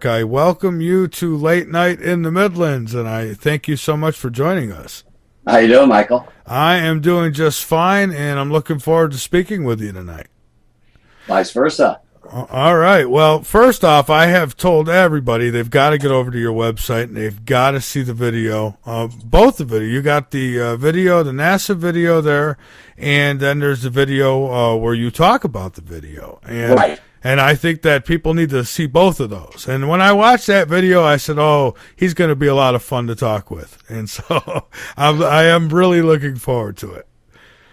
I welcome you to Late Night in the Midlands, and I thank you so much for joining us. How you doing, Michael? I am doing just fine, and I'm looking forward to speaking with you tonight. Vice versa. All right. Well, first off, I have told everybody they've got to get over to your website and they've got to see the video. Both the video. You got the video, the NASA video there, and then there's the video where you talk about the video. And, right. And I think that people need to see both of those. And when I watched that video, I said, oh, he's going to be a lot of fun to talk with. And so I am really looking forward to it.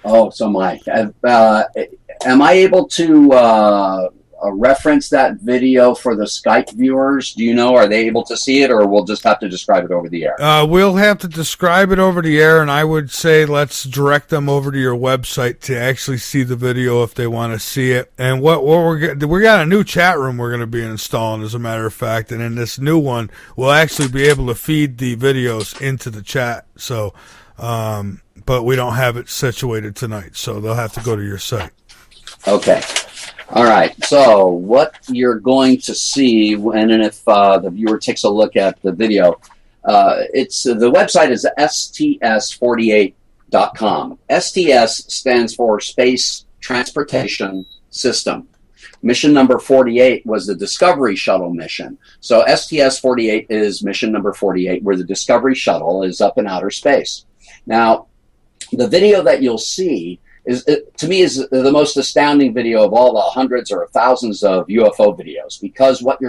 Oh, so Mike, am I able to reference that video for the Skype viewers? Do you know, are they able to see it, or we'll just have to describe it over the air? We'll have to describe it over the air, and I would say let's direct them over to your website to actually see the video if they want to see it. And we got a new chat room we're going to be installing, as a matter of fact, and in this new one, we'll actually be able to feed the videos into the chat. So, but we don't have it situated tonight, so they'll have to go to your site. Okay. All right, so what you're going to see, and if the viewer takes a look at the video, the website is sts48.com. STS stands for Space Transportation System. Mission number 48 was the Discovery Shuttle mission. So STS-48 is mission number 48, where the Discovery Shuttle is up in outer space. Now, the video that you'll see to me is the most astounding video of all the hundreds or thousands of UFO videos, because what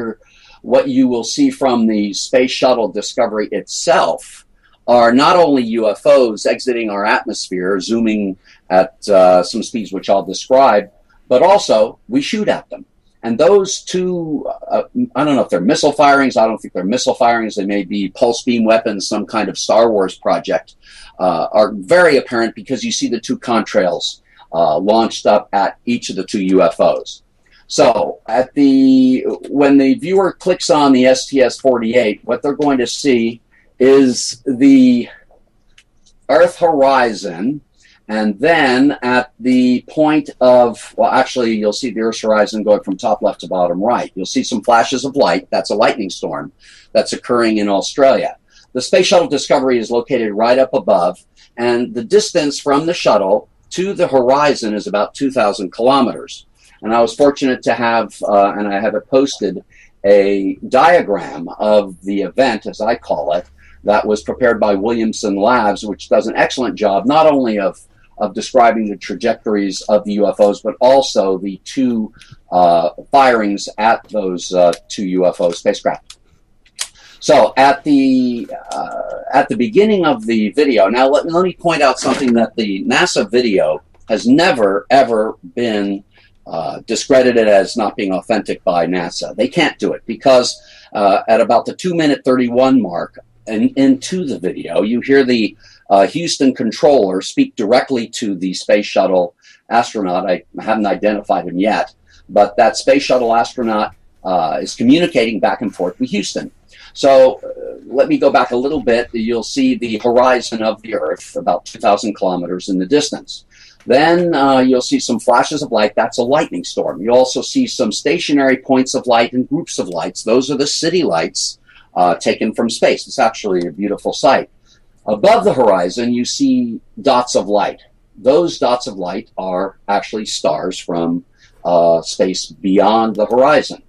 you will see from the Space Shuttle Discovery itself are not only UFOs exiting our atmosphere, zooming at some speeds which I'll describe, but also we shoot at them. And those two, I don't know if they're missile firings. I don't think they're missile firings. They may be pulse beam weapons, some kind of Star Wars project, are very apparent because you see the two contrails launched up at each of the two UFOs. So when the viewer clicks on the STS-48, what they're going to see is the Earth horizon. And then at the point of, well, actually, you'll see the Earth's horizon going from top left to bottom right. You'll see some flashes of light. That's a lightning storm that's occurring in Australia. The Space Shuttle Discovery is located right up above, and the distance from the shuttle to the horizon is about 2,000 kilometers. And I was fortunate to have, and I have it posted, a diagram of the event, as I call it, that was prepared by Williamson Labs, which does an excellent job not only of describing the trajectories of the UFOs, but also the two firings at those two UFO spacecraft. So at the beginning of the video, now let me point out something that the NASA video has never, ever been discredited as not being authentic by NASA. They can't do it because at about the 2-minute 31 mark and into the video, you hear the Houston controller speak directly to the space shuttle astronaut. I haven't identified him yet, but that space shuttle astronaut is communicating back and forth with Houston. So let me go back a little bit. You'll see the horizon of the Earth, about 2,000 kilometers in the distance. Then you'll see some flashes of light. That's a lightning storm. You also see some stationary points of light and groups of lights. Those are the city lights taken from space. It's actually a beautiful sight. Above the horizon, you see dots of light. Those dots of light are actually stars from space beyond the horizon.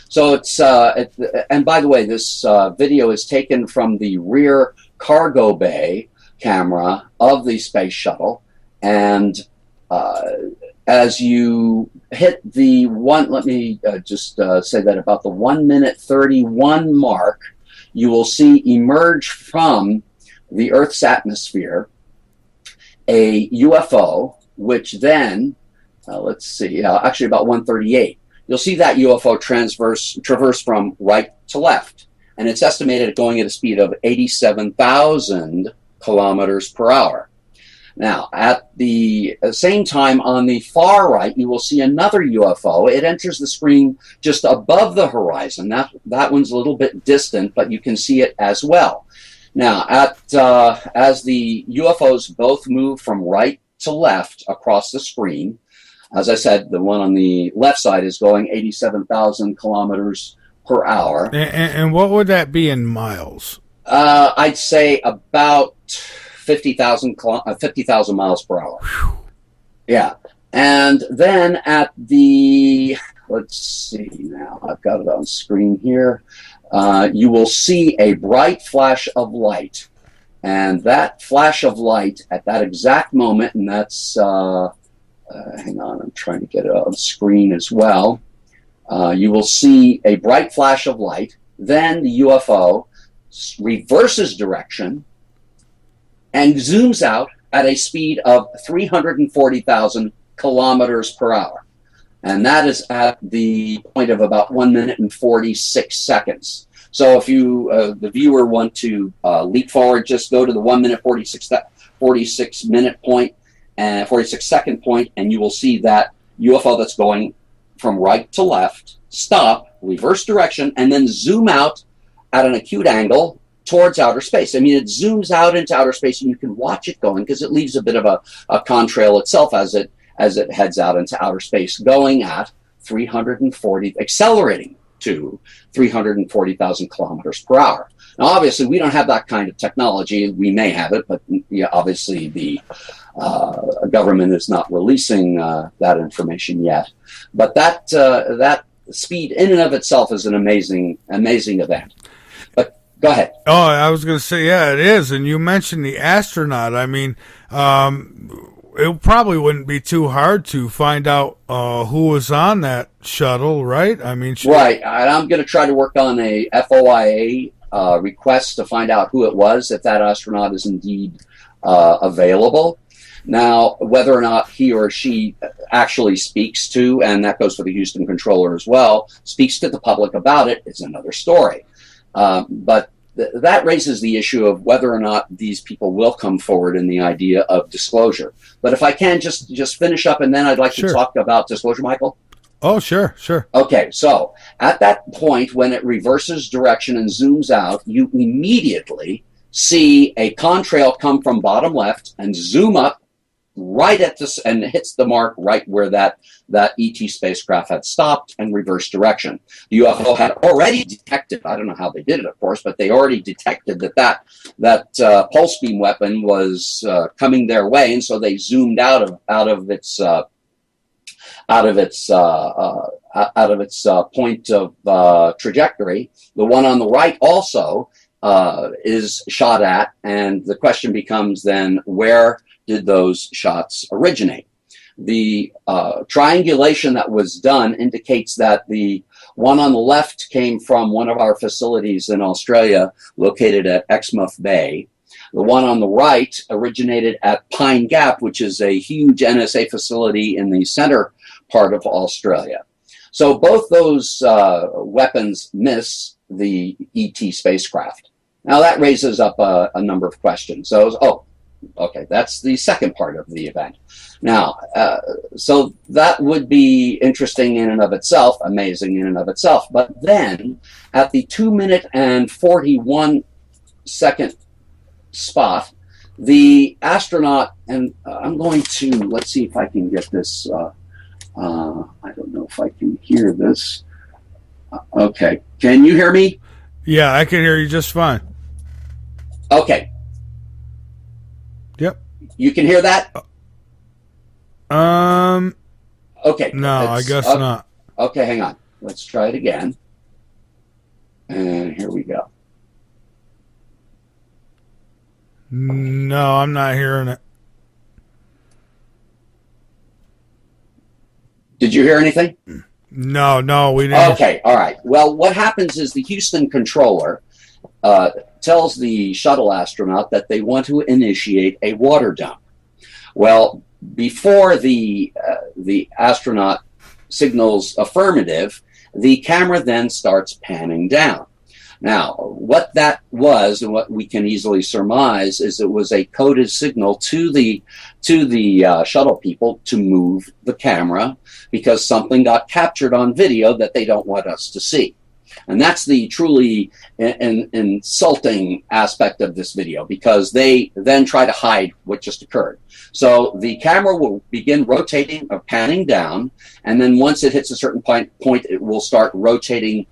So it's, and by the way, this video is taken from the rear cargo bay camera of the space shuttle. And as you hit the let me just say that about the 1-minute 31 mark, you will see emerge from the Earth's atmosphere a UFO, which then, let's see, actually about 1:38, you'll see that UFO traverse from right to left. And it's estimated going at a speed of 87,000 kilometers per hour. Now, at the same time, on the far right, you will see another UFO. It enters the screen just above the horizon. That one's a little bit distant, but you can see it as well. Now, as the UFOs both move from right to left across the screen, as I said, the one on the left side is going 87,000 kilometers per hour. And what would that be in miles? I'd say about 50,000 miles per hour. Whew. Yeah. And then at the, let's see now, I've got it on screen here. You will see a bright flash of light. And that flash of light at that exact moment, and that's, hang on, I'm trying to get it on screen as well. You will see a bright flash of light. Then the UFO reverses direction and zooms out at a speed of 340,000 kilometers per hour. And that is at the point of about 1 minute and 46 seconds. So if you, the viewer, want to leap forward, just go to the 1 minute 46 minute point and 46 second point, and you will see that UFO that's going from right to left, stop, reverse direction, and then zoom out at an acute angle towards outer space. I mean, it zooms out into outer space, and you can watch it going because it leaves a bit of a contrail itself as it heads out into outer space, going at 340, accelerating to 340,000 kilometers per hour. Now, obviously, we don't have that kind of technology. We may have it, but yeah, obviously the government is not releasing that information yet. But that speed in and of itself is an amazing event. But go ahead. Oh, I was going to say, yeah, it is. And you mentioned the astronaut. I mean, it probably wouldn't be too hard to find out who was on that shuttle, right? I mean, right. And I'm going to try to work on a FOIA request to find out who it was, if that astronaut is indeed available. Now, whether or not he or she actually speaks to, and that goes for the Houston controller as well, speaks to the public about it is another story. But that raises the issue of whether or not these people will come forward in the idea of disclosure. But if I can just finish up, and then I'd like to talk about disclosure, Michael. Oh, sure. Okay, so at that point, when it reverses direction and zooms out, you immediately see a contrail come from bottom left and zoom up right at this, and hits the mark right where that ET spacecraft had stopped and reversed direction. The UFO had already detected, I don't know how they did it, of course, but they already detected that pulse beam weapon was coming their way, and so they zoomed out of its point of trajectory. The one on the right also is shot at, and the question becomes then, where did those shots originate? The triangulation that was done indicates that the one on the left came from one of our facilities in Australia located at Exmouth Bay. The one on the right originated at Pine Gap, which is a huge NSA facility in the center part of Australia. So both those weapons miss the ET spacecraft. Now that raises up a number of questions. So, okay, that's the second part of the event. Now, so that would be interesting in and of itself, amazing in and of itself. But then, at the 2 minute and 41 second spot, the astronaut, and I'm going to, let's see if I can get this, I don't know if I can hear this. Okay, can you hear me? Yeah, I can hear you just fine. Okay. Yep. You can hear that? Okay. No, I guess not. Okay, hang on. Let's try it again. And here we go. No, I'm not hearing it. Did you hear anything? No, we didn't. Okay, all right. Well, what happens is the Houston controller tells the shuttle astronaut that they want to initiate a water dump. Well, before the astronaut signals affirmative, the camera then starts panning down. Now, what that was, and what we can easily surmise, is it was a coded signal to the shuttle people to move the camera because something got captured on video that they don't want us to see. And that's the truly insulting aspect of this video, because they then try to hide what just occurred. So the camera will begin rotating or panning down, and then once it hits a certain point, it will start rotating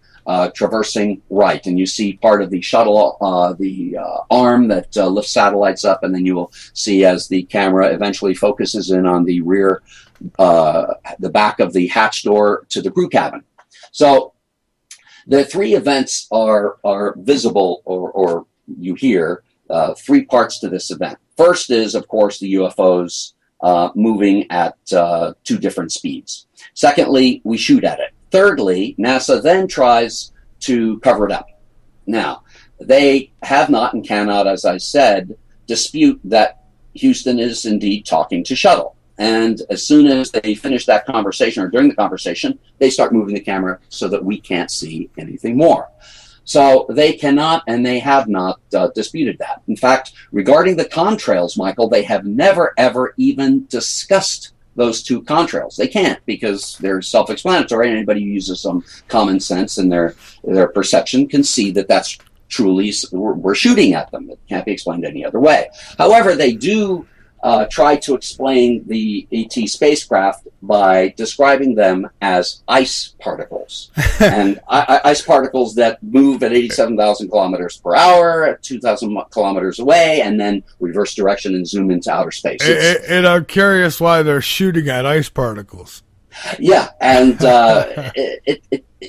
traversing right, and you see part of the shuttle, the arm that lifts satellites up, and then you will see as the camera eventually focuses in on the rear, the back of the hatch door to the crew cabin. So the three events are visible, or you hear three parts to this event. First is, of course, the UFOs moving at two different speeds. Secondly, we shoot at it. Thirdly, NASA then tries to cover it up. Now, they have not and cannot, as I said, dispute that Houston is indeed talking to shuttle. And as soon as they finish that conversation, or during the conversation, they start moving the camera so that we can't see anything more. So they cannot and they have not disputed that. In fact, regarding the contrails, Michael, they have never, ever even discussed those two contrails. They can't, because they're self-explanatory. Anybody who uses some common sense and their perception can see that that's truly, we're shooting at them. It can't be explained any other way. However, they do try to explain the ET spacecraft by describing them as ice particles. And ice particles that move at 87,000 kilometers per hour, at 2,000 kilometers away, and then reverse direction and zoom into outer space. And I'm curious why they're shooting at ice particles. Yeah, and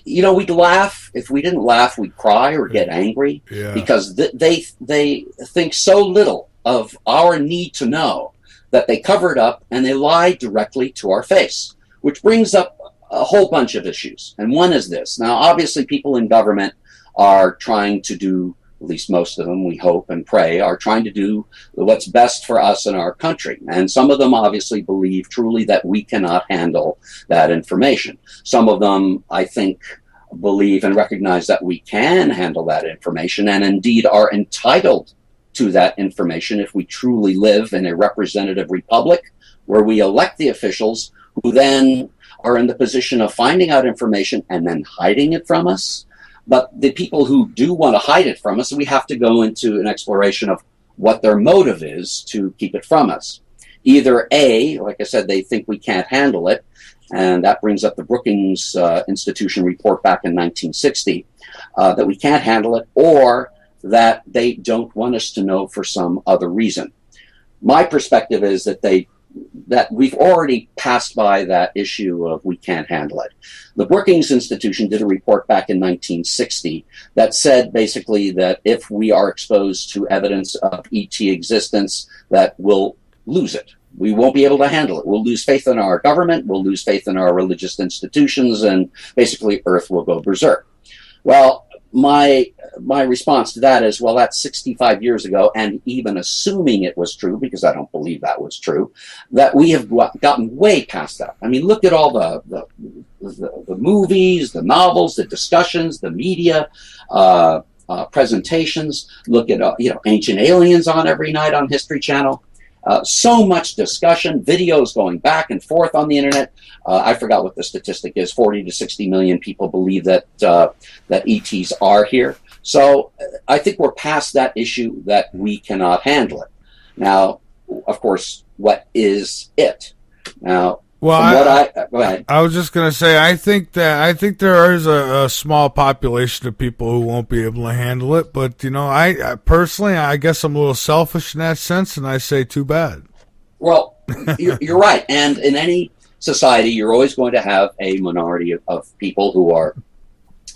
you know, we'd laugh. If we didn't laugh, we'd cry or get angry, because they think so little of our need to know that they cover it up and they lie directly to our face, which brings up a whole bunch of issues. And one is this. Now, obviously, people in government are trying to do, at least most of them, we hope and pray, are trying to do what's best for us and our country. And some of them obviously believe truly that we cannot handle that information. Some of them, I think, believe and recognize that we can handle that information, and indeed are entitled to that information if we truly live in a representative republic where we elect the officials who then are in the position of finding out information and then hiding it from us. But the people who do want to hide it from us, we have to go into an exploration of what their motive is to keep it from us. Either A, like I said, they think we can't handle it, and that brings up the Brookings Institution report back in 1960, that we can't handle it, or that they don't want us to know for some other reason. My perspective is that that we've already passed by that issue of we can't handle it. The Brookings Institution did a report back in 1960 that said basically that if we are exposed to evidence of ET existence, that we'll lose it. We won't be able to handle it. We'll lose faith in our government, we'll lose faith in our religious institutions, and basically Earth will go berserk. Well, my response to that is, well, that's 65 years ago, and even assuming it was true, because I don't believe that was true, that we have gotten way past that. I mean, look at all the movies, the novels, the discussions, the media, presentations. Look at Ancient Aliens on every night on History Channel. So much discussion, videos going back and forth on the internet. I forgot what the statistic is. 40 to 60 million people believe that ETs are here. So I think we're past that issue that we cannot handle it. Now, of course, what is it? Now, well, go ahead. I was just going to say, I think there is a small population of people who won't be able to handle it. But, I personally, I guess I'm a little selfish in that sense, and I say too bad. Well, you're right. And in any society, you're always going to have a minority of people who are,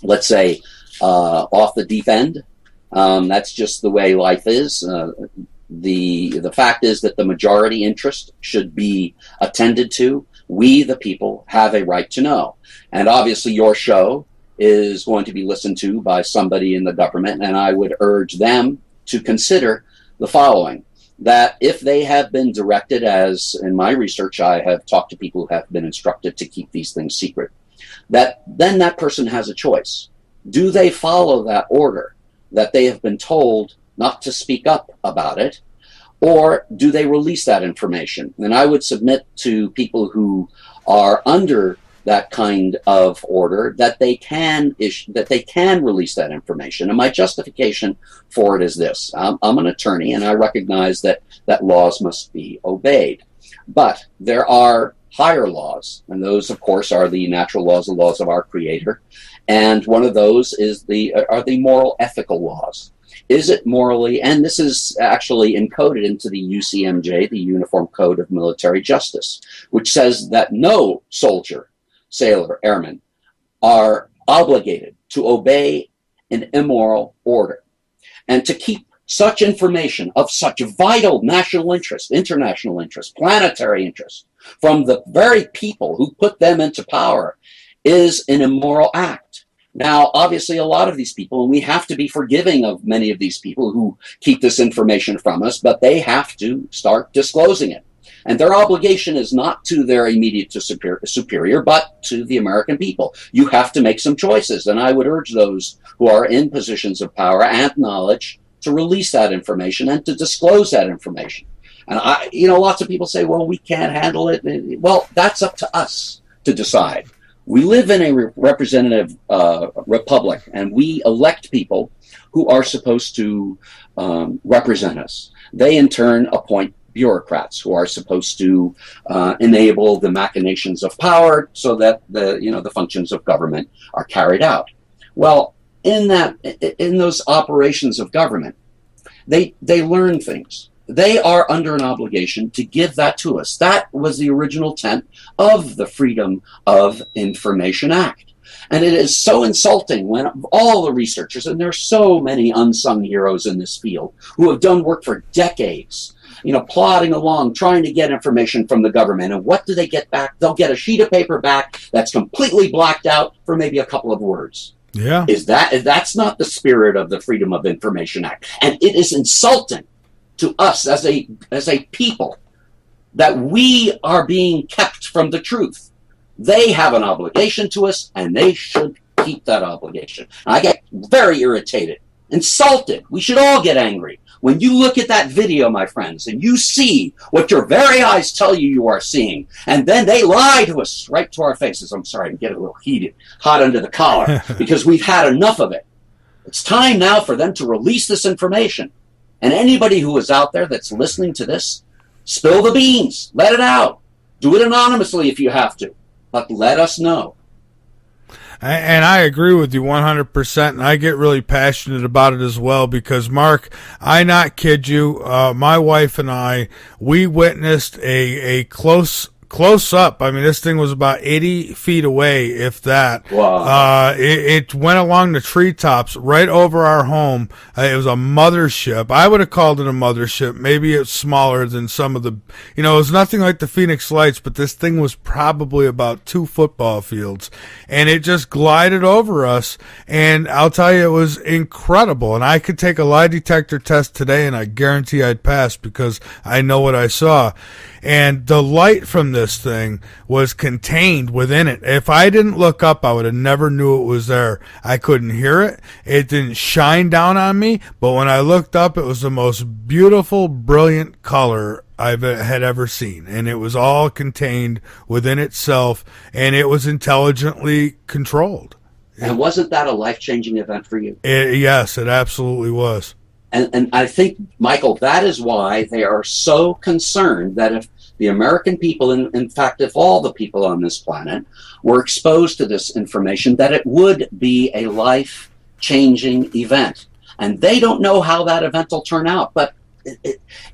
let's say, off the deep end. That's just the way life is. The fact is that the majority interest should be attended to. We, the people, have a right to know. And obviously your show is going to be listened to by somebody in the government, and I would urge them to consider the following, that if they have been directed, as in my research I have talked to people who have been instructed to keep these things secret, that then that person has a choice. Do they follow that order that they have been told not to speak up about it, or do they release that information? And I would submit to people who are under that kind of order that they can release that information. And my justification for it is this. I'm an attorney, and I recognize that laws must be obeyed. But there are higher laws, and those, of course, are the natural laws, the laws of our Creator. And one of those is are the moral ethical laws. Is it morally, and this is actually encoded into the UCMJ, the Uniform Code of Military Justice, which says that no soldier, sailor, airman are obligated to obey an immoral order and to keep such information of such vital national interest, international interest, planetary interest from the very people who put them into power is an immoral act. Now, obviously, a lot of these people, and we have to be forgiving of many of these people who keep this information from us, but they have to start disclosing it. And their obligation is not to their immediate superior, but to the American people. You have to make some choices, and I would urge those who are in positions of power and knowledge to release that information and to disclose that information. And lots of people say, well, we can't handle it. Well, that's up to us to decide. We live in a representative republic, and we elect people who are supposed to represent us. They, in turn, appoint bureaucrats who are supposed to enable the machinations of power so that the functions of government are carried out. Well, in those operations of government, they learn things. They are under an obligation to give that to us. That was the original intent of the Freedom of Information Act. And it is so insulting when all the researchers, and there are so many unsung heroes in this field who have done work for decades, plodding along, trying to get information from the government. And what do they get back? They'll get a sheet of paper back that's completely blacked out for maybe a couple of words. Yeah. That's not the spirit of the Freedom of Information Act. And it is insulting to us as a people that we are being kept from the truth. They have an obligation to us, and they should keep that obligation. I get very irritated, insulted. We should all get angry when you look at that video, my friends, and you see what your very eyes tell you are seeing, and then they lie to us right to our faces. I'm sorry, I get a little hot under the collar, because we've had enough of it. It's time now for them to release this information. And anybody who is out there that's listening to this, spill the beans, let it out. Do it anonymously if you have to, but let us know. And I agree with you 100%, and I get really passionate about it as well because, Mark, I not kid you, my wife and I, we witnessed a close up. I mean, this thing was about 80 feet away, if that. Wow. It went along the treetops right over our home. It was a mothership. I would have called it a mothership. Maybe it's smaller than some of the, it was nothing like the Phoenix Lights, but this thing was probably about 2 football fields. And it just glided over us. And I'll tell you, it was incredible. And I could take a lie detector test today, and I guarantee I'd pass because I know what I saw. And the light from this thing was contained within it. If I didn't look up, I would have never knew it was there. I couldn't hear it. It didn't shine down on me. But when I looked up, it was the most beautiful, brilliant color I've had ever seen. And it was all contained within itself. And it was intelligently controlled. And wasn't that a life-changing event for you? Yes, it absolutely was. And I think, Michael, that is why they are so concerned that if the American people, in fact, if all the people on this planet were exposed to this information, that it would be a life-changing event. And they don't know how that event will turn out, but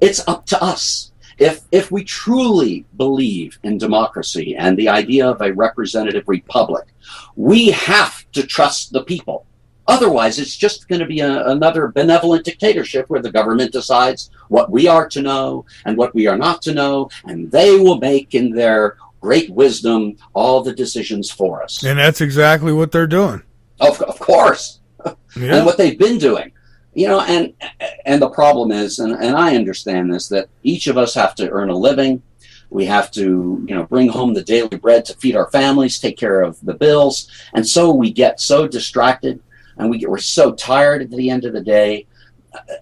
it's up to us. If we truly believe in democracy and the idea of a representative republic, we have to trust the people. Otherwise, it's just going to be another benevolent dictatorship where the government decides what we are to know and what we are not to know, and they will make in their great wisdom all the decisions for us. And that's exactly what they're doing. Of course. Yeah. And what they've been doing. And the problem is, and I understand this, that each of us have to earn a living. We have to, bring home the daily bread to feed our families, take care of the bills. And so we get so distracted. And we're so tired at the end of the day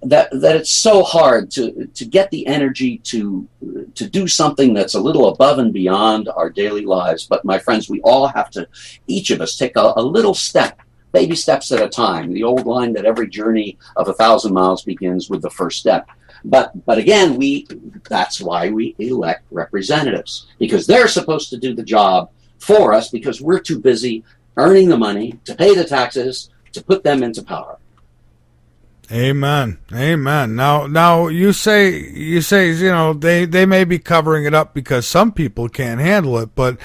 that it's so hard to get the energy to do something that's a little above and beyond our daily lives. But my friends, we all have to, each of us, take a little step, baby steps at a time. The old line that every journey of 1,000 miles begins with the first step. But again, that's why we elect representatives, because they're supposed to do the job for us, because we're too busy earning the money to pay the taxes to put them into power. Amen. Amen. Now you say, they may be covering it up because some people can't handle it, but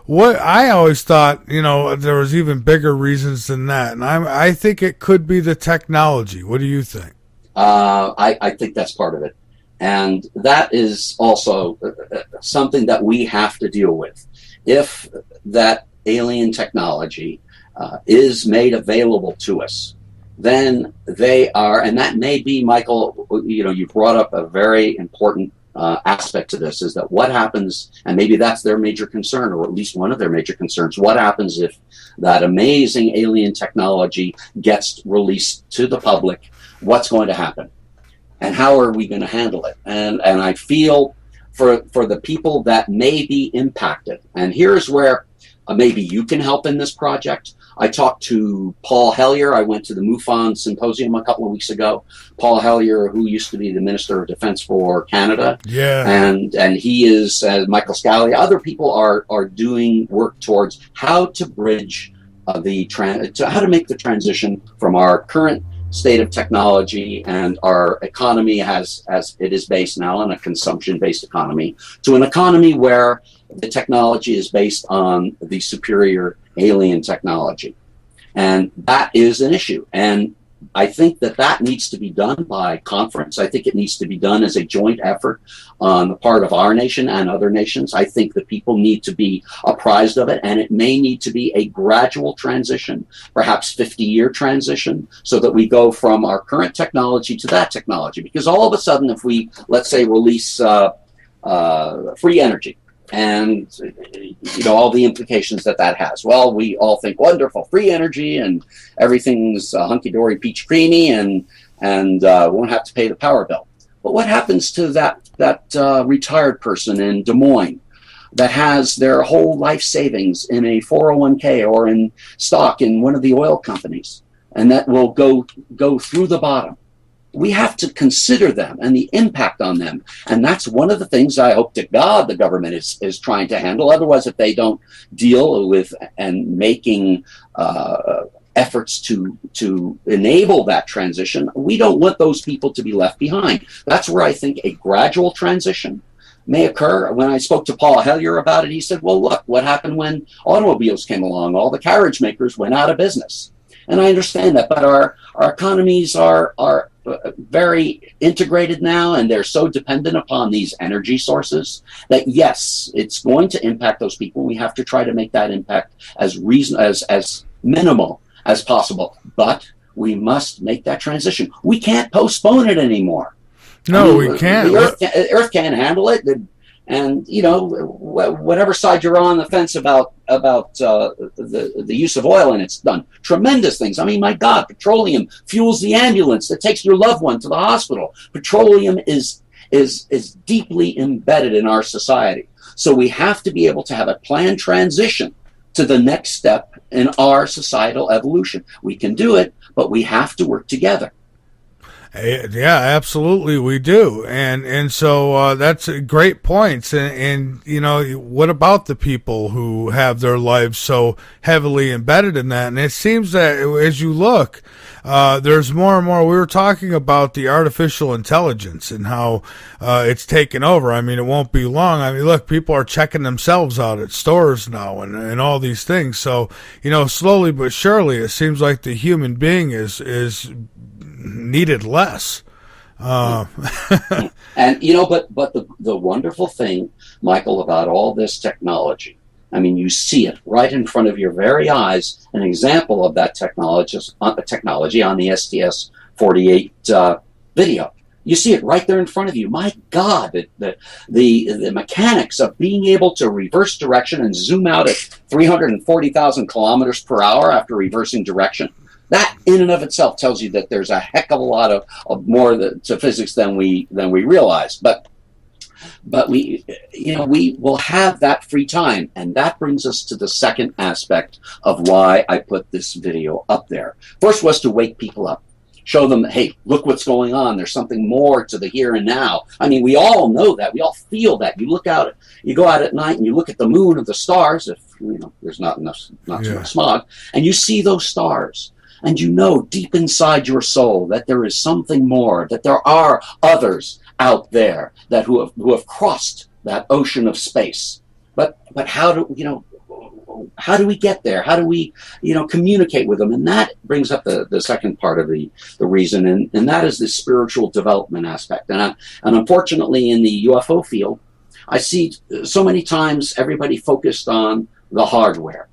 what I always thought, there was even bigger reasons than that. And I think it could be the technology. What do you think? I think that's part of it. And that is also something that we have to deal with. If that alien technology is made available to us, then they are, and that may be, Michael, you brought up a very important aspect to this, is that what happens, and maybe that's their major concern, or at least one of their major concerns, what happens if that amazing alien technology gets released to the public? What's going to happen? And how are we going to handle it? And I feel for the people that may be impacted, and here's where maybe you can help in this project. I talked to Paul Hellyer. I went to the MUFON symposium a couple of weeks ago. Paul Hellyer, who used to be the Minister of Defense for Canada. Yeah. And he is, Michael Scally, other people are doing work towards how to bridge how to make the transition from our current state of technology and our economy as it is based now on a consumption-based economy, to an economy where the technology is based on the superior alien technology. And that is an issue. And I think that needs to be done by conference. I think it needs to be done as a joint effort on the part of our nation and other nations. I think that people need to be apprised of it, and it may need to be a gradual transition, perhaps 50-year transition, so that we go from our current technology to that technology. Because all of a sudden, if we, let's say, release free energy, and all the implications that has. Well, we all think wonderful, free energy, and everything's hunky-dory, peach creamy, and won't have to pay the power bill. But what happens to that retired person in Des Moines that has their whole life savings in a 401k or in stock in one of the oil companies, and that will go through the bottom? We have to consider them and the impact on them. And that's one of the things I hope to God the government is trying to handle. Otherwise, if they don't deal with and making efforts to enable that transition, we don't want those people to be left behind. That's where I think a gradual transition may occur. When I spoke to Paul Hellyer about it, he said, well, look, what happened when automobiles came along? All the carriage makers went out of business. And I understand that, but our economies are very integrated now, and they're so dependent upon these energy sources that, yes, it's going to impact those people. We have to try to make that impact as minimal as possible, but we must make that transition. We can't postpone it anymore. No, we can't. The Earth can't handle it. And whatever side you're on the fence about the use of oil, and it's done tremendous things. I mean, my God, petroleum fuels the ambulance that takes your loved one to the hospital. Petroleum is deeply embedded in our society. So we have to be able to have a planned transition to the next step in our societal evolution. We can do it, but we have to work together. Yeah, absolutely, we do, and so that's great points. And what about the people who have their lives so heavily embedded in that? And it seems that as you look, there's more and more. We were talking about the artificial intelligence and how it's taken over. I mean, it won't be long. I mean, look, people are checking themselves out at stores now and all these things. So slowly but surely, it seems like the human being is needed less. And but the wonderful thing, Michael, about all this technology, I mean, you see it right in front of your very eyes. An example of that technology on the STS-48 video. You see it right there in front of you. My God, the mechanics of being able to reverse direction and zoom out at 340,000 kilometers per hour after reversing direction. That in and of itself tells you that there's a heck of a lot of more to physics than we realize. But we will have that free time, and that brings us to the second aspect of why I put this video up there. First was to wake people up. show them, hey, look what's going on. There's something more to the here and now. I mean, we all know that. We all feel that. You look out, you go out at night and you look at the moon or the stars, if there's not too much smog, and you see those stars. And you know deep inside your soul that there is something more, that there are others out there that who have crossed that ocean of space. But how do we get there? How do we communicate with them? And that brings up the second part of the reason, and that is the spiritual development aspect. And unfortunately, in the UFO field, I see so many times everybody focused on the hardware.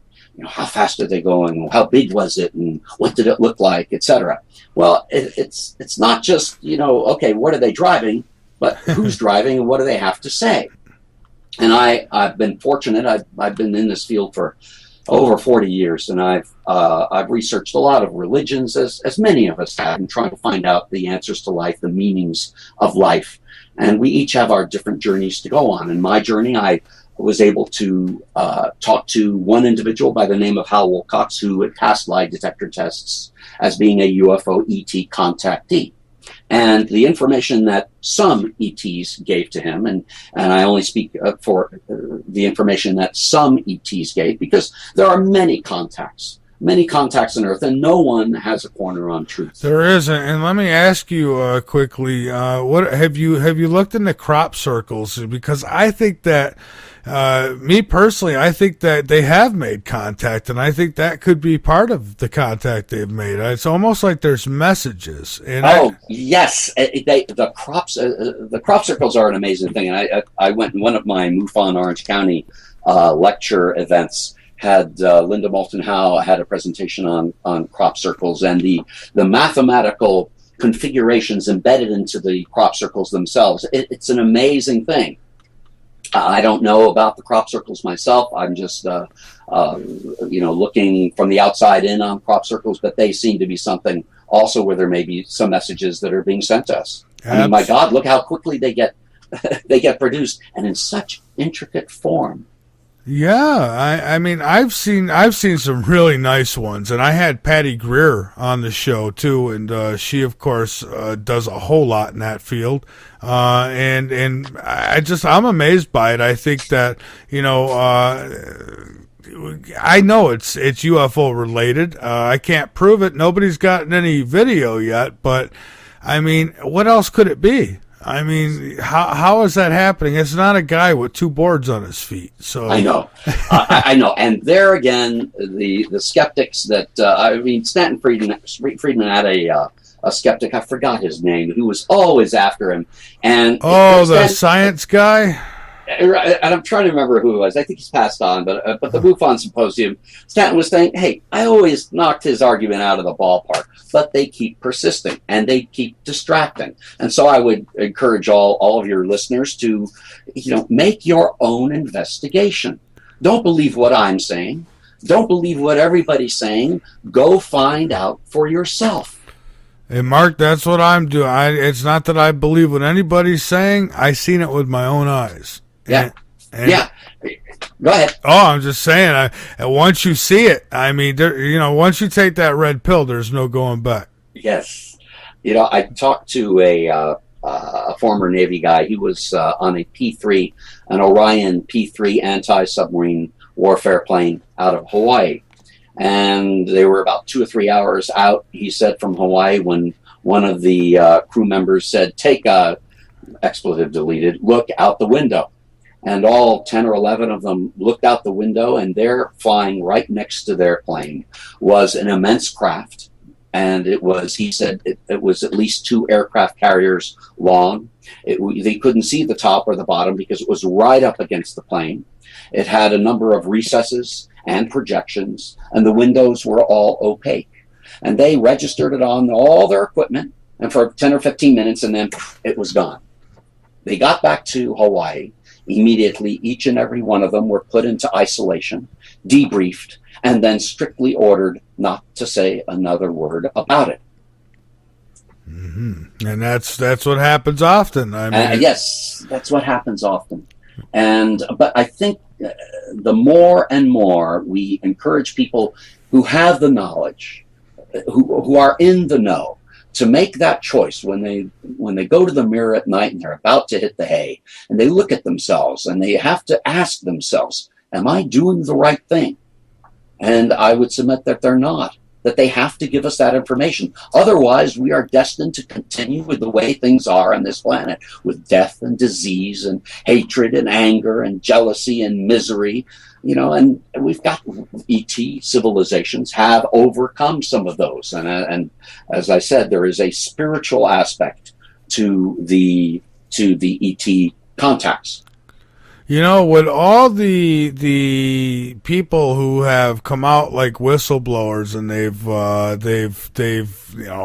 How fast are they going? How big was it? And what did it look like, etc. Well, it's not just, okay, what are they driving, but who's driving and what do they have to say? And I've been fortunate. I've been in this field for over 40 years, and I've researched a lot of religions, as many of us have, and trying to find out the answers to life, the meanings of life. And we each have our different journeys to go on. In my journey, I was able to talk to one individual by the name of Hal Wilcox, who had passed lie detector tests as being a UFO ET contactee. And the information that some ETs gave to him, and I only speak for the information that some ETs gave, because there are many contacts on Earth, and no one has a corner on truth. There isn't. And let me ask you quickly, what have you looked into crop circles? Because I think that, me personally, I think that they have made contact, and I think that could be part of the contact they've made. It's almost like there's messages. And yes, the crop circles are an amazing thing. And I went in one of my MUFON Orange County lecture events. Had Linda Moulton Howe had a presentation on crop circles and the mathematical configurations embedded into the crop circles themselves. It's an amazing thing. I don't know about the crop circles myself. I'm just looking from the outside in on crop circles, but they seem to be something also where there may be some messages that are being sent to us. I mean, my God, look how quickly they get produced, and in such intricate form. Yeah, I mean, I've seen some really nice ones, and I had Patty Greer on the show too, and she, of course, does a whole lot in that field, and I'm amazed by it. I think that I know it's UFO related. I can't prove it. Nobody's gotten any video yet, but I mean, what else could it be? I mean, how is that happening? It's not a guy with two boards on his feet. So I know, I know, and there again, the skeptics that Stanton Friedman had a skeptic. I forgot his name, who was always after him. And the science guy. And I'm trying to remember who it was. I think he's passed on, but the MUFON Symposium, Stanton was saying, hey, I always knocked his argument out of the ballpark, but they keep persisting and they keep distracting. And so I would encourage all of your listeners to, make your own investigation. Don't believe what I'm saying. Don't believe what everybody's saying. Go find out for yourself. Hey, Mark, that's what I'm doing. It's not that I believe what anybody's saying. I seen it with my own eyes. Yeah. Yeah. Go ahead. Oh, I'm just saying, once you see it, I mean, once you take that red pill, there's no going back. Yes. I talked to a former Navy guy. He was on a P-3, an Orion P-3 anti-submarine warfare plane out of Hawaii. And they were about 2 or 3 hours out, he said, from Hawaii, when one of the crew members said, take a expletive deleted, look out the window. And all 10 or 11 of them looked out the window, and there, flying right next to their plane, was an immense craft. And it was, he said, it was at least 2 aircraft carriers long. They couldn't see the top or the bottom because it was right up against the plane. It had a number of recesses and projections, and the windows were all opaque. And they registered it on all their equipment, and for 10 or 15 minutes, and then it was gone. They got back to Hawaii. Immediately, each and every one of them were put into isolation, debriefed, and then strictly ordered not to say another word about it. Mm-hmm. And that's what happens often. I mean, yes, that's what happens often. But I think the more and more we encourage people who have the knowledge, who are in the know, to make that choice when they go to the mirror at night and they're about to hit the hay, and they look at themselves and they have to ask themselves, am I doing the right thing? And I would submit that they're not, that they have to give us that information. Otherwise, we are destined to continue with the way things are on this planet, with death and disease and hatred and anger and jealousy and misery. And we've got ET civilizations have overcome some of those. And as I said, there is a spiritual aspect to the ET contacts. With all the people who have come out like whistleblowers, and they've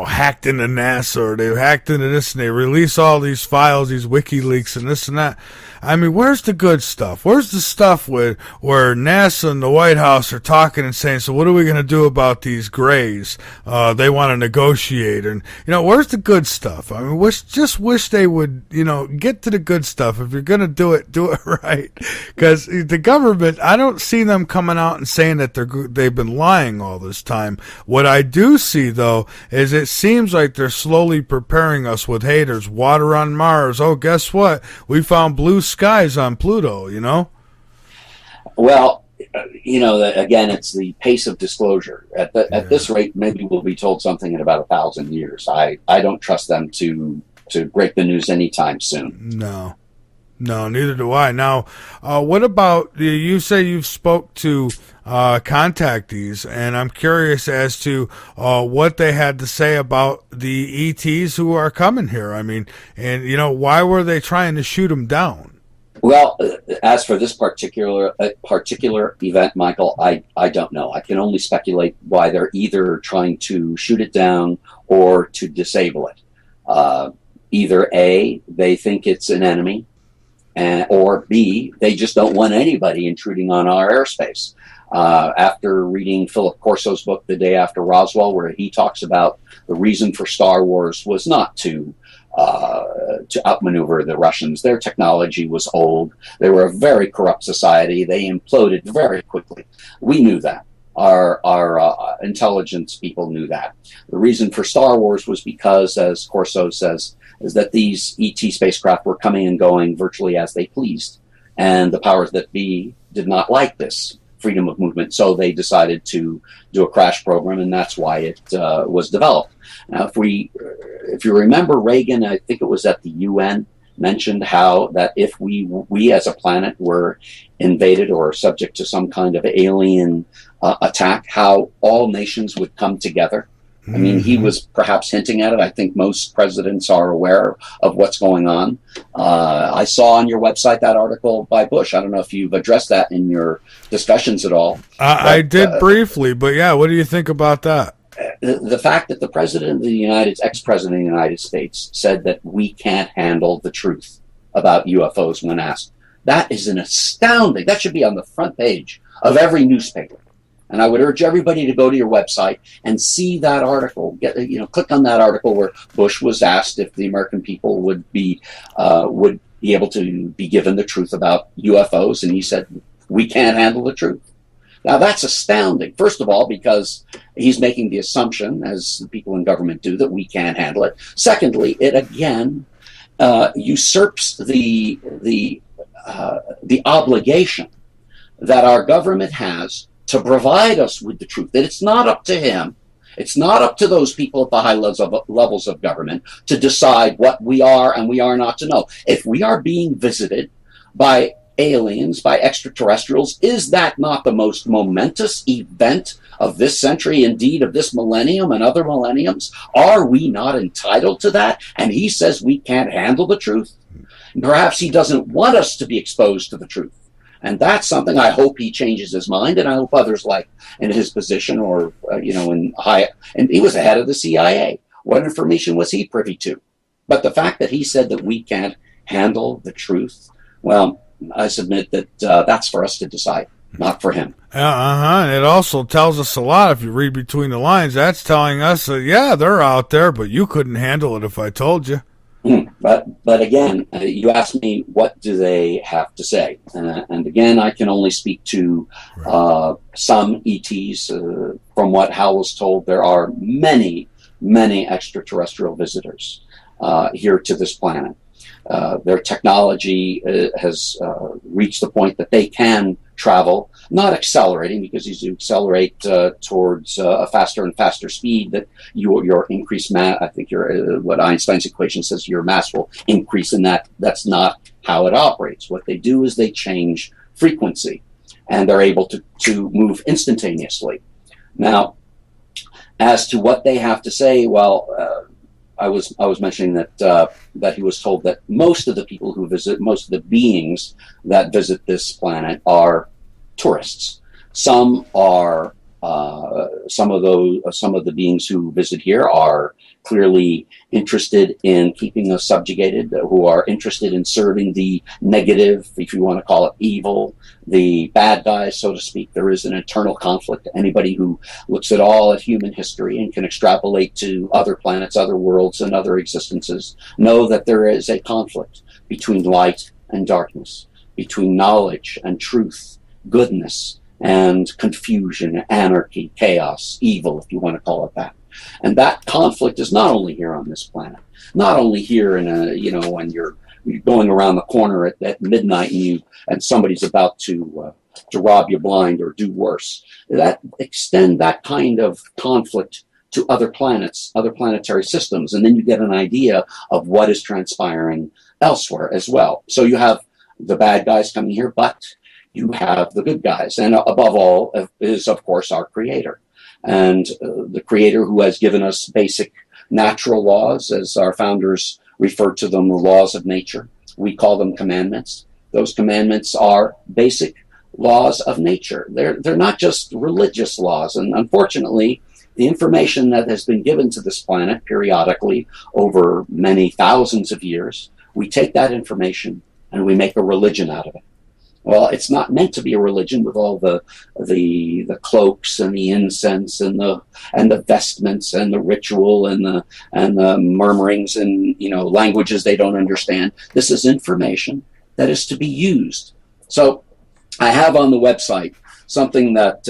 hacked into NASA, or they've hacked into this, and they release all these files, these WikiLeaks and this and that. I mean, where's the good stuff? Where's the stuff where NASA and the White House are talking and saying, so what are we going to do about these grays? They want to negotiate. And, where's the good stuff? I mean, just wish they would, get to the good stuff. If you're going to do it right. Because the government, I don't see them coming out and saying that they've been lying all this time. What I do see, though, is it seems like they're slowly preparing us with haters. Water on Mars. Oh, guess what? We found blue skies on Pluto, Well, again, it's the pace of disclosure. At this rate, maybe we'll be told something in about 1,000 years. I don't trust them to break the news anytime soon. No, neither do I. Now, what about, you say you've spoke to contactees, and I'm curious as to what they had to say about the ETs who are coming here. I mean, and, why were they trying to shoot them down? Well, as for this particular event, Michael, I don't know. I can only speculate why they're either trying to shoot it down or to disable it. Either A, they think it's an enemy, or B, they just don't want anybody intruding on our airspace. After reading Philip Corso's book, The Day After Roswell, where he talks about the reason for Star Wars was not to outmaneuver the Russians. Their technology was old. They were a very corrupt society. They imploded very quickly. We knew that. Our intelligence people knew that. The reason for Star Wars was because, as Corso says, is that these ET spacecraft were coming and going virtually as they pleased. And the powers that be did not like this freedom of movement, so they decided to do a crash program, and that's why it was developed. Now, if you remember, Reagan, I think it was at the UN, mentioned how that if we as a planet were invaded or subject to some kind of alien attack, how all nations would come together. I mean, he was perhaps hinting at it. I think most presidents are aware of what's going on. I saw on your website that article by Bush. I don't know if you've addressed that in your discussions at all. I did briefly, but yeah, what do you think about that? The fact that the ex-president of the United States said that we can't handle the truth about UFOs when asked, that is an astounding, that should be on the front page of every newspaper. And I would urge everybody to go to your website and see that article. Click on that article where Bush was asked if the American people would be able to be given the truth about UFOs, and he said, "We can't handle the truth." Now that's astounding. First of all, because he's making the assumption, as the people in government do, that we can't handle it. Secondly, it again usurps the obligation that our government has to provide us with the truth, that it's not up to him, it's not up to those people at the high levels of government to decide what we are and we are not to know. If we are being visited by aliens, by extraterrestrials, is that not the most momentous event of this century, indeed of this millennium and other millenniums? Are we not entitled to that? And he says we can't handle the truth. Perhaps he doesn't want us to be exposed to the truth. And that's something I hope he changes his mind, and I hope others like in his position or, in high, and he was the head of the CIA. What information was he privy to? But the fact that he said that we can't handle the truth, well, I submit that that's for us to decide, not for him. And it also tells us a lot, if you read between the lines, that's telling us that, yeah, they're out there, but you couldn't handle it if I told you. But again, you asked me, what do they have to say? And again, I can only speak to some ETs. From what Hal was told, there are many many extraterrestrial visitors here to this planet. Their technology has reached the point that they can travel, not accelerating, because as you accelerate towards a faster and faster speed, that your increased mass, I think what Einstein's equation says, your mass will increase, and that's not how it operates. What they do is they change frequency, and they're able to move instantaneously. Now, as to what they have to say, well, I was mentioning that he was told that most of the people who visit, most of the beings that visit this planet are tourists. Some are some of the beings who visit here are clearly interested in keeping us subjugated, who are interested in serving the negative, if you want to call it evil, the bad guys, so to speak. There is an internal conflict. Anybody who looks at all at human history and can extrapolate to other planets, other worlds, and other existences know that there is a conflict between light and darkness, between knowledge and truth, goodness and confusion, anarchy, chaos, evil, if you want to call it that. And that conflict is not only here on this planet, not only here in when you're going around the corner at midnight and somebody's about to rob you blind or do worse. That extend that kind of conflict to other planets, other planetary systems, and then you get an idea of what is transpiring elsewhere as well. So you have the bad guys coming here, but you have the good guys, and above all is, of course, our Creator. And the Creator who has given us basic natural laws, as our founders refer to them, the laws of nature. We call them commandments. Those commandments are basic laws of nature. They're not just religious laws. And unfortunately, the information that has been given to this planet periodically over many thousands of years, we take that information and we make a religion out of it. Well, it's not meant to be a religion with all the cloaks and the incense and the vestments and the ritual and the murmurings and languages they don't understand. This is information that is to be used. So I have on the website something that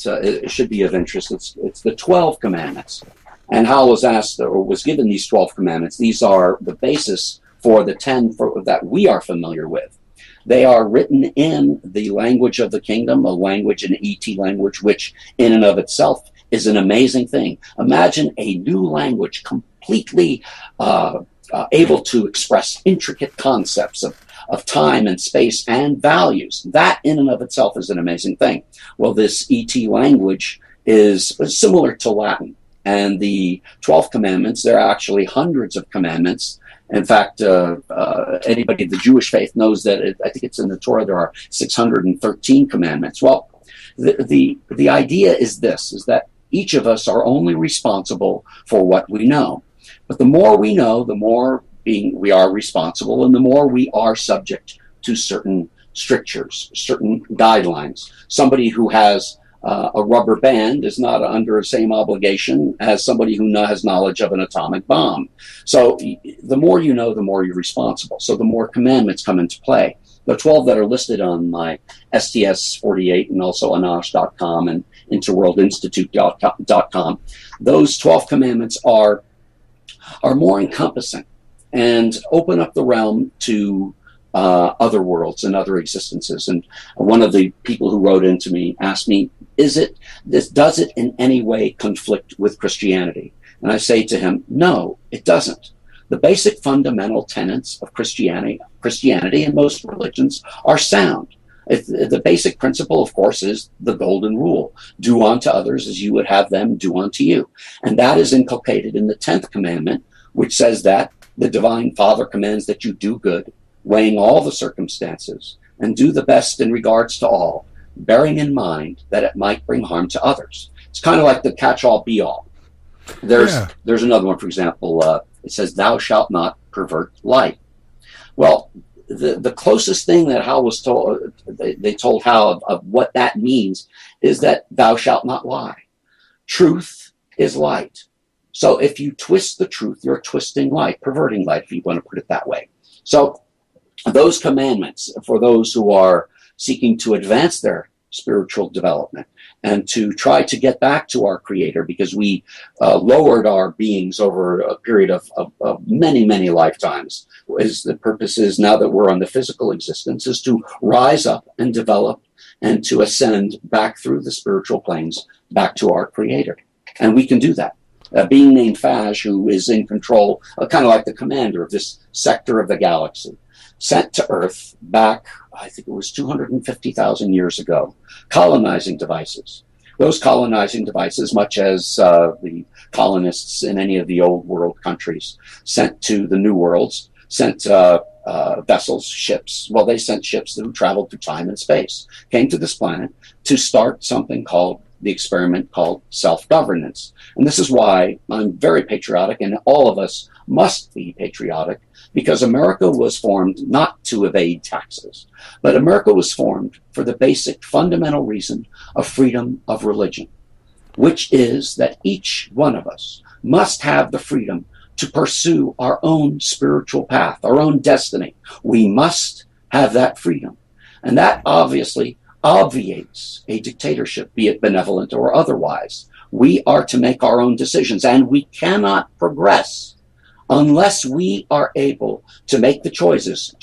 it should be of interest. It's the 12 commandments. And Hal was asked or was given these 12 commandments. These are the basis for the 10 that we are familiar with. They are written in the language of the kingdom, a language, an ET language, which in and of itself is an amazing thing. Imagine a new language completely able to express intricate concepts of time and space and values. That in and of itself is an amazing thing. Well, this ET language is similar to Latin. And the 12 commandments, there are actually hundreds of commandments. In fact, anybody in the Jewish faith knows that I think it's in the Torah, there are 613 commandments. Well, the idea is this, is that each of us are only responsible for what we know. But the more we know, the more we are responsible, and the more we are subject to certain strictures, certain guidelines. Somebody who has a rubber band is not under the same obligation as somebody who has knowledge of an atomic bomb. So the more you know, the more you're responsible. So the more commandments come into play. The 12 that are listed on my STS-48 and also Anash.com and interworldinstitute.com, those 12 commandments are more encompassing and open up the realm to other worlds and other existences. And one of the people who wrote into me asked me, does it in any way conflict with Christianity? And I say to him, no, it doesn't. The basic fundamental tenets of Christianity and most religions are sound. The basic principle, of course, is the golden rule. Do unto others as you would have them do unto you. And that is inculcated in the 10th commandment, which says that the Divine Father commands that you do good, weighing all the circumstances, and do the best in regards to all, bearing in mind that it might bring harm to others. It's kind of like the catch-all, be-all. There's another one, for example, it says, thou shalt not pervert light. Well, the closest thing that Hal was told, they told Hal of what that means is that thou shalt not lie. Truth is light. So if you twist the truth, you're twisting light, perverting light, if you want to put it that way. So those commandments, for those who are seeking to advance their spiritual development and to try to get back to our Creator, because we lowered our beings over a period of many, many lifetimes. The purpose is, now that we're on the physical existence, is to rise up and develop and to ascend back through the spiritual planes back to our Creator. And we can do that. A being named Faj, who is in control, kind of like the commander of this sector of the galaxy, sent to Earth back, I think it was 250,000 years ago, colonizing devices. Those colonizing devices, much as the colonists in any of the old world countries sent to the new worlds, sent vessels, ships. Well, they sent ships that traveled through time and space, came to this planet to start something called the experiment called self-governance. And this is why I'm very patriotic, and all of us must be patriotic, because America was formed not to evade taxes, but America was formed for the basic fundamental reason of freedom of religion, which is that each one of us must have the freedom to pursue our own spiritual path, our own destiny. We must have that freedom. And that obviously obviates a dictatorship, be it benevolent or otherwise. We are to make our own decisions, and we cannot progress unless we are able to make the choices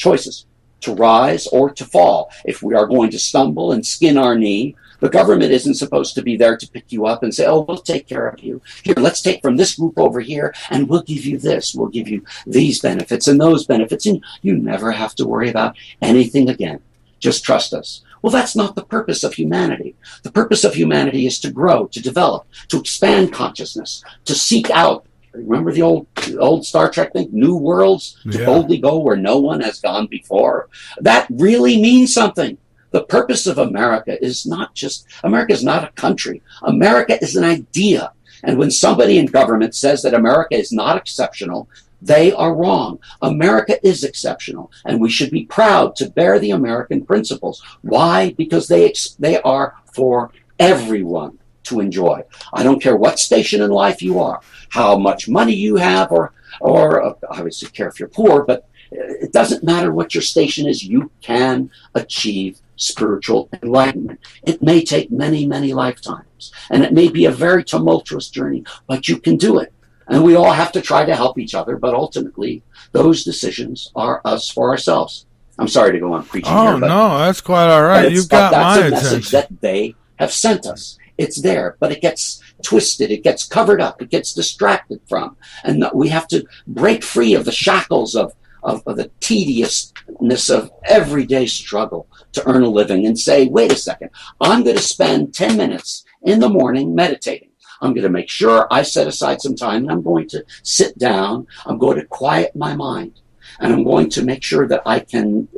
to rise or to fall. If we are going to stumble and skin our knee, the government isn't supposed to be there to pick you up and say, oh, we'll take care of you. Here, let's take from this group over here, and we'll give you this. We'll give you these benefits and those benefits, and you never have to worry about anything again. Just trust us. Well, that's not the purpose of humanity. The purpose of humanity is to grow, to develop, to expand consciousness, to seek out. Remember the old Star Trek thing? New worlds, to boldly go where no one has gone before. That really means something. The purpose of America is not a country. America is an idea. And when somebody in government says that America is not exceptional, they are wrong. America is exceptional, and we should be proud to bear the American principles. Why? Because they are for everyone to enjoy. I don't care what station in life you are, how much money you have, or obviously care if you're poor, but it doesn't matter what your station is. You can achieve spiritual enlightenment. It may take many, many lifetimes, and it may be a very tumultuous journey, but you can do it. And we all have to try to help each other, but ultimately, those decisions are us for ourselves. I'm sorry to go on preaching here. Oh, no, that's quite all right. You've got my attention. That's a message that they have sent us. It's there, but it gets twisted, it gets covered up, it gets distracted from. And we have to break free of the shackles of the tediousness of everyday struggle to earn a living and say, wait a second, I'm going to spend 10 minutes in the morning meditating. I'm going to make sure I set aside some time, and I'm going to sit down. I'm going to quiet my mind, and I'm going to make sure that I can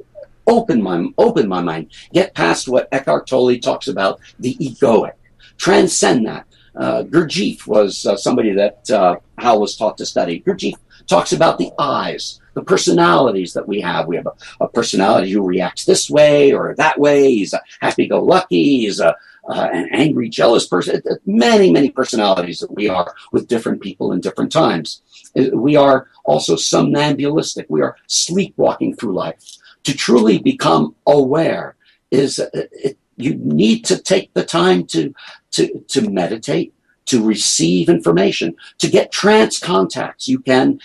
open my mind, get past what Eckhart Tolle talks about, the egoic, transcend that. Gurdjieff was somebody that Hal was taught to study. Gurdjieff talks about the eyes, the personalities that we have. We have a personality who reacts this way or that way. He's a happy-go-lucky. He's an angry, jealous person. Many, many personalities that we are with different people in different times. We are also somnambulistic. We are sleepwalking through life. To truly become aware you need to take the time to meditate, to receive information, to get trance contacts. You can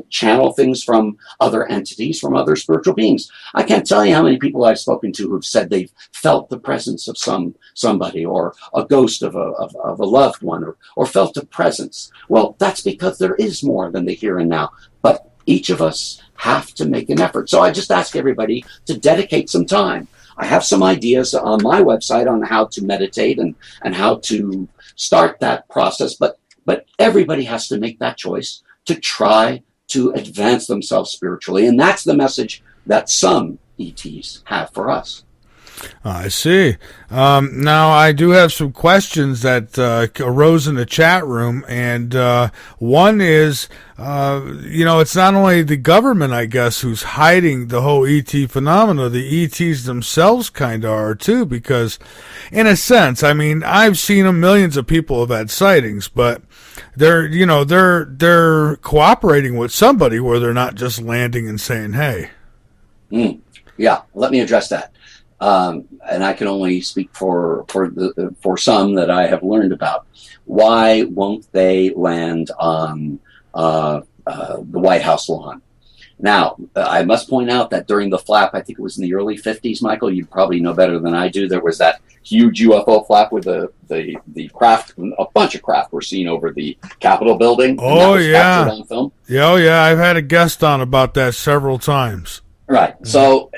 channel things from other entities, from other spiritual beings. I can't tell you how many people I've spoken to who've said they've felt the presence of somebody, or a ghost of a loved one, or felt a presence. Well, that's because there is more than the here and now. But each of us have to make an effort. So I just ask everybody to dedicate some time. I have some ideas on my website on how to meditate and how to start that process, but everybody has to make that choice to try to advance themselves spiritually. And that's the message that some ETs have for us. I see. Now, I do have some questions that arose in the chat room, and one is, it's not only the government, I guess, who's hiding the whole ET phenomena. The ETs themselves kind of are, too, because, in a sense, I mean, I've seen them. Millions of people have had sightings, but they're cooperating with somebody where they're not just landing and saying, hey. Yeah, let me address that. and I can only speak for some that I have learned about. Why won't they land on the White House lawn? Now, I must point out that during the flap, I think it was in the early 50s, Michael, you probably know better than I do, there was that huge UFO flap where the craft, a bunch of craft were seen over the Capitol building. Oh, yeah. On film. Yeah, oh, yeah. I've had a guest on about that several times. Right. So,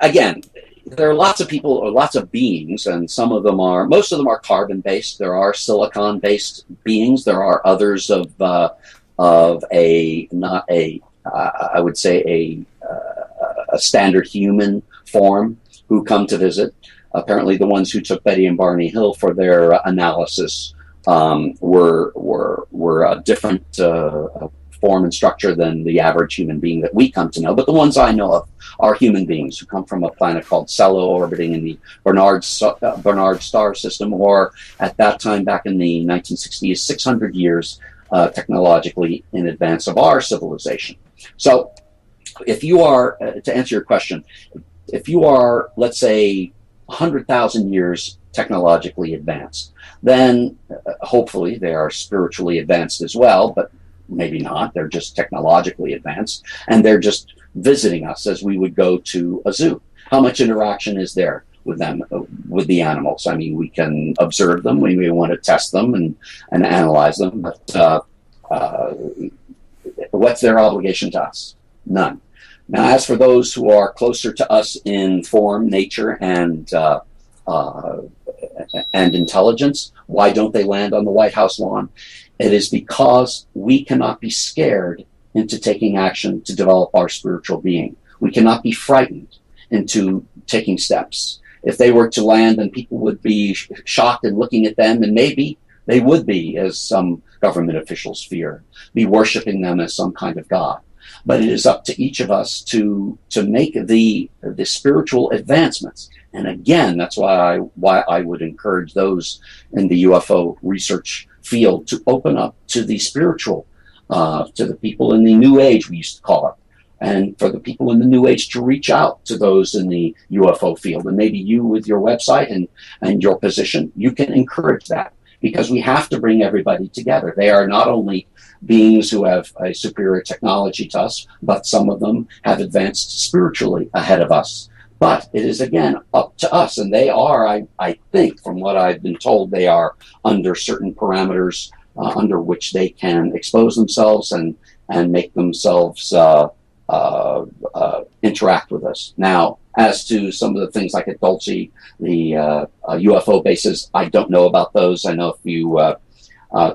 again, there are lots of people, or lots of beings, and most of them are carbon-based. There are silicon-based beings. There are others of I would say a standard human form who come to visit. Apparently, the ones who took Betty and Barney Hill for their analysis were a different form and structure than the average human being that we come to know. But the ones I know of are human beings who come from a planet called Cello, orbiting in the Barnard star system, or at that time, back in the 1960s, 600 years technologically in advance of our civilization. So if you are, to answer your question, if you are, let's say, 100,000 years technologically advanced, then hopefully they are spiritually advanced as well, but maybe not. They're just technologically advanced, and they're just visiting us as we would go to a zoo. How much interaction is there with them, with the animals? I mean, we can observe them. We may want to test them and analyze them, but what's their obligation to us? None. Now, as for those who are closer to us in form, nature, and intelligence, why don't they land on the White House lawn? It is because we cannot be scared into taking action to develop our spiritual being. We cannot be frightened into taking steps. If they were to land and people would be shocked and looking at them, and maybe they would be, as some government officials fear, be worshiping them as some kind of god. But it is up to each of us to make the spiritual advancements. And again, that's why I would encourage those in the UFO research field to open up to the spiritual, to the people in the New Age, we used to call it, and for the people in the New Age to reach out to those in the UFO field. And maybe you, with your website and your position, you can encourage that, because we have to bring everybody together. They are not only beings who have a superior technology to us, but some of them have advanced spiritually ahead of us. But it is, again, up to us. And they are, I think, from what I've been told, they are under certain parameters under which they can expose themselves and make themselves interact with us. Now, as to some of the things like at Dulce, the UFO bases, I don't know about those. I know if you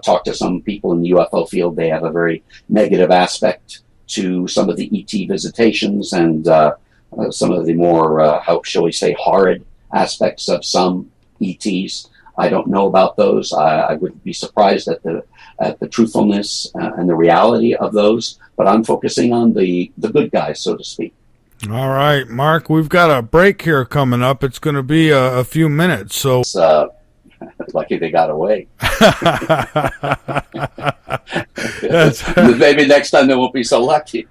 talk to some people in the UFO field, they have a very negative aspect to some of the ET visitations and some of the more, how shall we say, horrid aspects of some ETs. I don't know about those. I would be surprised at the truthfulness and the reality of those, but I'm focusing on the good guys, so to speak. All right, Mark, we've got a break here coming up. It's going to be a few minutes, so... Lucky they got away. Maybe next time they won't be so lucky.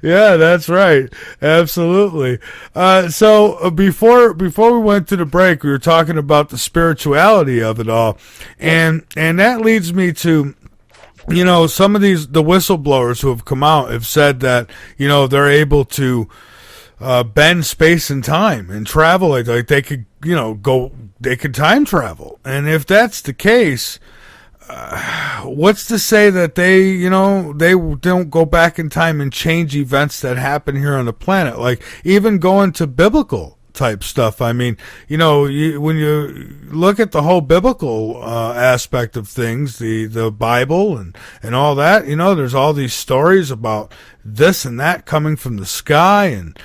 Yeah, that's right. Absolutely. So before we went to the break, we were talking about the spirituality of it all, and that leads me to, you know, some of the whistleblowers who have come out have said that, you know, they're able to bend space and time and travel. Like they could, you know, they could time travel. And if that's the case, what's to say that they don't go back in time and change events that happen here on the planet? Like even going to biblical type stuff. I mean, you know, when you look at the whole biblical aspect of things, the Bible and all that, you know, there's all these stories about this and that coming from the sky, and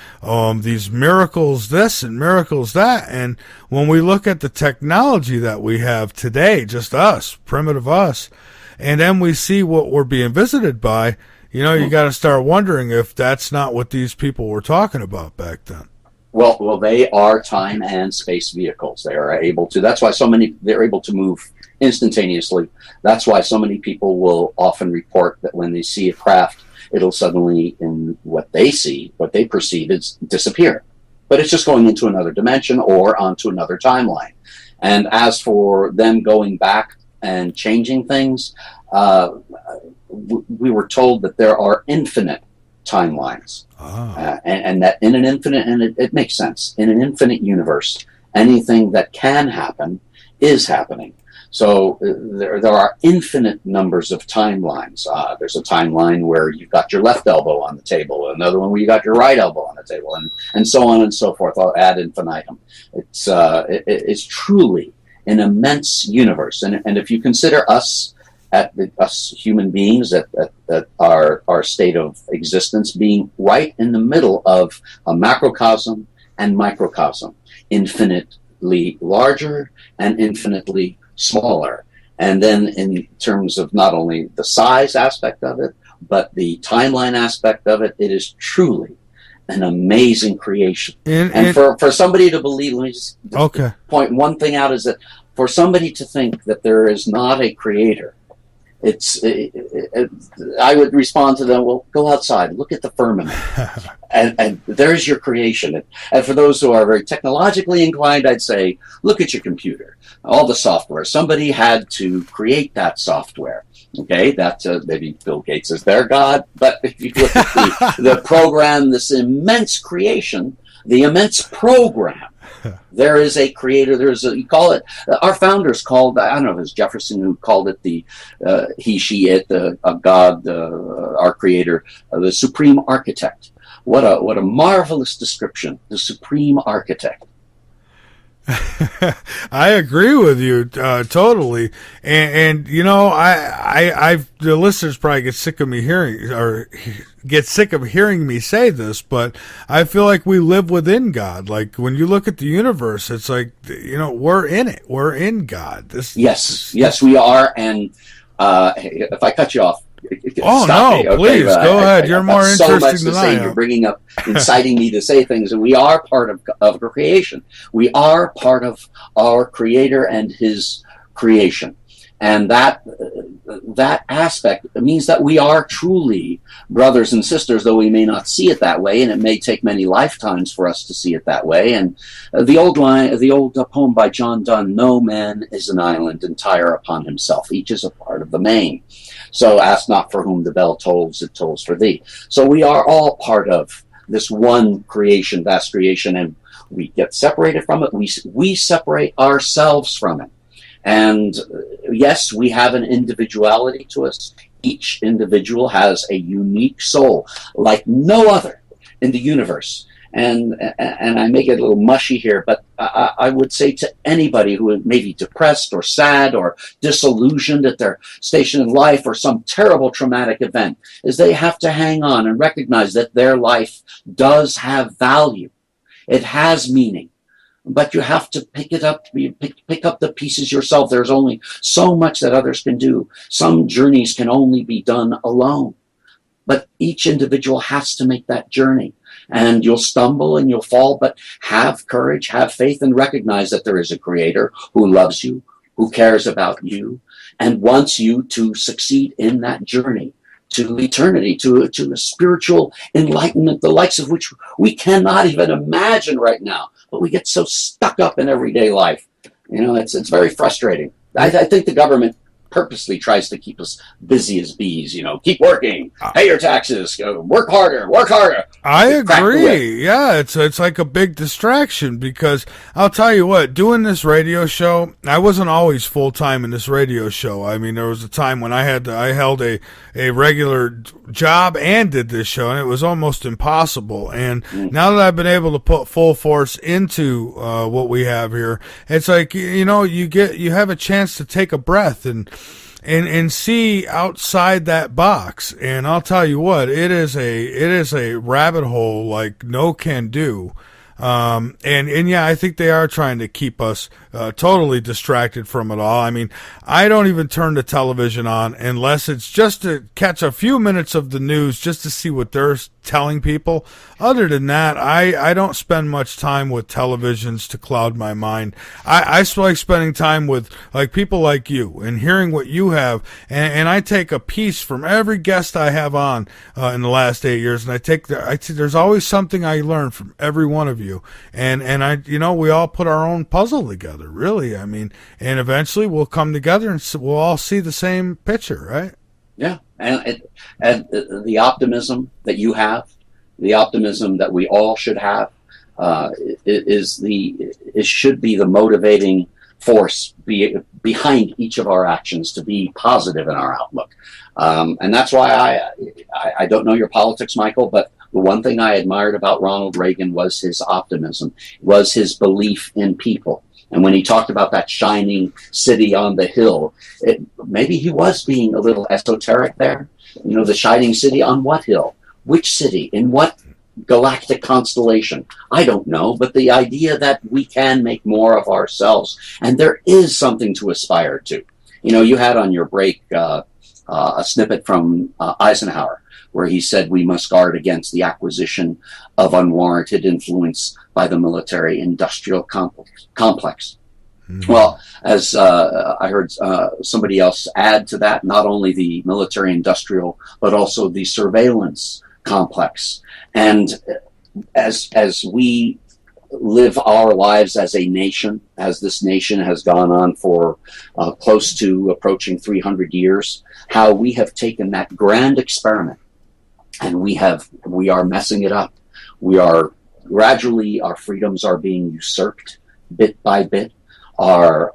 these miracles this and miracles that. And when we look at the technology that we have today, just us, primitive us, and then we see what we're being visited by, you know, you got to start wondering if that's not what these people were talking about back then. Well, they are time and space vehicles. They are able to. That's why they're able to move instantaneously. That's why so many people will often report that when they see a craft, it'll suddenly, in what they see, what they perceive, is disappear. but it's just going into another dimension or onto another timeline. And as for them going back and changing things, we were told that there are infinite timelines, and that in an infinite, and it makes sense, in an infinite universe, anything that can happen is happening. So there are infinite numbers of timelines. There's a timeline where you've got your left elbow on the table, another one where you got your right elbow on the table, and so on and so forth, ad infinitum. It's truly an immense universe. And if you consider us, us human beings at our state of existence being right in the middle of a macrocosm and microcosm, infinitely larger and infinitely smaller. And then in terms of not only the size aspect of it, but the timeline aspect of it, it is truly an amazing creation. And for somebody to believe, let me just point one thing out, is that for somebody to think that there is not a creator, I would respond to them, well, go outside, look at the firmament, and there's your creation. And for those who are very technologically inclined, I'd say, look at your computer, all the software. Somebody had to create that software. Okay, that's maybe Bill Gates is their God, but if you look at the program, this immense creation, the immense program, there is a creator. You call it, our founders called, I don't know if it was Jefferson who called it he, she, it, a God, our creator, the supreme architect. What a marvelous description, the supreme architect. I agree with you totally, and you know, the listeners probably get sick of me hearing me say this, but I feel like we live within God. Like when you look at the universe, it's like, you know, we're in it. We're in God. Yes, we are. And if I cut you off. Oh, no, okay, please, go ahead. You're more interesting than I am. You're bringing up, inciting me to say things, and we are part of creation. We are part of our Creator and His creation. And that aspect means that we are truly brothers and sisters, though we may not see it that way, and it may take many lifetimes for us to see it that way. And the old poem by John Donne, no man is an island entire upon himself. Each is a part of the main. So ask not for whom the bell tolls, it tolls for thee. So we are all part of this one creation, vast creation, and we get separated from it. We separate ourselves from it. And yes, we have an individuality to us. Each individual has a unique soul like no other in the universe. And I may get a little mushy here, but I would say to anybody who may be depressed or sad or disillusioned at their station in life or some terrible traumatic event, is they have to hang on and recognize that their life does have value. It has meaning. But you have to pick it up, pick up the pieces yourself. There's only so much that others can do. Some journeys can only be done alone. But each individual has to make that journey. And you'll stumble and you'll fall, but have courage, have faith, and recognize that there is a creator who loves you, who cares about you, and wants you to succeed in that journey to eternity, to a spiritual enlightenment, the likes of which we cannot even imagine right now. But we get so stuck up in everyday life. You know, it's very frustrating. I think the government purposely tries to keep us busy as bees. You know, keep working, pay your taxes, work harder. I agree. Yeah, it's like a big distraction, because I'll tell you what, doing this radio show, I wasn't always full time in this radio show. I mean, there was a time when I held a regular job and did this show, and it was almost impossible. And now that I've been able to put full force into what we have here, it's like, you know, you have a chance to take a breath and see outside that box. And I'll tell you what, it is a rabbit hole like no can do. And yeah, I think they are trying to keep us totally distracted from it all. I mean, I don't even turn the television on unless it's just to catch a few minutes of the news, just to see what they're telling people. Other than that, I don't spend much time with televisions to cloud my mind. I like spending time with like people like you and hearing what you have, and I take a piece from every guest I have on in the last 8 years, and there's always something I learn from every one of you, and we all put our own puzzle together, really. I mean, and eventually we'll come together and we'll all see the same picture, right? Yeah, and the optimism that you have, the optimism that we all should have, should be the motivating force behind each of our actions to be positive in our outlook. And that's why I don't know your politics, Michael, but the one thing I admired about Ronald Reagan was his optimism, was his belief in people. And when he talked about that shining city on the hill, maybe he was being a little esoteric there. The shining city on what hill? Which city? In what galactic constellation? I don't know, but the idea that we can make more of ourselves, and there is something to aspire to. You had on your break a snippet from Eisenhower, where he said we must guard against the acquisition of unwarranted influence by the military-industrial complex. Mm-hmm. Well, as I heard somebody else add to that, not only the military-industrial, but also the surveillance complex. And as we live our lives as a nation, as this nation has gone on for close to approaching 300 years, how we have taken that grand experiment and we are messing it up. We are gradually, our freedoms are being usurped bit by bit. Our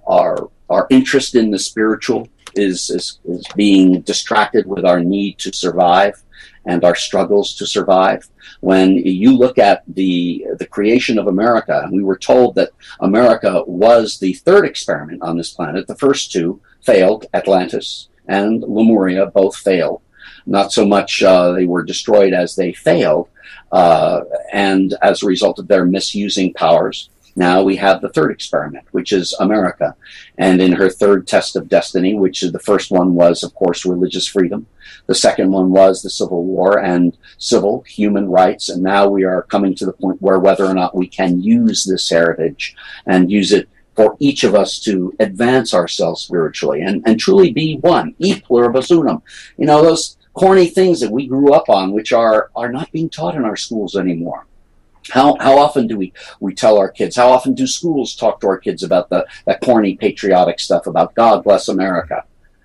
interest in the spiritual is being distracted with our need to survive and our struggles to survive. When you look at the creation of America, and we were told that America was the third experiment on this planet. The first two failed. Atlantis and Lemuria both failed. Not so much they were destroyed as they failed, and as a result of their misusing powers. Now we have the third experiment, which is America. And in her third test of destiny, which the first one was, of course, religious freedom. The second one was the Civil War and civil human rights. And now we are coming to the point where whether or not we can use this heritage and use it for each of us to advance ourselves spiritually and truly be one, e pluribus unum. Those corny things that we grew up on, which are not being taught in our schools anymore. How often do we tell our kids? How often do schools talk to our kids about that corny patriotic stuff about God bless America?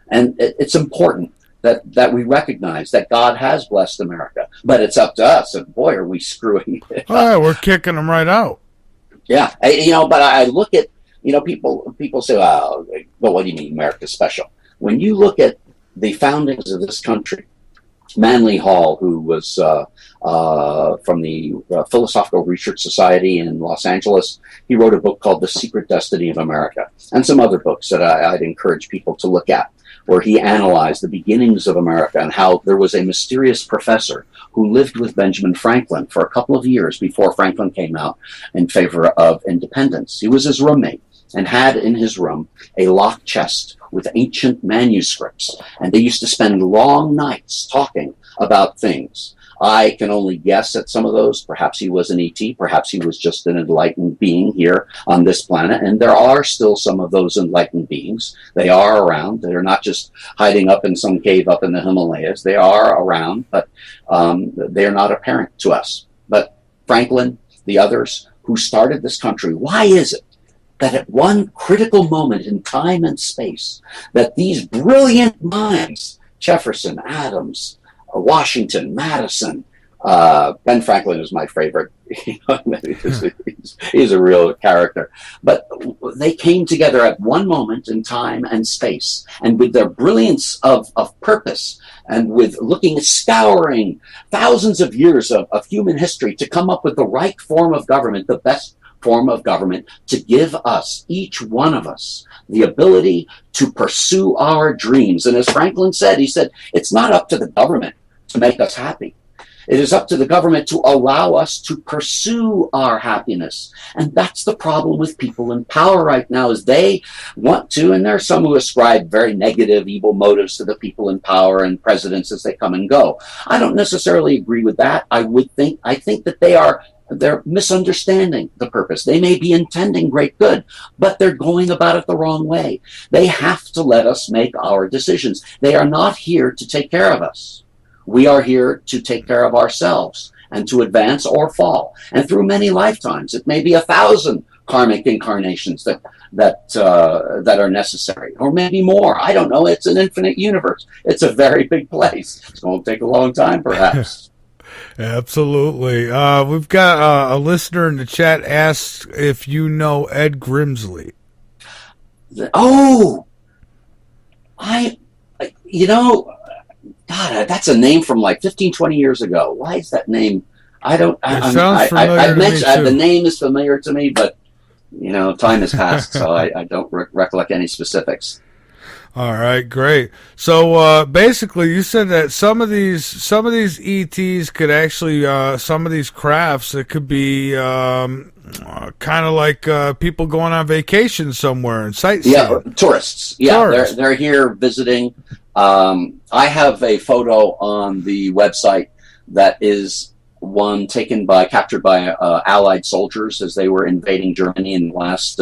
And it's important that we recognize that God has blessed America, but it's up to us. And boy, are we screwing it up. Oh, we're kicking them right out. Yeah, but I look at people say, well, what do you mean America's special? When you look at the foundings of this country, Manly Hall, who was from the Philosophical Research Society in Los Angeles, he wrote a book called The Secret Destiny of America, and some other books that I'd encourage people to look at, where he analyzed the beginnings of America and how there was a mysterious professor who lived with Benjamin Franklin for a couple of years before Franklin came out in favor of independence. He was his roommate and had in his room a locked chest with ancient manuscripts. And they used to spend long nights talking about things. I can only guess at some of those. Perhaps he was an ET. Perhaps he was just an enlightened being here on this planet. And there are still some of those enlightened beings. They are around. They're not just hiding up in some cave up in the Himalayas. They are around, but they're not apparent to us. But Franklin, the others who started this country, why is it that at one critical moment in time and space, that these brilliant minds, Jefferson, Adams, Washington, Madison, Ben Franklin is my favorite. He's a real character. But they came together at one moment in time and space, and with their brilliance of purpose, and with scouring thousands of years of human history to come up with the right form of government, the best form of government, to give us, each one of us, the ability to pursue our dreams. And as Franklin said, he said, it's not up to the government to make us happy. It is up to the government to allow us to pursue our happiness. And that's the problem with people in power right now, is they want to, and there are some who ascribe very negative, evil motives to the people in power and presidents as they come and go. I don't necessarily agree with that. I think that they're misunderstanding the purpose. They may be intending great good, but they're going about it the wrong way. They have to let us make our decisions. They are not here to take care of us. We are here to take care of ourselves and to advance or fall. And through many lifetimes, it may be 1,000 karmic incarnations that are necessary, or maybe more. I don't know. It's an infinite universe. It's a very big place. It's going to take a long time, perhaps. Absolutely. We've got a listener in the chat asks if you know Ed Grimsley. Oh, God, that's a name from like 15, 20 years ago. Why is that name? I don't. Sounds familiar to me too. The name is familiar to me, but time has passed, so I don't recollect any specifics. All right, great. So basically, you said that some of these ETs could actually, some of these crafts, it could be kind of like people going on vacation somewhere and sightseeing. Yeah, tourists. Yeah, tourists. They're here visiting. I have a photo on the website that is one captured by Allied soldiers as they were invading Germany in the last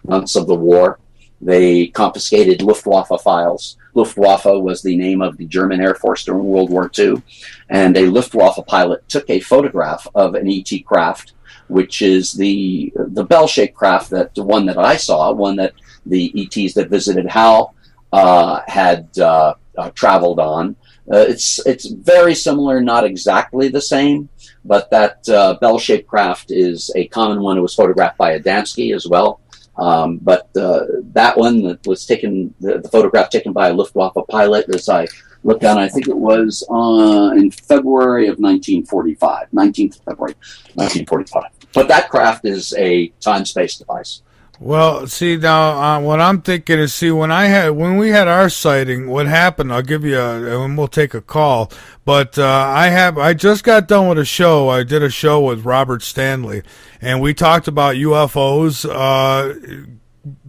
months of the war. They confiscated Luftwaffe files. Luftwaffe was the name of the German Air Force during World War II. And a Luftwaffe pilot took a photograph of an ET craft, which is the bell-shaped craft, the one that I saw, one that the ETs that visited HAL had traveled on. It's very similar, not exactly the same, but that bell-shaped craft is a common one. It was photographed by Adamski as well. But that one that was taken, the photograph taken by a Luftwaffe pilot, as I looked down, I think it was in February of 1945, 19th of February, 1945. But that craft is a time-space device. Well, see, now what I'm thinking is, when we had our sighting, what happened, I'll give you and we'll take a call, but I just got done with a show. I did a show with Robert Stanley, and we talked about UFOs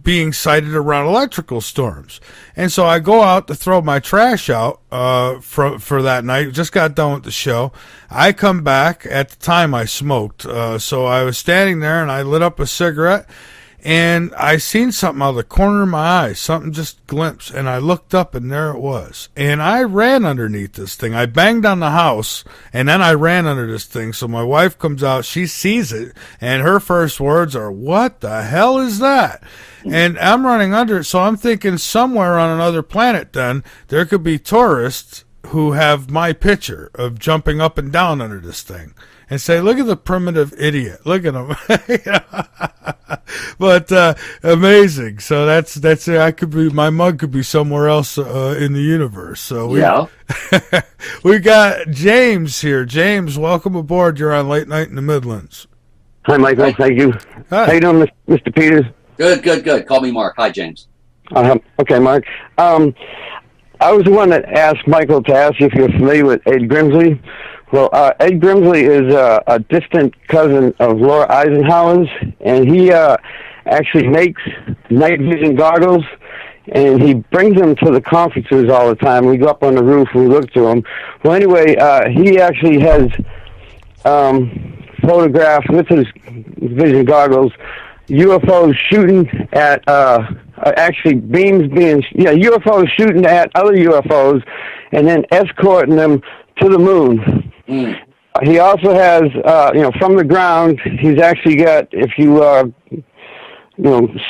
being sighted around electrical storms. And so I go out to throw my trash out for that night. Just got done with the show. I come back. At the time I smoked, so I was standing there and I lit up a cigarette. And I seen something out of the corner of my eye, something just glimpsed, and I looked up, and there it was. And I ran underneath this thing. I banged on the house, and then I ran under this thing. So my wife comes out, she sees it, and her first words are, "What the hell is that?" And I'm running under it, so I'm thinking somewhere on another planet then, there could be tourists who have my picture of jumping up and down under this thing. And say, look at the primitive idiot. Look at him. But amazing. So that's it. My mug could be somewhere else in the universe. So we got James here. James, welcome aboard. You're on Late Night in the Midlands. Hi, Michael. Thank you. Hi. How you doing, Mr. Peters? Good. Call me Mark. Hi, James. Okay, Mark. I was the one that asked Michael to ask you if you're familiar with Ed Grimsley. Well, Ed Grimsley is a distant cousin of Laura Eisenhower's, and he actually makes night vision goggles, and he brings them to the conferences all the time. We go up on the roof and we look through them. Well, anyway, he actually has photographed with his vision goggles UFOs shooting at actually UFOs shooting at other UFOs, and then escorting them to the moon. He also has, from the ground, he's actually got, if you,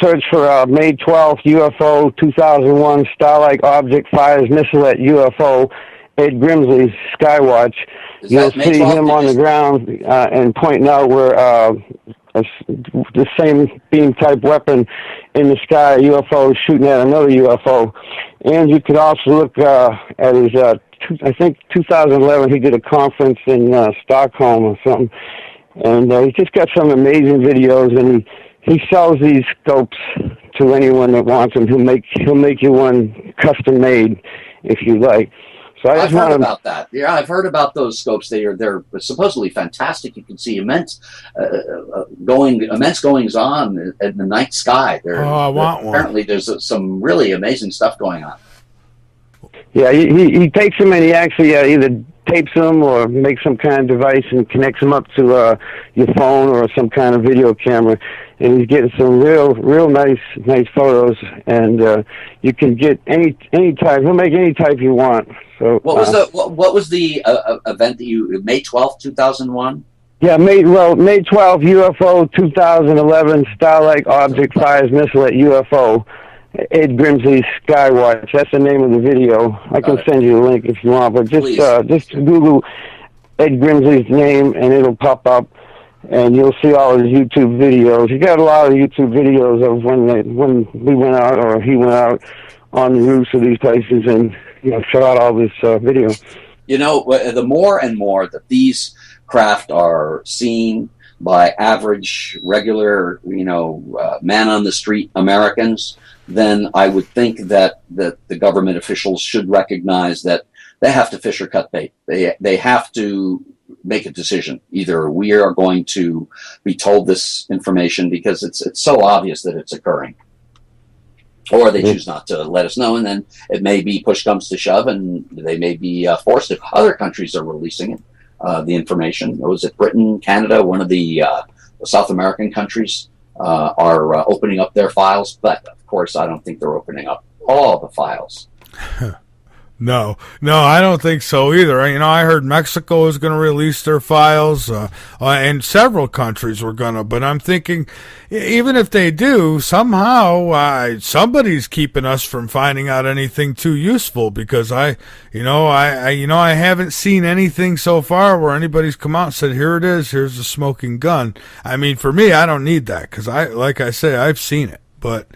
search for May 12th UFO 2001 star-like object fires missile at UFO, Ed Grimsley's Skywatch, you'll see him on the ground and pointing out where the same beam-type weapon in the sky, UFO shooting at another UFO. And you could also look at his I think 2011 he did a conference in Stockholm or something, and he's just got some amazing videos, and he sells these scopes to anyone that wants them. He'll make you one custom made if you like. So I've heard about that. Yeah, I've heard about those scopes. They're supposedly fantastic. You can see immense goings on in the night sky. I want one. Apparently, there's some really amazing stuff going on. Yeah, he takes them and he actually either tapes them or makes some kind of device and connects them up to your phone or some kind of video camera, and he's getting some real nice photos. And you can get any type. He'll make any type you want. So what was the event that you May 12th, 2001? Yeah, May 12th, UFO 2011 Starlike object fires missile at UFO. Ed Grimsley's Skywatch. That's the name of the video. I can send you the link if you want, but just Google Ed Grimsley's name and it'll pop up, and you'll see all his YouTube videos. He got a lot of YouTube videos of when we went out or he went out on the roofs of these places and shot all this video. The more and more that these craft are seen by average, regular, man on the street Americans, then I would think that the government officials should recognize that they have to fish or cut bait. They have to make a decision. Either we are going to be told this information because it's so obvious that it's occurring, or they choose not to let us know, and then it may be push comes to shove, and they may be forced to. Other countries are releasing it, the information. Was it Britain, Canada, one of the South American countries are opening up their files, but of course I don't think they're opening up all the files. No, I don't think so either. I heard Mexico is going to release their files, and several countries were going to, but I'm thinking, even if they do, somehow, somebody's keeping us from finding out anything too useful, because I haven't seen anything so far where anybody's come out and said, here it is, here's the smoking gun. I mean, for me, I don't need that, because like I say, I've seen it, but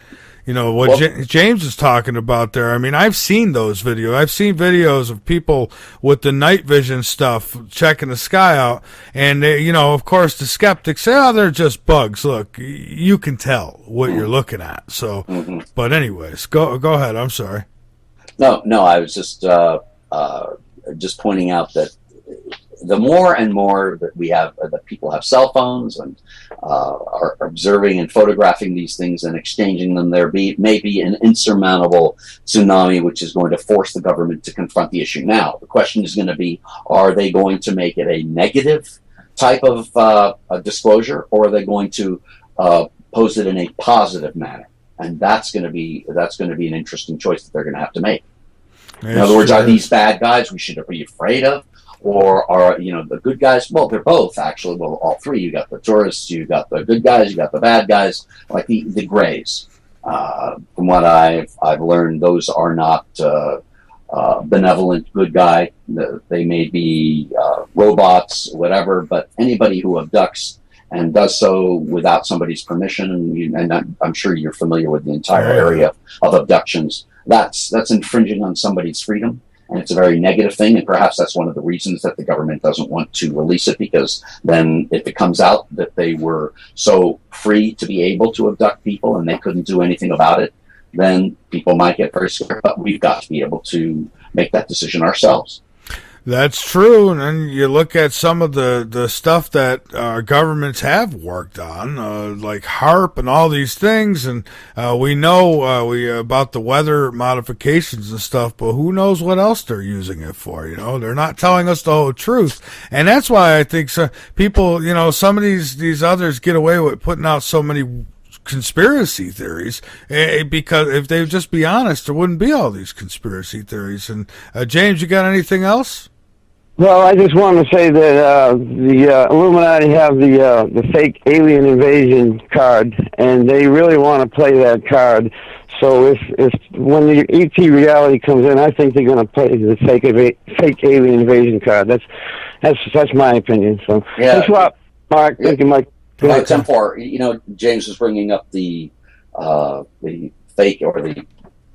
what James is talking about there, I mean, I've seen those videos. I've seen videos of people with the night vision stuff checking the sky out. And, of course, the skeptics say, oh, they're just bugs. Look, you can tell what you're looking at. So, but anyways, go ahead. I'm sorry. No, I was just pointing out that the more and more that we have, that people have cell phones and are observing and photographing these things and exchanging them, there may be an insurmountable tsunami which is going to force the government to confront the issue. Now, the question is going to be, are they going to make it a negative type of a disclosure, or are they going to pose it in a positive manner? And that's going to be an interesting choice that they're going to have to make. In other words, are these bad guys we should be afraid of? Or are, the good guys? Well, they're both, actually. Well, all three. You got the tourists, you got the good guys, you got the bad guys, like the grays. From what I've learned, those are not benevolent good guy. They may be robots, whatever, but anybody who abducts and does so without somebody's permission, and I'm sure you're familiar with the entire area of abductions, that's infringing on somebody's freedom. And it's a very negative thing, and perhaps that's one of the reasons that the government doesn't want to release it, because then if it comes out that they were so free to be able to abduct people and they couldn't do anything about it, then people might get very scared. But we've got to be able to make that decision ourselves. That's true, and then you look at some of the stuff that our governments have worked on, like HARP and all these things, and we know about the weather modifications and stuff, but who knows what else they're using it for? They're not telling us the whole truth, and that's why I think people, some of these others get away with putting out so many conspiracy theories, because if they'd just be honest, there wouldn't be all these conspiracy theories. And James, you got anything else? Well, I just want to say that the Illuminati have the fake alien invasion card, and they really want to play that card. So if when the ET reality comes in, I think they're going to play the fake alien invasion card. That's my opinion. So thanks a lot, Mark. Thank you, Mike. James was bringing up the fake or the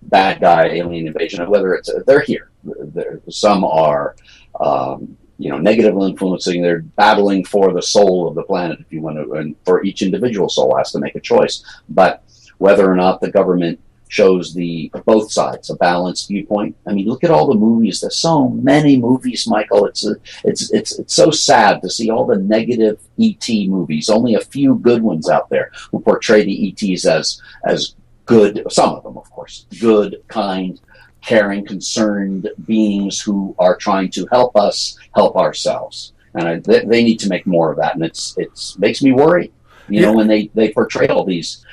bad guy alien invasion, whether they're here. Some are negatively influencing. They're battling for the soul of the planet, if you want to, and for each individual soul has to make a choice. But whether or not the government shows the both sides, a balanced viewpoint. I mean, look at all the movies. There's so many movies, Michael. It's so sad to see all the negative ET movies. Only a few good ones out there who portray the ETs as good. Some of them, of course, good, kind, caring, concerned beings who are trying to help us help ourselves. And they need to make more of that. And it makes me worry. You know, when they portray all these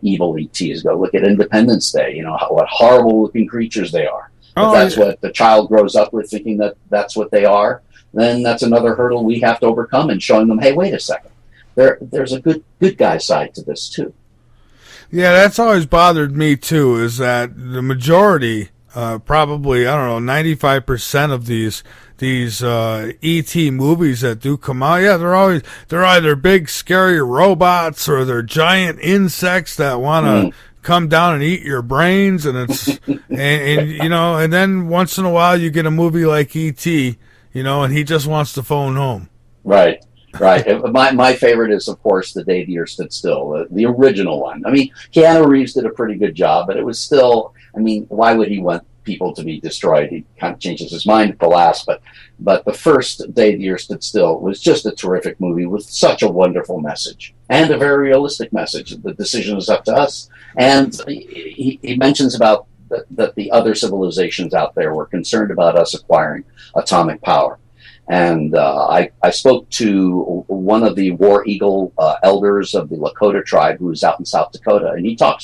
evil ETs. Go look at Independence Day. You know what horrible looking creatures they are. If that's what the child grows up with, thinking that that's what they are, then that's another hurdle we have to overcome in showing them, hey, wait a second, there's a good guy side to this too. Yeah, that's always bothered me too. Is that the majority, probably 95% of these ET movies that do come out, they're either big scary robots or they're giant insects that want to come down and eat your brains, and it's and then once in a while you get a movie like ET, and he just wants to phone home. Right. My favorite is, of course, The Day the Earth Stood Still, the original one. I mean, Keanu Reeves did a pretty good job, but it was still, why would he want people to be destroyed? He kind of changes his mind at the last, but the first Day the Earth Stood Still was just a terrific movie with such a wonderful message and a very realistic message. The decision is up to us. And he mentions about that the other civilizations out there were concerned about us acquiring atomic power. And I spoke to one of the War Eagle elders of the Lakota tribe who's out in South Dakota, and he told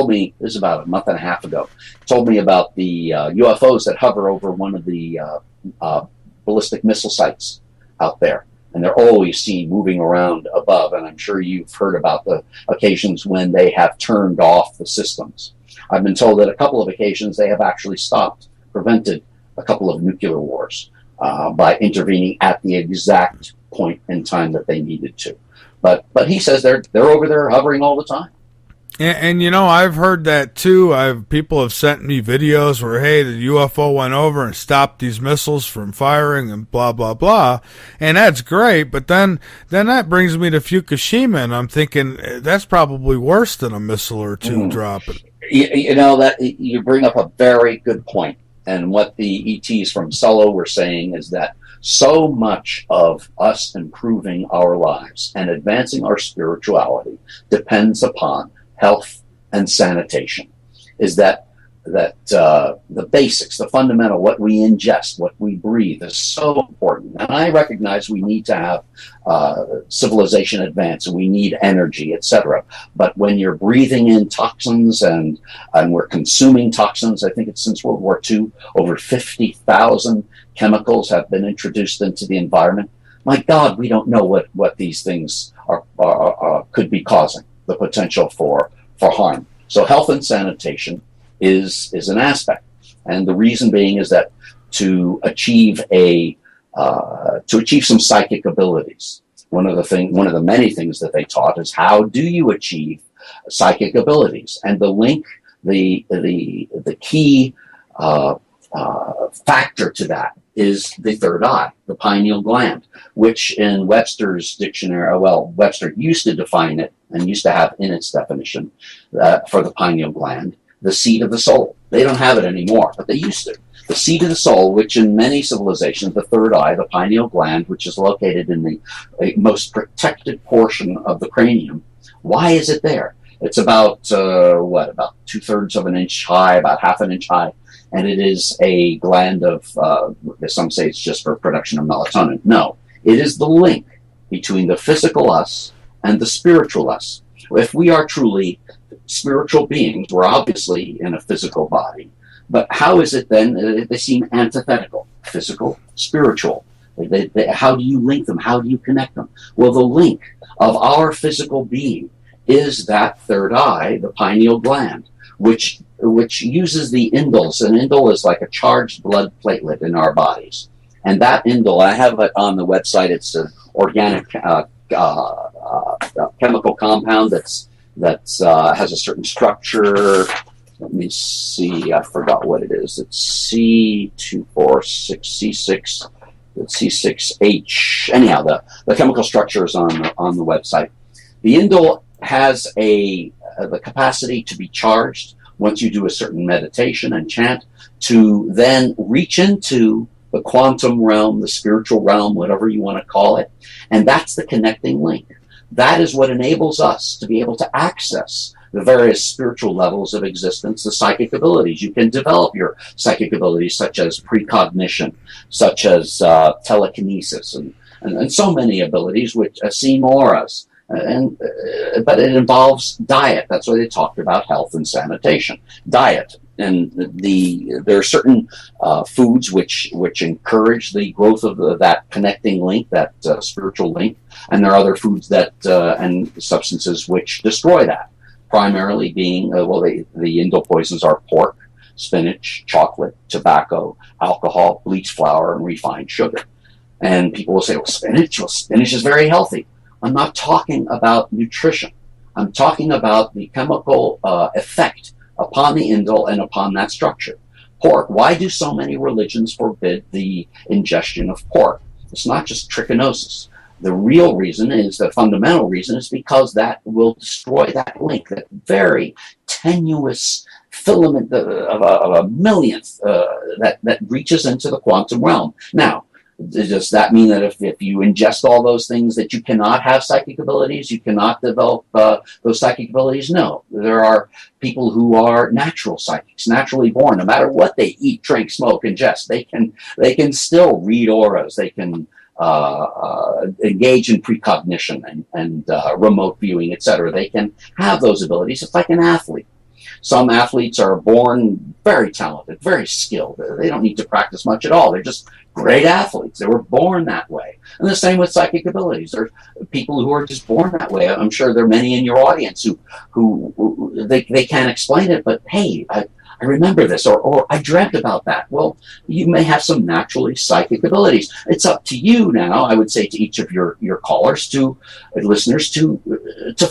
me, this is about a month and a half ago, told me about the UFOs that hover over one of the ballistic missile sites out there. And they're always seen moving around above, and I'm sure you've heard about the occasions when they have turned off the systems. I've been told that a couple of occasions they have actually prevented a couple of nuclear wars. By intervening at the exact point in time that they needed to. But he says they're over there hovering all the time. And I've heard that too. People have sent me videos where, hey, the UFO went over and stopped these missiles from firing and blah, blah, blah. And that's great. But then that brings me to Fukushima, and I'm thinking that's probably worse than a missile or two dropping. That you bring up a very good point. And what the ETs from Solo were saying is that so much of us improving our lives and advancing our spirituality depends upon health and sanitation. Is that the basics, the fundamental, what we ingest, what we breathe is so important. And I recognize we need to have civilization advance, and we need energy, etc. But when you're breathing in toxins and we're consuming toxins, I think it's since World War II, over 50,000 chemicals have been introduced into the environment. My God, we don't know what these things are could be causing, the potential for harm. So health and sanitation is an aspect, and the reason being is that to achieve some psychic abilities, one of the many things that they taught is how do you achieve psychic abilities, and the key factor to that is the third eye, the pineal gland, which in Webster's dictionary, Webster used to define it and used to have in its definition for the pineal gland, the seat of the soul. They don't have it anymore, but they used to. The seat of the soul, which in many civilizations, the third eye, the pineal gland, which is located in the most protected portion of the cranium. Why is it there? It's about 2/3 of an inch high, about half an inch high, and it is a gland of, some say it's just for production of melatonin. No, it is the link between the physical us and the spiritual us. If we are truly spiritual beings, we're obviously in a physical body, but how is it then they seem antithetical? Physical, spiritual. How do you link them? How do you connect them? Well, the link of our physical being is that third eye, the pineal gland, which uses the indoles. An indole is like a charged blood platelet in our bodies. And that indole, I have it on the website, it's an organic chemical compound that has a certain structure. Let me see, I forgot what it is. It's C246C6, C6H. Anyhow, the chemical structure is on the website. The indole has the capacity to be charged once you do a certain meditation and chant, to then reach into the quantum realm, the spiritual realm, whatever you want to call it. And that's the connecting link. That is what enables us to be able to access the various spiritual levels of existence, the psychic abilities. You can develop your psychic abilities, such as precognition, such as telekinesis, and so many abilities which seem auras. But it involves diet. That's why they talked about health and sanitation. Diet. And there are certain foods which encourage the growth of that connecting link, that spiritual link, and there are other foods that and substances which destroy that. Primarily being the Indo poisons are pork, spinach, chocolate, tobacco, alcohol, bleached flour, and refined sugar. And people will say, "Well, spinach is very healthy." I'm not talking about nutrition. I'm talking about the chemical effect upon the indole and upon that structure. Pork. Why do so many religions forbid the ingestion of pork? It's not just trichinosis. The real reason is, the fundamental reason is because that will destroy that link, that very tenuous filament of a millionth that reaches into the quantum realm. Now, does that mean that if you ingest all those things that you cannot have psychic abilities, you cannot develop those psychic abilities? No. There are people who are natural psychics, naturally born. No matter what they eat, drink, smoke, ingest, they can still read auras. They can engage in precognition and remote viewing, etc. They can have those abilities. It's like an athlete. Some athletes are born very talented, very skilled. They don't need to practice much at all. They're just great athletes. They were born that way. And the same with psychic abilities. There are people who are just born that way. I'm sure there are many in your audience who they can't explain it, but hey, I remember this, or I dreamt about that. Well, you may have some naturally psychic abilities. It's up to you now, I would say to each of your callers, listeners, to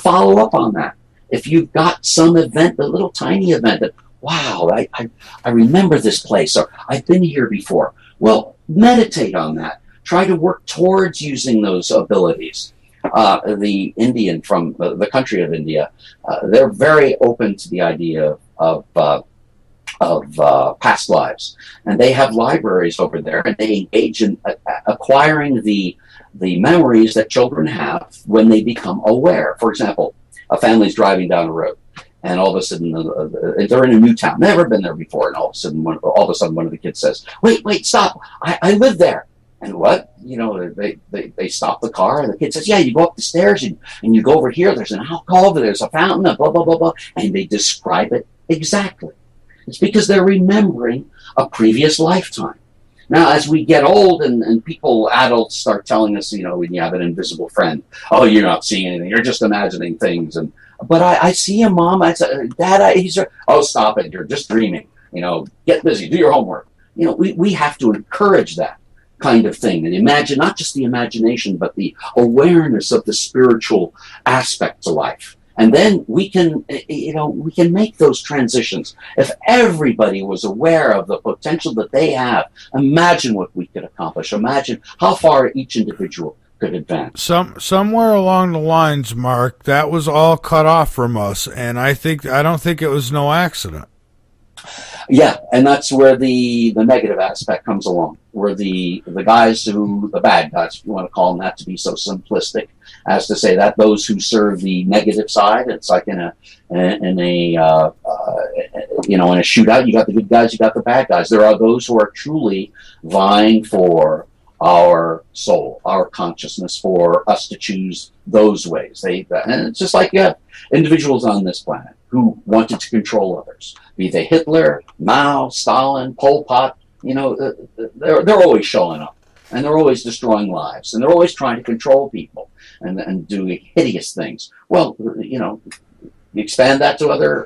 follow up on that. If you've got some event, a little tiny event that, wow, I remember this place, or I've been here before. Well, meditate on that. Try to work towards using those abilities. The Indian from the country of India, they're very open to the idea of past lives. And they have libraries over there, and they engage in acquiring the memories that children have when they become aware. For example, a family's driving down a road, and all of a sudden they're in a new town, never been there before, and all of a sudden one of the kids says, "Wait, stop! I live there." And what? They stop the car, and the kid says, "Yeah, you go up the stairs and you go over here. There's an alcove, there's a fountain, and blah blah blah blah," and they describe it exactly. It's because they're remembering a previous lifetime. Now, as we get old and adults start telling us, when you have an invisible friend, "Oh, you're not seeing anything. You're just imagining things." But I see him, Mom. I say, "Dad, oh, stop it. You're just dreaming. Get busy. Do your homework." We have to encourage that kind of thing, and imagine, not just the imagination, but the awareness of the spiritual aspect to life. And then we can make those transitions. If everybody was aware of the potential that they have, imagine what we could accomplish. Imagine how far each individual could advance. Somewhere along the lines, Mark, that was all cut off from us, and I don't think it was no accident. Yeah, and that's where the negative aspect comes along, where the guys the bad guys, if you want to call them that, to be so simplistic as to say that, those who serve the negative side, it's like in a shootout, you got the good guys, you got the bad guys. There are those who are truly vying for our soul, our consciousness, for us to choose those ways. And it's just like you have individuals on this planet who wanted to control others, be they Hitler, Mao, Stalin, Pol Pot. They're always showing up, and they're always destroying lives, and they're always trying to control people and do hideous things. Well, you expand that to other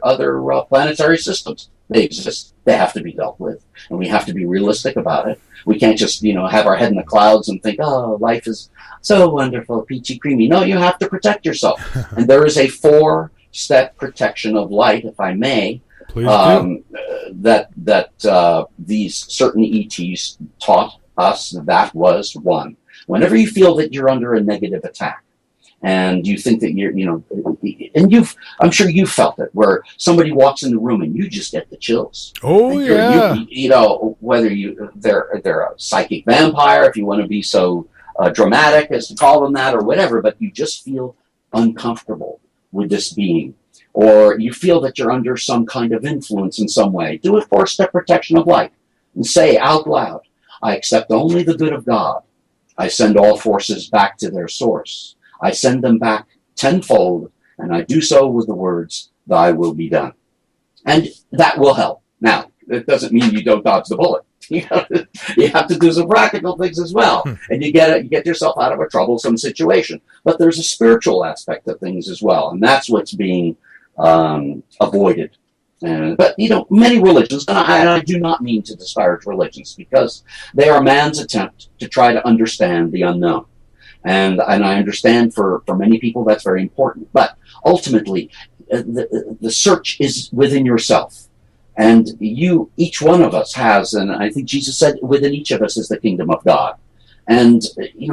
planetary systems. They exist. They have to be dealt with, and we have to be realistic about it. We can't just have our head in the clouds and think, "Oh, life is so wonderful, peachy creamy." No, you have to protect yourself, and there is a 4-step protection of light, if I may. Please do. That these certain ETs taught us. That was one. Whenever you feel that you're under a negative attack, and you think that I'm sure you felt it, where somebody walks in the room and you just get the chills. Oh, yeah. Whether they're a psychic vampire, if you want to be so dramatic as to call them that or whatever, but you just feel uncomfortable with this being, or you feel that you're under some kind of influence in some way. Do a 4-step protection of life and say out loud, I accept only the good of God. I send all forces back to their source. I send them back tenfold, and I do so with the words, thy will be done. And that will help. Now, it doesn't mean you don't dodge the bullet. You have to do some practical things as well, and you get yourself out of a troublesome situation. But there's a spiritual aspect of things as well, and that's what's being avoided. But many religions, and I do not mean to disparage religions, because they are man's attempt to try to understand the unknown, and I understand for many people that's very important. But ultimately, the search is within yourself. And each one of us has, and I think Jesus said within each of us is the kingdom of God. And,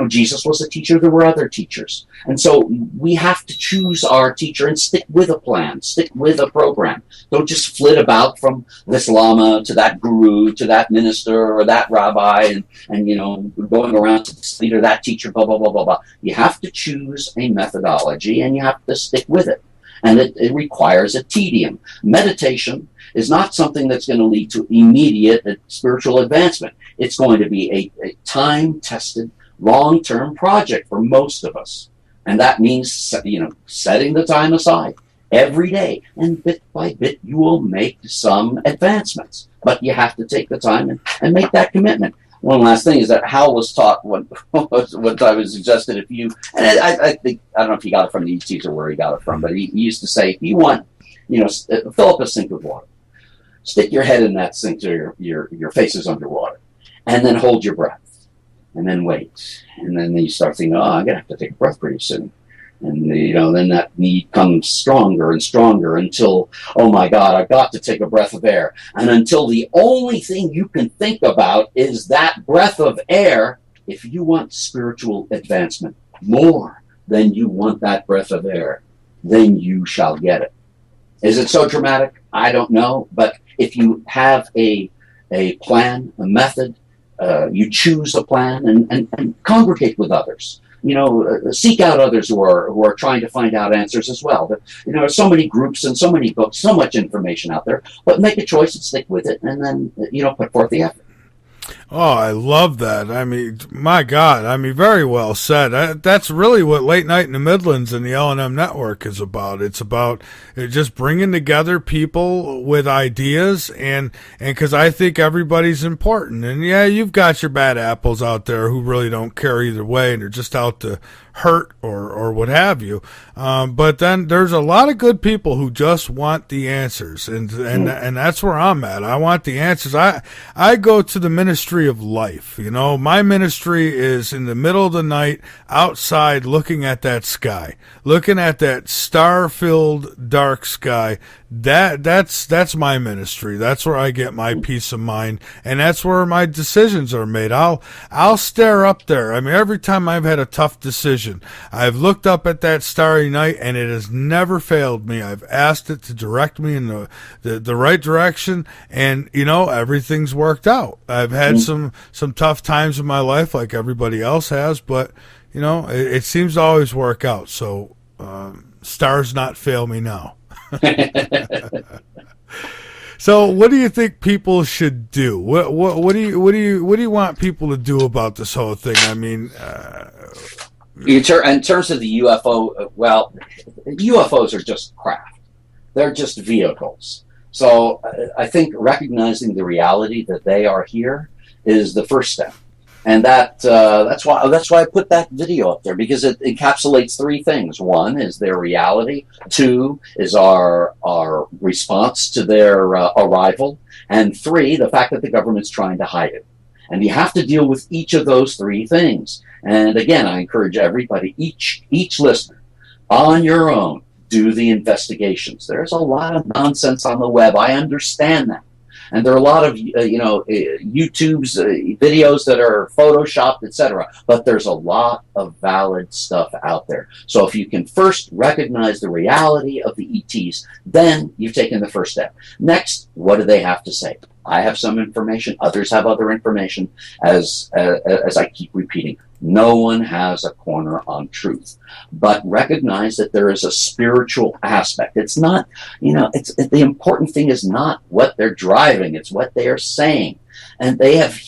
Jesus was a teacher. There were other teachers. And so we have to choose our teacher and stick with a plan, stick with a program. Don't just flit about from this lama to that guru to that minister or that rabbi and going around to this leader, that teacher, blah, blah, blah, blah, blah. You have to choose a methodology and you have to stick with it. And it requires a tedium. Meditation is not something that's going to lead to immediate spiritual advancement. It's going to be a time-tested, long-term project for most of us. And that means, setting the time aside every day. And bit by bit, you will make some advancements. But you have to take the time and make that commitment. One last thing is that Hal was taught one time was suggested if you, and I think, I don't know if he got it from the ETs or where he got it from, but he used to say, if you want, fill up a sink with water, stick your head in that sink so your face is underwater, and then hold your breath, and then wait. And then you start thinking, I'm going to have to take a breath pretty soon. And, then that need comes stronger and stronger until, oh my God, I've got to take a breath of air. And until the only thing you can think about is that breath of air, if you want spiritual advancement more than you want that breath of air, then you shall get it. Is it so dramatic? I don't know. But if you have a plan, a method, you choose a plan and congregate with others. Seek out others who are trying to find out answers as well. But, there's so many groups and so many books, so much information out there. But make a choice and stick with it, and then put forth the effort. Oh, I love that. I mean, my God. I mean, very well said. That's really what Late Night in the Midlands and the L&M Network is about. It's about just bringing together people with ideas and because I think everybody's important. And yeah, you've got your bad apples out there who really don't care either way and they're just out to hurt or what have you. But then there's a lot of good people who just want the answers. And that's where I'm at. I want the answers. I go to the Ministry of Life. My ministry is in the middle of the night outside looking at that sky, looking at that star-filled dark sky. That's my ministry. That's where I get my peace of mind, and that's where my decisions are made. I'll stare up there. I mean, every time I've had a tough decision, I've looked up at that starry night, and it has never failed me. I've asked it to direct me in the right direction, and everything's worked out. I've had some tough times in my life, like everybody else has, but it seems to always work out. So stars not fail me now. So, what do you think people should do? What do you want people to do about this whole thing? I mean, in terms of the UFO, well, UFOs are just craft; they're just vehicles. So, I think recognizing the reality that they are here is the first step. And that's why I put that video up there, because it encapsulates three things. One is their reality. Two is our response to their arrival. And three, the fact that the government's trying to hide it. And you have to deal with each of those three things. And again, I encourage everybody, each listener, on your own, do the investigations. There's a lot of nonsense on the web. I understand that. And there are a lot of YouTube's videos that are photoshopped, etc. But there's a lot of valid stuff out there. So if you can first recognize the reality of the ETs, then you've taken the first step. Next, what do they have to say? I have some information. Others have other information. As I keep repeating, no one has a corner on truth, but recognize that there is a spiritual aspect. It's not, the important thing is not what they're driving. It's what they are saying. And they have,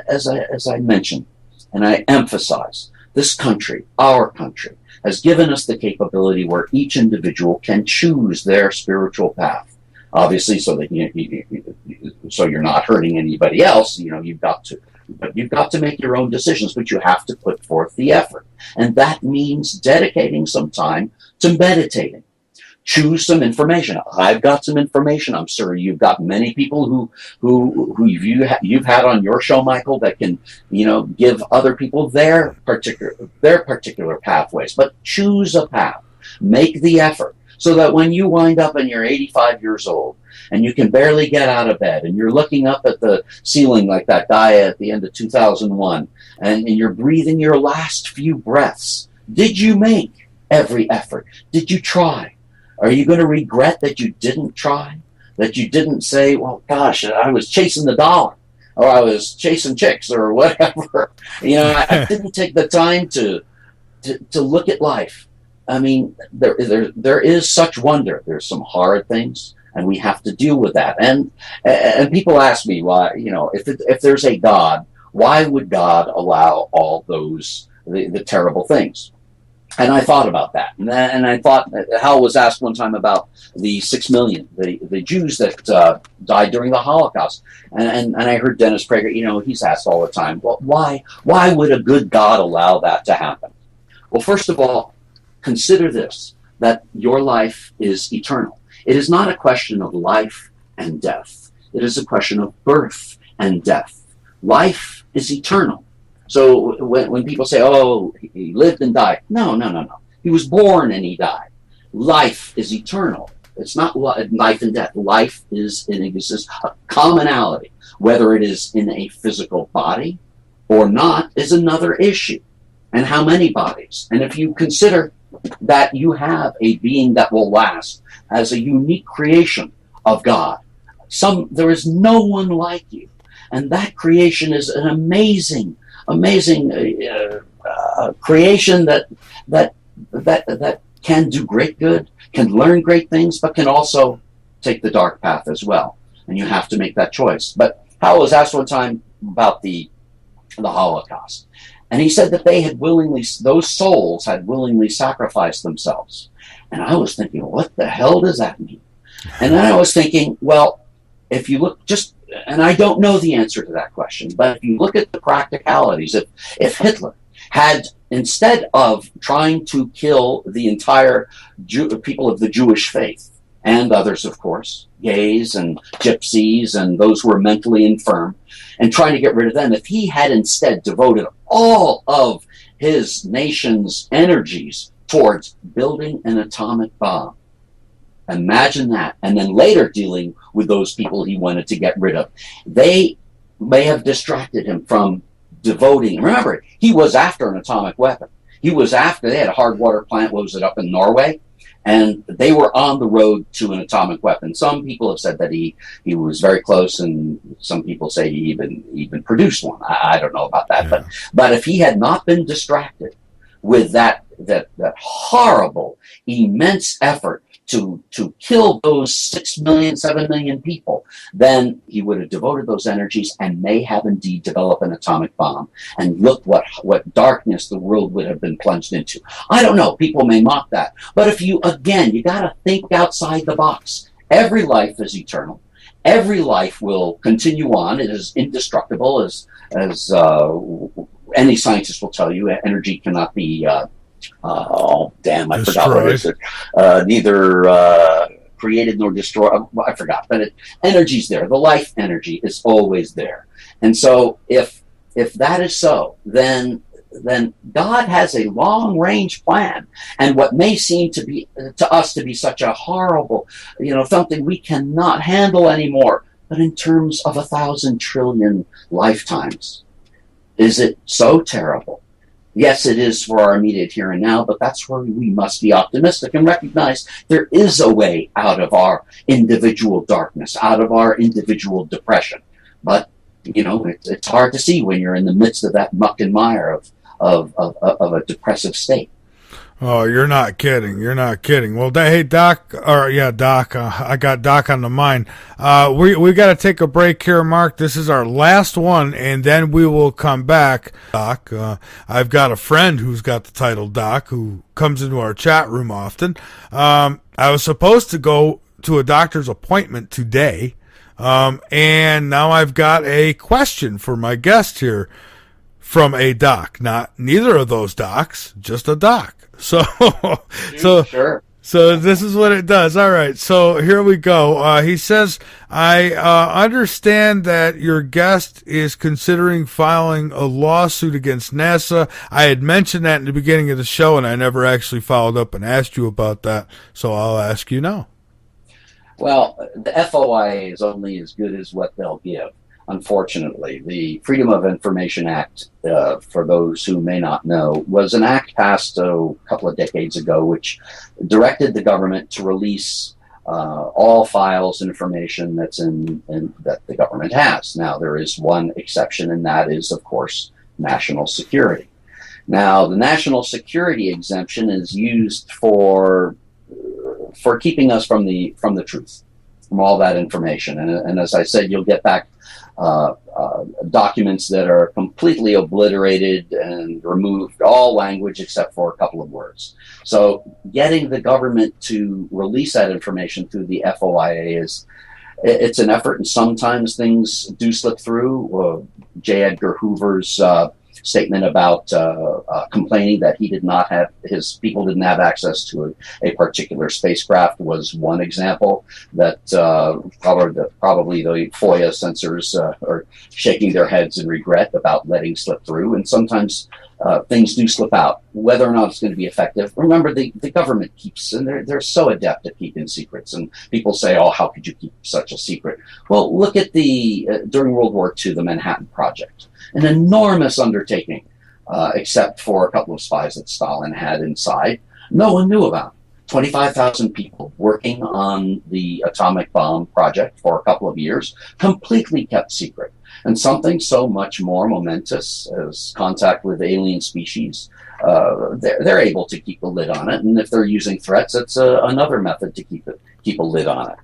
as I mentioned, and I emphasize, this country, our country, has given us the capability where each individual can choose their spiritual path. Obviously, so that so you're not hurting anybody else. You've got to make your own decisions, but you have to put forth the effort, and that means dedicating some time to meditating. Choose some information. I've got some information. I'm sure you've got many people who you've had on your show, Michael, that can give other people their particular pathways. But choose a path. Make the effort. So that when you wind up and you're 85 years old and you can barely get out of bed and you're looking up at the ceiling like that guy at the end of 2001 and you're breathing your last few breaths, did you make every effort? Did you try? Are you going to regret that you didn't try? That you didn't say, well, gosh, I was chasing the dollar or I was chasing chicks or whatever. I didn't take the time to look at life. I mean, there is such wonder. There's some hard things, and we have to deal with that. And people ask me why, if there's a God, why would God allow all those the terrible things? And I thought about that, and I thought Hal was asked one time about the 6 million, the Jews that died during the Holocaust, and I heard Dennis Prager. He's asked all the time, well, why would a good God allow that to happen? Well, first of all, consider this, that your life is eternal. It is not a question of life and death. It is a question of birth and death. Life is eternal. So when people say, oh, he lived and died. No. He was born and he died. Life is eternal. It's not life and death. Life is in existence. A commonality, whether it is in a physical body or not, is another issue. And how many bodies? And if you consider that you have a being that will last as a unique creation of God, there is no one like you, and that creation is an amazing creation that can do great good, can learn great things, but can also take the dark path as well. And you have to make that choice. But Hal was asked one time about the Holocaust. And he said that those souls had willingly sacrificed themselves. And I was thinking, what the hell does that mean? And then I was thinking, well, if you look and I don't know the answer to that question, but if you look at the practicalities, if Hitler had, instead of trying to kill the entire people of the Jewish faith, and others, of course, gays and gypsies and those who were mentally infirm, and trying to get rid of them, if he had instead devoted all of his nation's energies towards building an atomic bomb, imagine that, and then later dealing with those people he wanted to get rid of, they may have distracted him from devoting. Remember, he was after an atomic weapon. They had a hard water plant, what was it, up in Norway? And they were on the road to an atomic weapon. Some people have said that he was very close, and some people say he even produced one. I don't know about that. Yeah. But if he had not been distracted with that horrible, immense effort to kill those 6 million, 7 million people, then he would have devoted those energies and may have indeed developed an atomic bomb. And look what darkness the world would have been plunged into. I don't know. People may mock that. But if you got to think outside the box. Every life is eternal. Every life will continue on. It is indestructible, as any scientist will tell you. Energy cannot be I forgot what it is. Neither created nor destroyed. I forgot, but energy's there. The life energy is always there. And so if that is so, then God has a long-range plan. And what may seem to us to be such a horrible, something we cannot handle anymore, but in terms of 1,000 trillion lifetimes. Is it so terrible? Yes, it is for our immediate here and now, but that's where we must be optimistic and recognize there is a way out of our individual darkness, out of our individual depression. But, you know, it's hard to see when you're in the midst of that muck and mire of a depressive state. Oh, you're not kidding. You're not kidding. Well, hey, Doc, Doc, I got Doc on the mind. We got to take a break here, Mark. This is our last one, and then we will come back. Doc, I've got a friend who's got the title Doc who comes into our chat room often. I was supposed to go to a doctor's appointment today, and now I've got a question for my guest here from a doc. Not neither of those docs, just a doc. So this is what it does. All right. So here we go. He says, I understand that your guest is considering filing a lawsuit against NASA. I had mentioned that in the beginning of the show, and I never actually followed up and asked you about that. So I'll ask you now. Well, the FOIA is only as good as what they'll give. Unfortunately, the Freedom of Information Act, for those who may not know, was an act passed a couple of decades ago, which directed the government to release all files, information that's that the government has. Now, there is one exception, and that is, of course, national security. Now, the national security exemption is used for keeping us from the truth, from all that information. And as I said, you'll get back documents that are completely obliterated and removed all language except for a couple of words. So getting the government to release that information through the FOIA it's an effort, and sometimes things do slip through. J. Edgar Hoover's statement about complaining that his people didn't have access to a particular spacecraft was one example that probably the FOIA censors are shaking their heads in regret about letting slip through. And sometimes things do slip out. Whether or not it's going to be effective, remember the government keeps, and they're so adept at keeping secrets. And people say, "Oh, how could you keep such a secret?" Well, look at during World War II, the Manhattan Project. An enormous undertaking, except for a couple of spies that Stalin had inside. No one knew about. 25,000 people working on the atomic bomb project for a couple of years, completely kept secret. And something so much more momentous as contact with alien species, they're able to keep a lid on it. And if they're using threats, it's another method to keep a lid on it.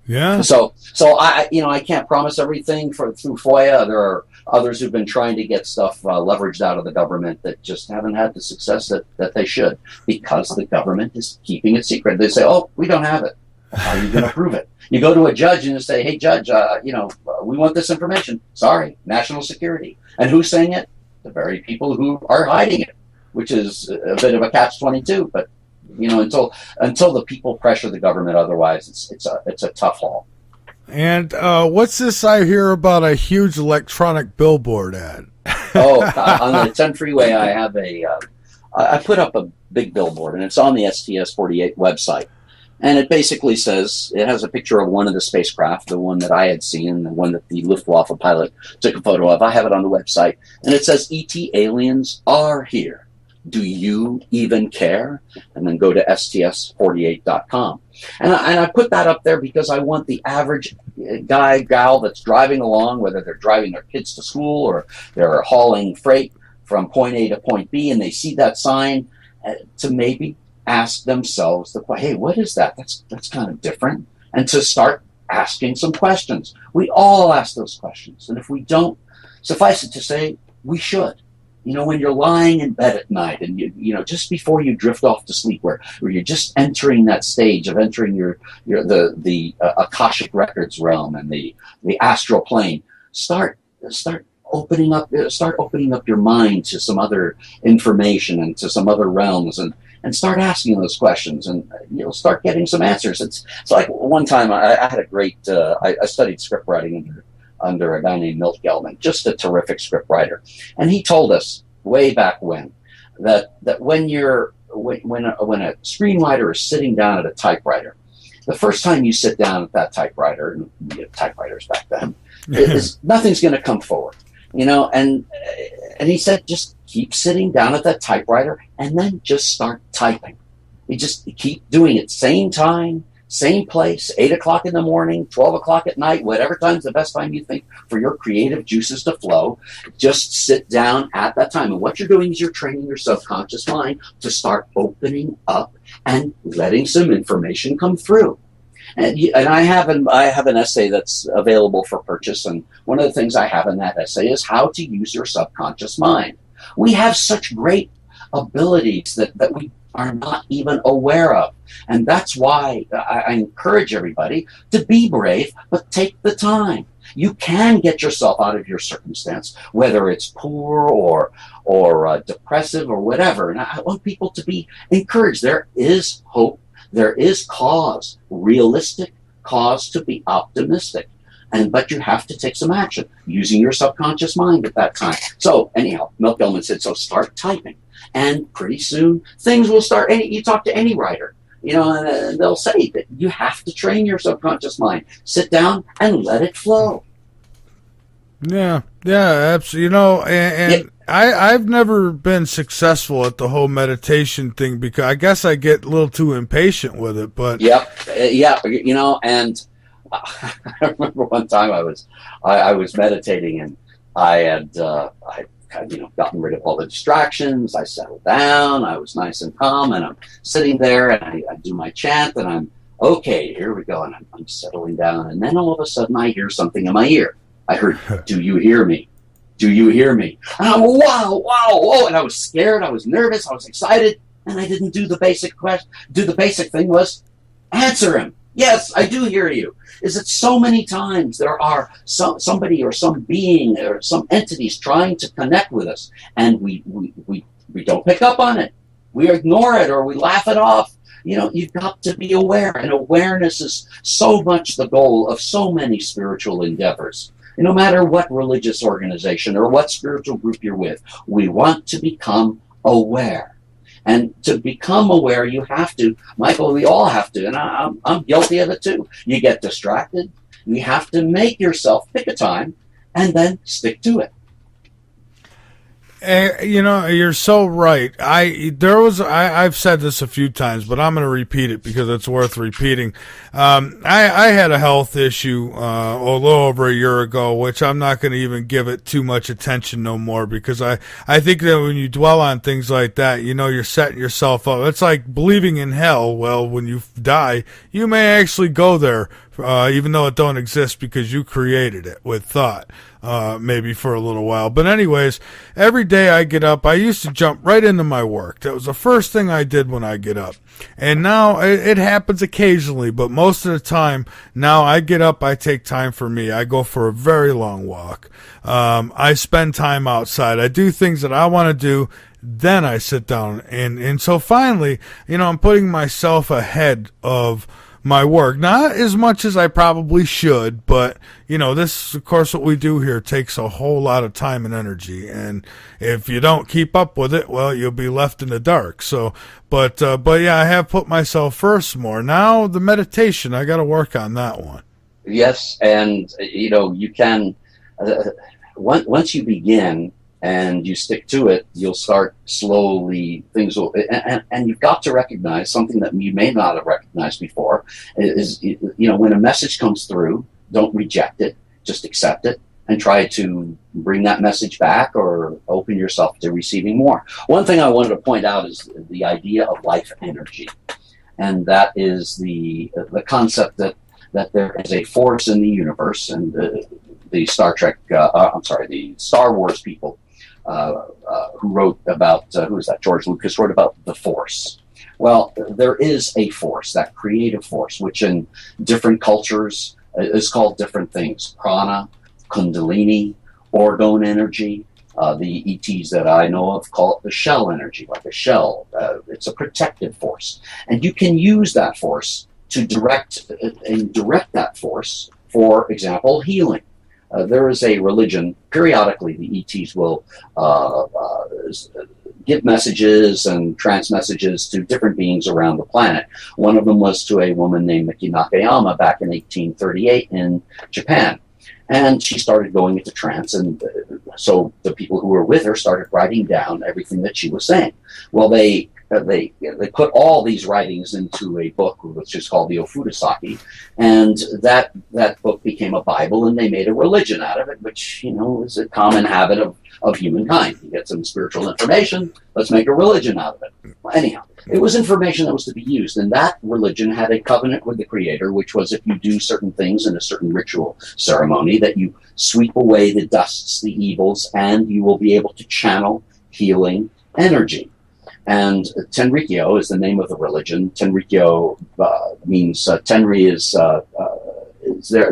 Yeah. So I can't promise everything through FOIA. There are others who've been trying to get stuff leveraged out of the government that just haven't had the success that they should, because the government is keeping it secret. They say, "Oh, we don't have it." How are you going to prove it? You go to a judge and you say, "Hey, judge, we want this information." Sorry, national security. And who's saying it? The very people who are hiding it, which is a bit of a catch-22. But until the people pressure the government, otherwise it's a tough haul. And what's this I hear about a huge electronic billboard ad? On the 10 freeway, I have I put up a big billboard, and it's on the STS-48 website. And it basically says, it has a picture of one of the spacecraft, the one that I had seen, the one that the Luftwaffe pilot took a photo of. I have it on the website. And it says, "ET aliens are here. Do you even care?" And then go to STS48.com. And I put that up there because I want the average guy, gal that's driving along, whether they're driving their kids to school or they're hauling freight from point A to point B, and they see that sign, to maybe ask themselves hey, what is that? That's kind of different. And to start asking some questions. We all ask those questions. And if we don't, suffice it to say, we should. When you're lying in bed at night and just before you drift off to sleep, where you're just entering that stage of entering the Akashic Records realm and the astral plane, start opening up your mind to some other information and to some other realms, and start asking those questions, and you'll start getting some answers. It's like one time I had a great I studied script writing under a guy named Milt Gelman, just a terrific script writer. And he told us way back when that when a screenwriter is sitting down at a typewriter The first time you sit down at that typewriter, and we had typewriters back then, nothing's going to come forward, you know. And he said, just keep sitting down at that typewriter, and then just start typing. You just keep doing it, same time, same place, 8 o'clock in the morning, 12 o'clock at night, whatever time's the best time you think for your creative juices to flow. Just sit down at that time. And what you're doing is you're training your subconscious mind to start opening up and letting some information come through. And I have an essay that's available for purchase. And one of the things I have in that essay is how to use your subconscious mind. We have such great abilities that we are not even aware of. And that's why I encourage everybody to be brave, but take the time. You can get yourself out of your circumstance, whether it's poor or depressive or whatever. And I want people to be encouraged. There is hope. There is cause, realistic cause to be optimistic. But you have to take some action using your subconscious mind at that time. So anyhow, Milt Gelman said, so start typing. And pretty soon things will start. You talk to any writer, you know, and they'll say that you have to train your subconscious mind. Sit down and let it flow. Yeah, absolutely. You know, and I've never been successful at the whole meditation thing because I guess I get a little too impatient with it. But yeah, you know, and I remember one time I was meditating, and I had gotten rid of all the distractions. I settled down. I was nice and calm, and I'm sitting there, and I do my chant, and I'm okay. Here we go, and I'm settling down, and then all of a sudden I hear something in my ear. I heard, "Do you hear me? Do you hear me?" And I'm wow, and I was scared. I was nervous. I was excited, and I didn't do the basic question. The basic thing was answer him. Yes, I do hear you. Is that so many times there are somebody or some being or some entities trying to connect with us, and we don't pick up on it. We ignore it or we laugh it off. You know, you've got to be aware, and awareness is so much the goal of so many spiritual endeavors. No matter what religious organization or what spiritual group you're with, we want to become aware. And to become aware, you have to, Michael, we all have to, and I'm guilty of it too. You get distracted. You have to make yourself pick a time and then stick to it. You know, you're so right. I've said this a few times, but I'm going to repeat it because it's worth repeating. I had a health issue a little over a year ago, which I'm not going to even give it too much attention no more because I think that when you dwell on things like that, you know, you're setting yourself up. It's like believing in hell. Well, when you die, you may actually go there, even though it don't exist because you created it with thought. Maybe for a little while. But anyways, every day I get up, I used to jump right into my work. That was the first thing I did when I get up. And now it happens occasionally, but most of the time now I get up, I take time for me. I go for a very long walk. I spend time outside. I do things that I want to do. Then I sit down. And so finally, you know, I'm putting myself ahead of my work. Not as much as I probably should, but, you know, this, of course, what we do here takes a whole lot of time and energy. And if you don't keep up with it, well, you'll be left in the dark. So, but yeah, I have put myself first more. Now, the meditation, I got to work on that one. Yes. And, you know, you can, once you begin, and you stick to it, you'll start slowly, things will, and you've got to recognize something that you may not have recognized before is, you know, when a message comes through, don't reject it, just accept it and try to bring that message back or open yourself to receiving more. One thing I wanted to point out is the idea of life energy. And that is the concept that there is a force in the universe, and the Star Wars people who wrote about, who is that? George Lucas wrote about the Force. Well, there is a force, that creative force, which in different cultures is called different things. Prana, Kundalini, orgone energy. The ETs that I know of call it the shell energy, like a shell. It's a protective force. And you can use that force to direct that force, for example, healing. There is a religion, periodically the ETs will give messages and trans messages to different beings around the planet. One of them was to a woman named Miki Nakayama back in 1838 in Japan. And she started going into trance, and so the people who were with her started writing down everything that she was saying. Well, they put all these writings into a book, which is called the Ofudasaki, and that book became a Bible, and they made a religion out of it, which, is a common habit of humankind. You get some spiritual information, let's make a religion out of it. Well, anyhow, it was information that was to be used, and that religion had a covenant with the Creator, which was if you do certain things in a certain ritual ceremony, that you sweep away the dusts, the evils, and you will be able to channel healing energy. And Tenrikyo is the name of the religion. Tenrikyo means Tenri is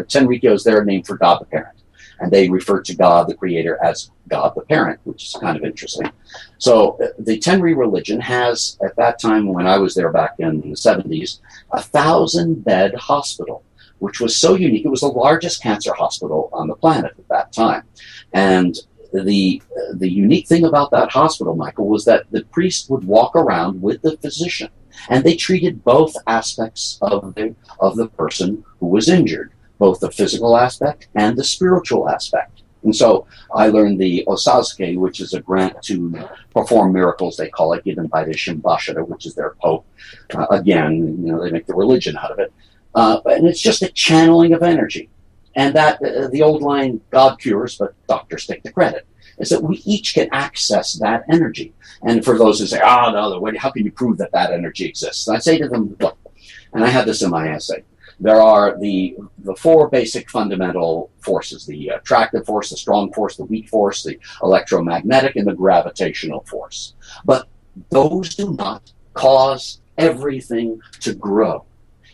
Tenrikyo is their name for God the Parent, and they refer to God the Creator as God the Parent, which is kind of interesting. So the Tenri religion has, at that time when I was there back in the 70s, 1,000-bed hospital, which was so unique. It was the largest cancer hospital on the planet at that time, and the unique thing about that hospital, Michael, was that the priest would walk around with the physician, and they treated both aspects of the person who was injured, both the physical aspect and the spiritual aspect. And so I learned the Osazuke, which is a grant to perform miracles, they call it, given by the Shimbashira, which is their pope. Again, they make the religion out of it. And it's just a channeling of energy. And that the old line, God cures, but doctors take the credit, is that we each can access that energy. And for those who say, no, how can you prove that energy exists? And I say to them, look, and I have this in my essay, there are the four basic fundamental forces, the attractive force, the strong force, the weak force, the electromagnetic, and the gravitational force. But those do not cause everything to grow,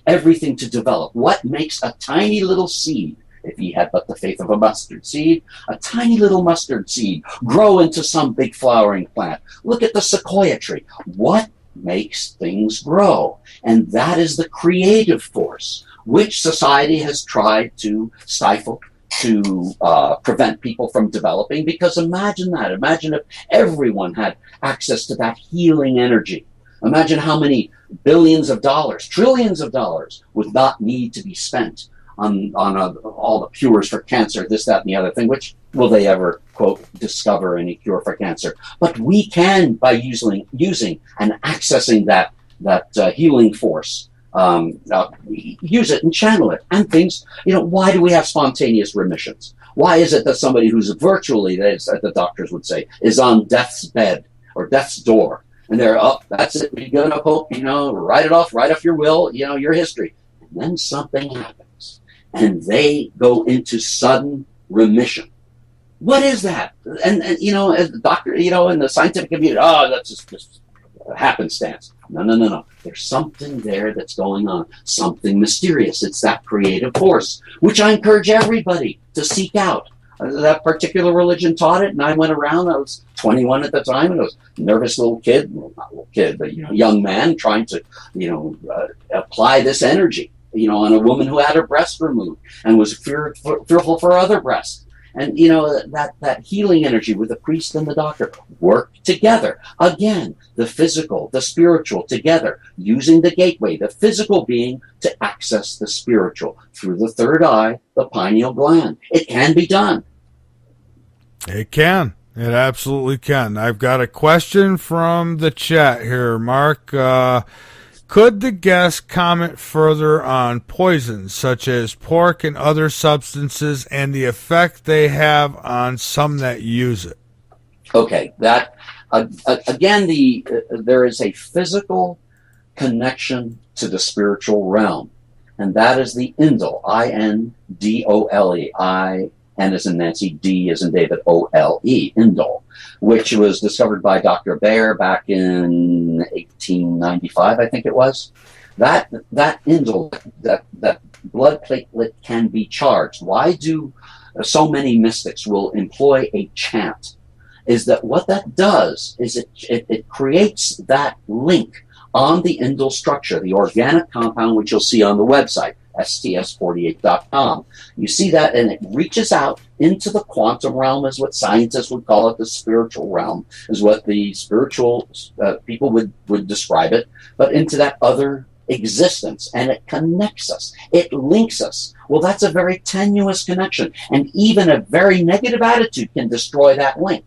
everything to develop. What makes a tiny little seed, if he had but the faith of a mustard seed, a tiny little mustard seed grow into some big flowering plant? Look at the sequoia tree. What makes things grow? And that is the creative force, which society has tried to stifle, to prevent people from developing. Because imagine that. Imagine if everyone had access to that healing energy. Imagine how many billions of dollars, trillions of dollars would not need to be spent on all the cures for cancer, this, that, and the other thing, which will they ever, quote, discover any cure for cancer? But we can, by using and accessing that healing force, use it and channel it. And things, why do we have spontaneous remissions? Why is it that somebody who's virtually, as the doctors would say, is on death's bed or death's door, and they're up, that's it, we're going to hope, write off your will, your history. And then something happens, and they go into sudden remission. What is that? And as the doctor, in the scientific community, that's just happenstance. No. There's something there that's going on, something mysterious. It's that creative force, which I encourage everybody to seek out. That particular religion taught it, and I went around. I was 21 at the time, and I was a nervous little kid, well, not little kid, but young man trying to, apply this energy, on a woman who had her breast removed and was fearful for other breasts. And, that healing energy with the priest and the doctor work together. Again, the physical, the spiritual together, using the gateway, the physical being to access the spiritual through the third eye, the pineal gland. It can be done. It can. It absolutely can. I've got a question from the chat here, Mark. Could the guest comment further on poisons such as pork and other substances and the effect they have on some that use it? Okay, that again, there is a physical connection to the spiritual realm, and that is the indole, I-N-D-O-L-E, I-N as in Nancy, D as in David, O-L-E, indole, which was discovered by Dr. Baer back in 1895, I think it was. That indole, that blood platelet can be charged. Why do so many mystics will employ a chant? Is that what that does is it creates that link on the indole structure, the organic compound, which you'll see on the website, sts48.com. You see that, and it reaches out into the quantum realm, is what scientists would call it. The spiritual realm is what the spiritual people would describe it, but into that other existence, and it connects us. It links us. Well, that's a very tenuous connection, and even a very negative attitude can destroy that link.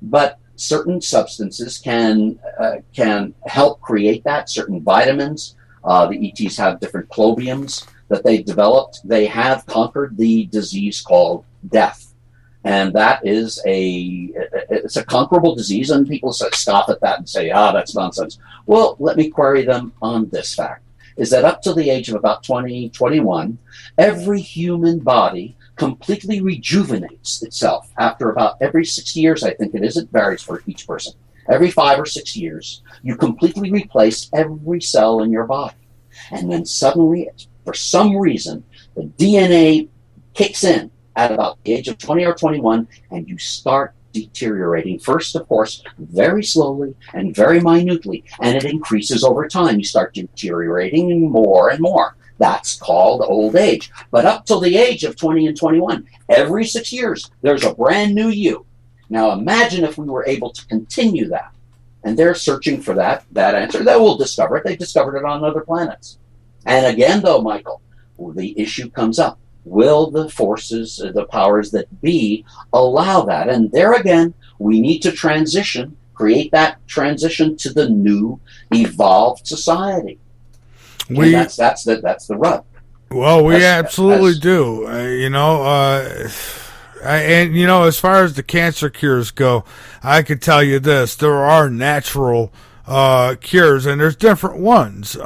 But certain substances can help create that. Certain vitamins. The ETs have different clobiums that they've developed. They have conquered the disease called death, and that is it's a conquerable disease. And people scoff at that and say, that's nonsense. Well, let me query them on this fact: is that up to the age of about 20, 21, every human body completely rejuvenates itself after about every 6 years, I think it is. It varies for each person. Every 5 or 6 years, you completely replace every cell in your body. And then suddenly, for some reason, the DNA kicks in at about the age of 20 or 21, and you start deteriorating. First, of course, very slowly and very minutely, and it increases over time. You start deteriorating more and more. That's called old age. But up till the age of 20 and 21, every 6 years, there's a brand new you. Now imagine if we were able to continue that. And they're searching for that answer. They will discover it. They discovered it on other planets. And again, though, Michael, the issue comes up. Will the forces, the powers that be, allow that? And there again, we need to create that transition to the new, evolved society. That's the rub. Well, we absolutely do. As far as the cancer cures go, I could tell you this: there are natural cures, and there's different ones. Big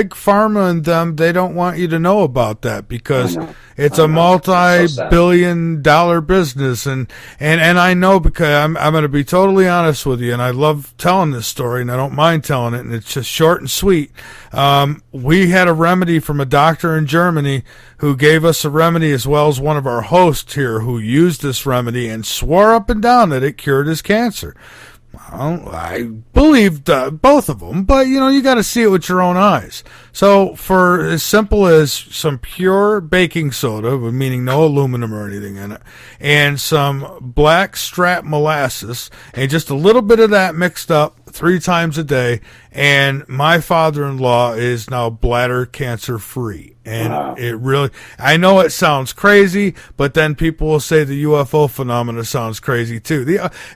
pharma and them, they don't want you to know about that because it's a multi-billion-dollar business. And I know, because I'm going to be totally honest with you, and I love telling this story, and I don't mind telling it, and it's just short and sweet. We had a remedy from a doctor in Germany who gave us a remedy, as well as one of our hosts here who used this remedy and swore up and down that it cured his cancer. Well, I believed both of them, but you got to see it with your own eyes. So for as simple as some pure baking soda, meaning no aluminum or anything in it, and some black strap molasses, and just a little bit of that mixed up 3 times a day, and my father-in-law is now bladder cancer free. And It really, I know it sounds crazy, but then people will say the UFO phenomena sounds crazy too.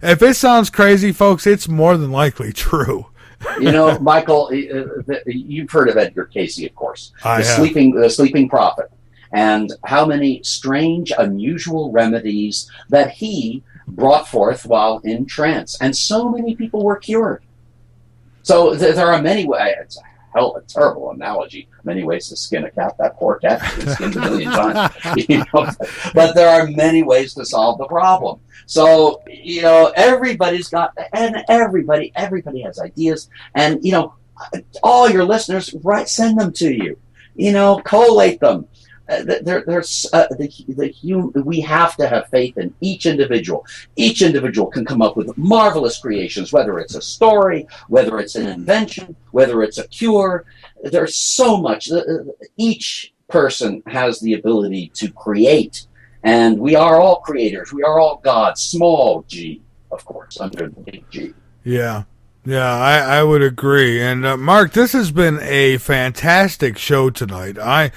If it sounds crazy, folks, it's more than likely true. Michael, you've heard of Edgar Cayce, of course. The sleeping prophet. And how many strange, unusual remedies that he brought forth while in trance. And so many people were cured. So there are many ways. It's a terrible analogy. Many ways to skin a cat. That poor cat has been skinned a million times. But there are many ways to solve the problem. So everybody's got, and everybody has ideas. And all your listeners, send them to you. Collate them. We have to have faith in each individual. Each individual can come up with marvelous creations, whether it's a story, whether it's an invention, whether it's a cure. There's so much. Each person has the ability to create, and we are all creators. We are all gods, small g, of course, under the big G. Yeah. Yeah, I would agree. And Mark, this has been a fantastic show tonight. I'm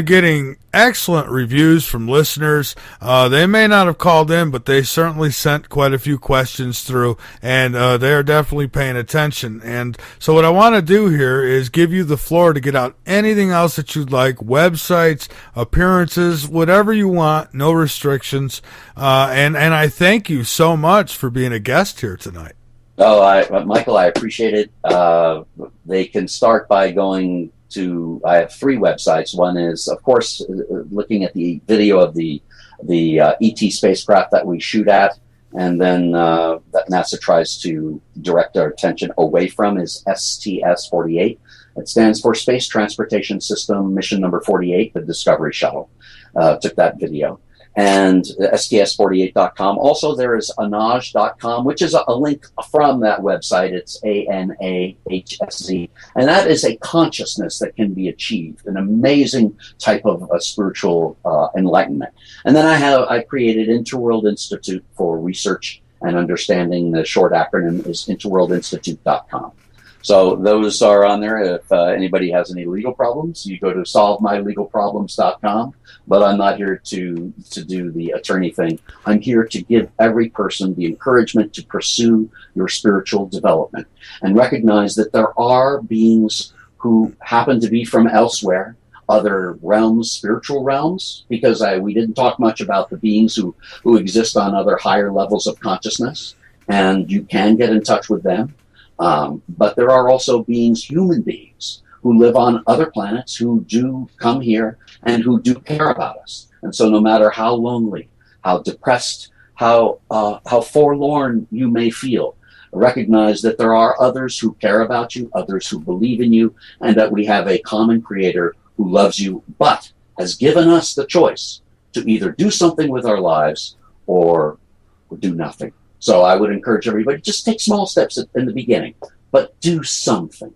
getting excellent reviews from listeners. They may not have called in, but they certainly sent quite a few questions through, and they are definitely paying attention. And so what I want to do here is give you the floor to get out anything else that you'd like, websites, appearances, whatever you want, no restrictions. And I thank you so much for being a guest here tonight. Michael, I appreciate it. They can start by going to, I have 3 websites. One is, of course, looking at the video of the ET spacecraft that we shoot at, and then that NASA tries to direct our attention away from, is STS-48. It stands for Space Transportation System Mission number 48, the Discovery Shuttle. Took that video. and sts48.com. Also, there is anahz.com, which is a link from that website. It's ANAHSZ. And that is a consciousness that can be achieved, an amazing type of spiritual enlightenment. And then I created Interworld Institute for Research and Understanding. The short acronym is interworldinstitute.com. So those are on there. If anybody has any legal problems, you go to solvemylegalproblems.com. But I'm not here to do the attorney thing. I'm here to give every person the encouragement to pursue your spiritual development and recognize that there are beings who happen to be from elsewhere, other realms, spiritual realms, because we didn't talk much about the beings who exist on other higher levels of consciousness, and you can get in touch with them. But there are also beings, human beings, who live on other planets, who do come here and who do care about us. And so no matter how lonely, how depressed, how forlorn you may feel, recognize that there are others who care about you, others who believe in you, and that we have a common creator who loves you, but has given us the choice to either do something with our lives or do nothing. So I would encourage everybody, just take small steps in the beginning, but do something.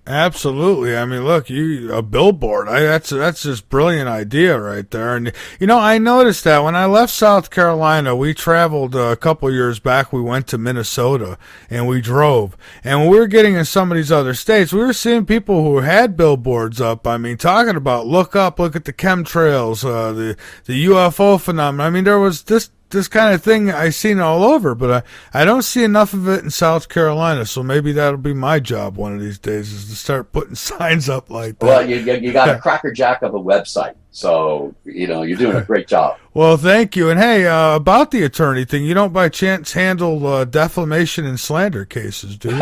Absolutely. I mean, look, a billboard. That's just brilliant idea right there. And I noticed that when I left South Carolina, we traveled a couple years back. We went to Minnesota and we drove. And when we were getting in some of these other states, we were seeing people who had billboards up. I mean, talking about look at the chemtrails, the UFO phenomenon. I mean, there was this kind of thing I've seen all over, but I don't see enough of it in South Carolina, so maybe that'll be my job one of these days, is to start putting signs up like that. Well, you got a crackerjack of a website, so, you're doing a great job. Well, thank you. And hey, about the attorney thing, you don't by chance handle defamation and slander cases, do you?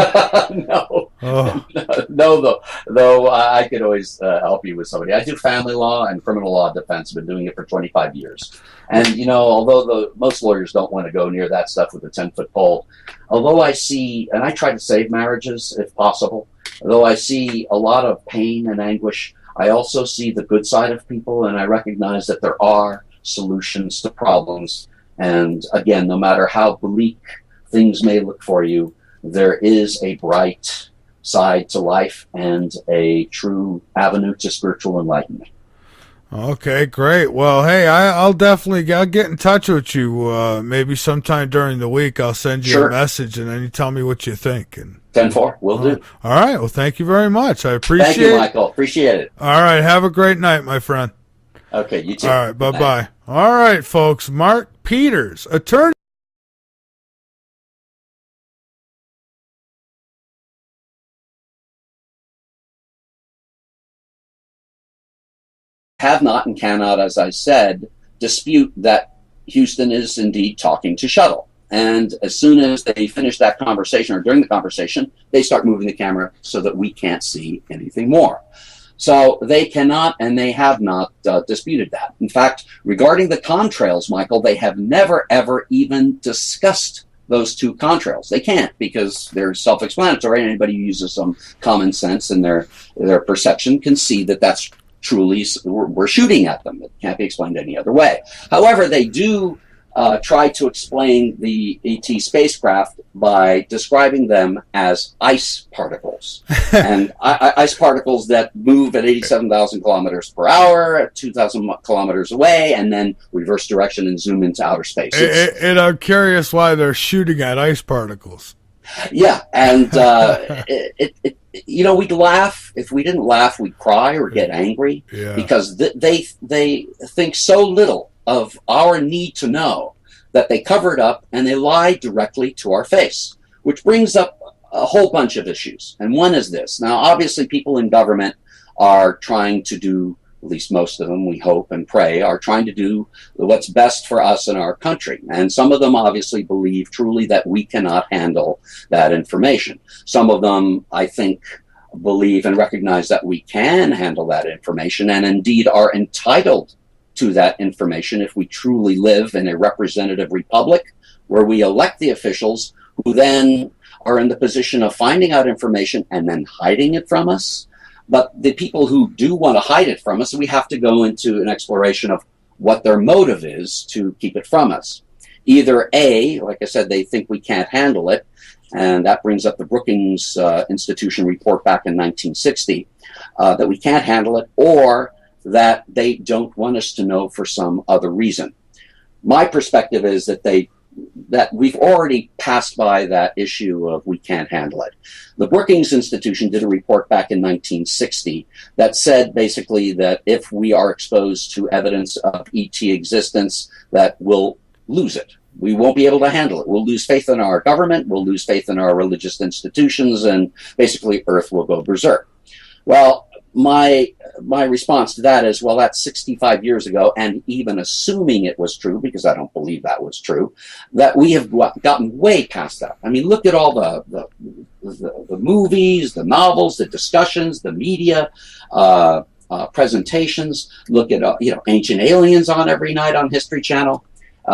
No. Oh. No, though I could always help you with somebody. I do family law and criminal law defense. I've been doing it for 25 years. And, although most lawyers don't want to go near that stuff with a 10-foot pole, although I see, and I try to save marriages if possible, although I see a lot of pain and anguish, I also see the good side of people, and I recognize that there are solutions to problems. And again, no matter how bleak things may look for you, there is a bright side to life and a true avenue to spiritual enlightenment. Okay, great. Well, hey, I'll get in touch with you maybe sometime during the week. I'll send you a message, and then you tell me what you think. And 10-4, will do. All right. Well, thank you very much. I appreciate it. Thank you, Michael. Appreciate it. All right. Have a great night, my friend. Okay, you too. All right. Bye-bye. All right, folks. Mark Peters, attorney. Have not and cannot, as I said, dispute that Houston is indeed talking to Shuttle. And as soon as they finish that conversation, or during the conversation, they start moving the camera so that we can't see anything more. So they cannot and they have not disputed that. In fact, regarding the contrails, Michael, they have never, ever even discussed those two contrails. They can't, because they're self-explanatory. Anybody who uses some common sense in their perception can see that that's truly, we're shooting at them. It can't be explained any other way. However, they do try to explain the ET spacecraft by describing them as ice particles. And ice particles that move at 87,000 kilometers per hour, at 2,000 kilometers away, and then reverse direction and zoom into outer space. And I'm curious why they're shooting at ice particles. Yeah, and we'd laugh. If we didn't laugh, we'd cry or get angry, because they think so little of our need to know that they cover it up and they lie directly to our face, which brings up a whole bunch of issues. And one is this. Now, obviously, people in government are trying to do, at least most of them, we hope and pray, are trying to do what's best for us and our country. And some of them obviously believe truly that we cannot handle that information. Some of them, I think, believe and recognize that we can handle that information, and indeed are entitled to that information if we truly live in a representative republic where we elect the officials who then are in the position of finding out information and then hiding it from us. But the people who do want to hide it from us, we have to go into an exploration of what their motive is to keep it from us. Either A, like I said, they think we can't handle it, and that brings up the Brookings Institution report back in 1960, that we can't handle it, or that they don't want us to know for some other reason. My perspective is that we've already passed by that issue of we can't handle it. The Brookings Institution did a report back in 1960 that said basically that if we are exposed to evidence of ET existence, that we'll lose it. We won't be able to handle it. We'll lose faith in our government, we'll lose faith in our religious institutions, and basically Earth will go berserk. Well, my response to that is, well, that's 65 years ago, and even assuming it was true, because I don't believe that was true, that we have gotten way past that. I mean, look at all the movies, the novels, the discussions, the media, presentations. Look at Ancient Aliens on every night on History Channel.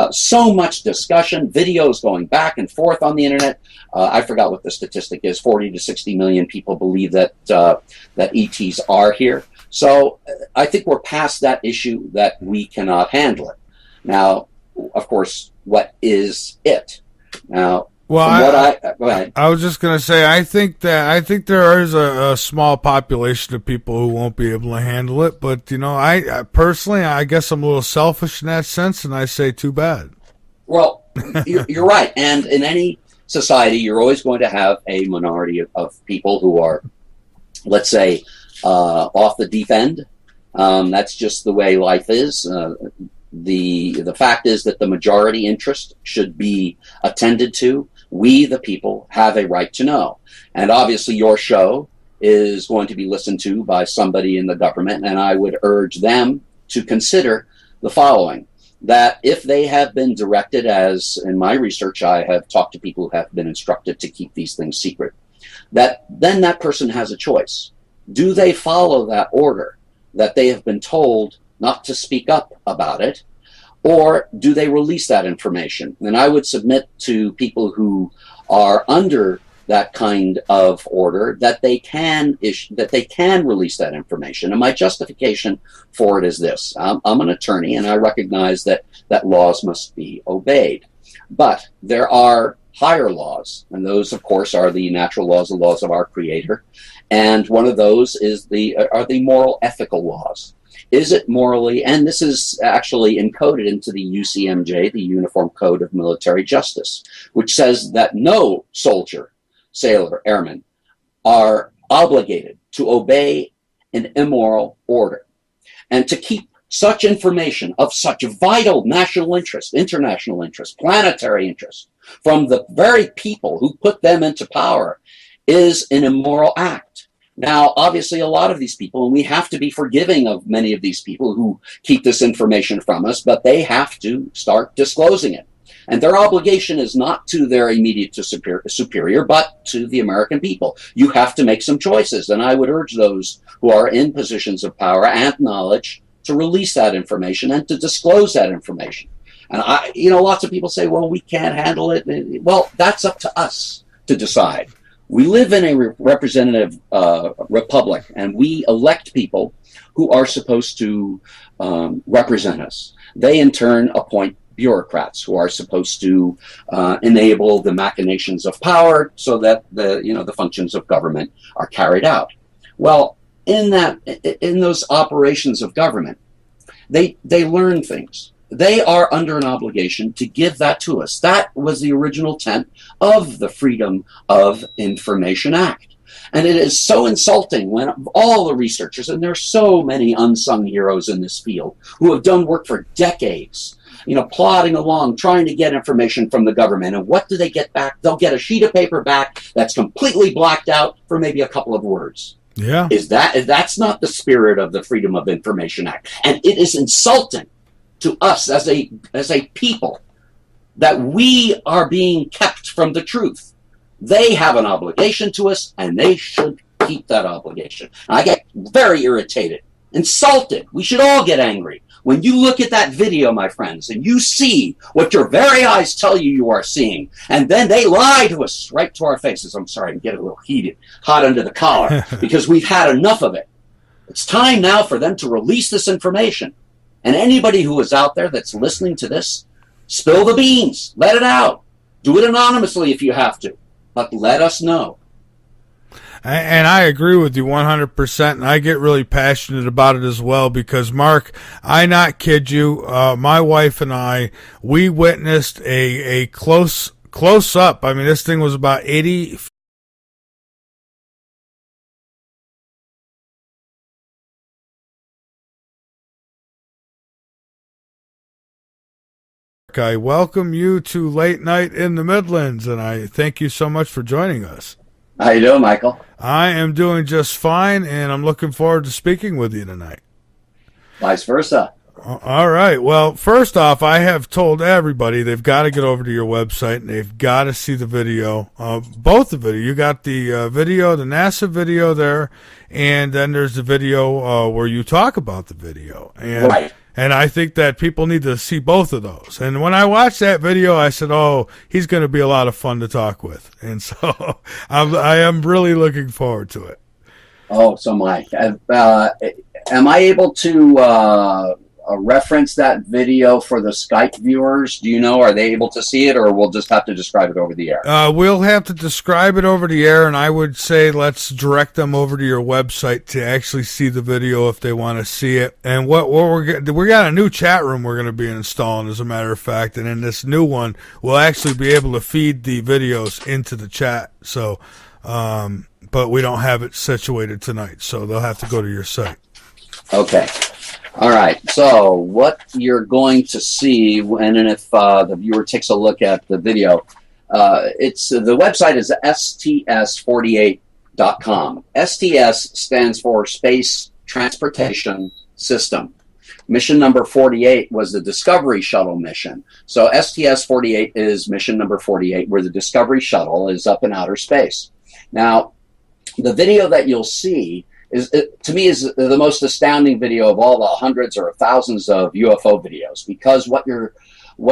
So much discussion, videos going back and forth on the internet. I forgot what the statistic is. 40 to 60 million people believe that ETs are here. So I think we're past that issue that we cannot handle it. Now, of course, what is it? Now, well, go ahead. I was just going to say, I think there is a small population of people who won't be able to handle it. But, I personally, I guess I'm a little selfish in that sense, and I say too bad. Well, you're right. And in any society, you're always going to have a minority of people who are, let's say, off the deep end. That's just the way life is. The fact is that the majority interest should be attended to. We, the people, have a right to know. And obviously your show is going to be listened to by somebody in the government, and I would urge them to consider the following: that if they have been directed, as in my research I have talked to people who have been instructed to keep these things secret, that then that person has a choice. Do they follow that order that they have been told not to speak up about it, or do they release that information? And I would submit to people who are under that kind of order that they can release that information. And my justification for it is this: I'm an attorney, and I recognize that laws must be obeyed. But there are higher laws, and those, of course, are the natural laws, the laws of our Creator. And one of those are the moral ethical laws. Is it morally, and this is actually encoded into the UCMJ, the Uniform Code of Military Justice, which says that no soldier, sailor, airman are obligated to obey an immoral order and to keep such information of such vital national interest, international interest, planetary interest from the very people who put them into power is an immoral act. Now, obviously, a lot of these people, and we have to be forgiving of many of these people who keep this information from us, but they have to start disclosing it. And their obligation is not to their immediate superior, but to the American people. You have to make some choices, and I would urge those who are in positions of power and knowledge to release that information and to disclose that information. And lots of people say, well, we can't handle it. Well, that's up to us to decide. We live in a representative republic, and we elect people who are supposed to represent us. They, in turn, appoint bureaucrats who are supposed to enable the machinations of power so that the functions of government are carried out. Well, in those operations of government, they learn things. They are under an obligation to give that to us. That was the original intent of the Freedom of Information Act. And it is so insulting when all the researchers, and there are so many unsung heroes in this field who have done work for decades, plodding along, trying to get information from the government. And what do they get back? They'll get a sheet of paper back that's completely blacked out for maybe a couple of words. Yeah. That's not the spirit of the Freedom of Information Act. And it is insulting to us as a people that we are being kept from the truth. They have an obligation to us, and they should keep that obligation. I get very irritated, insulted. We should all get angry when you look at that video, my friends, and you see what your very eyes tell you are seeing, and then they lie to us right to our faces. I'm sorry, I'm getting a little heated, hot under the collar, because we've had enough of it. It's time now for them to release this information. And anybody who is out there that's listening to this, spill the beans. Let it out. Do it anonymously if you have to. But let us know. And I agree with you 100%, and I get really passionate about it as well because, Mark, I not kid you, my wife and I, we witnessed a close up. I mean, this thing was about 80 I welcome you to Late Night in the Midlands, and I thank you so much for joining us. How you doing, Michael? I am doing just fine, and I'm looking forward to speaking with you tonight. Vice versa. All right. Well, first off, I have told everybody they've got to get over to your website, and they've got to see the video, both the video. You got the video, the NASA video there, and then there's the video where you talk about the video. And right. And I think that people need to see both of those. And when I watched that video, I said, oh, he's going to be a lot of fun to talk with. And so I am really looking forward to it. Oh, so Mike, am I able to reference that video for the Skype viewers? Do you know, are they able to see it, or we'll just have to describe it over the air? We'll have to describe it over the air, and I would say let's direct them over to your website to actually see the video if they want to see it. And we got a new chat room we're going to be installing, as a matter of fact, and in this new one, we'll actually be able to feed the videos into the chat. So, but we don't have it situated tonight, so they'll have to go to your site. Okay. All right, so what you're going to see, and if the viewer takes a look at the video, the website is sts48.com. STS stands for Space Transportation System. Mission number 48 was the Discovery Shuttle mission. So STS-48 is mission number 48, where the Discovery Shuttle is up in outer space. Now, the video that you'll see to me is the most astounding video of all the hundreds or thousands of UFO videos, because what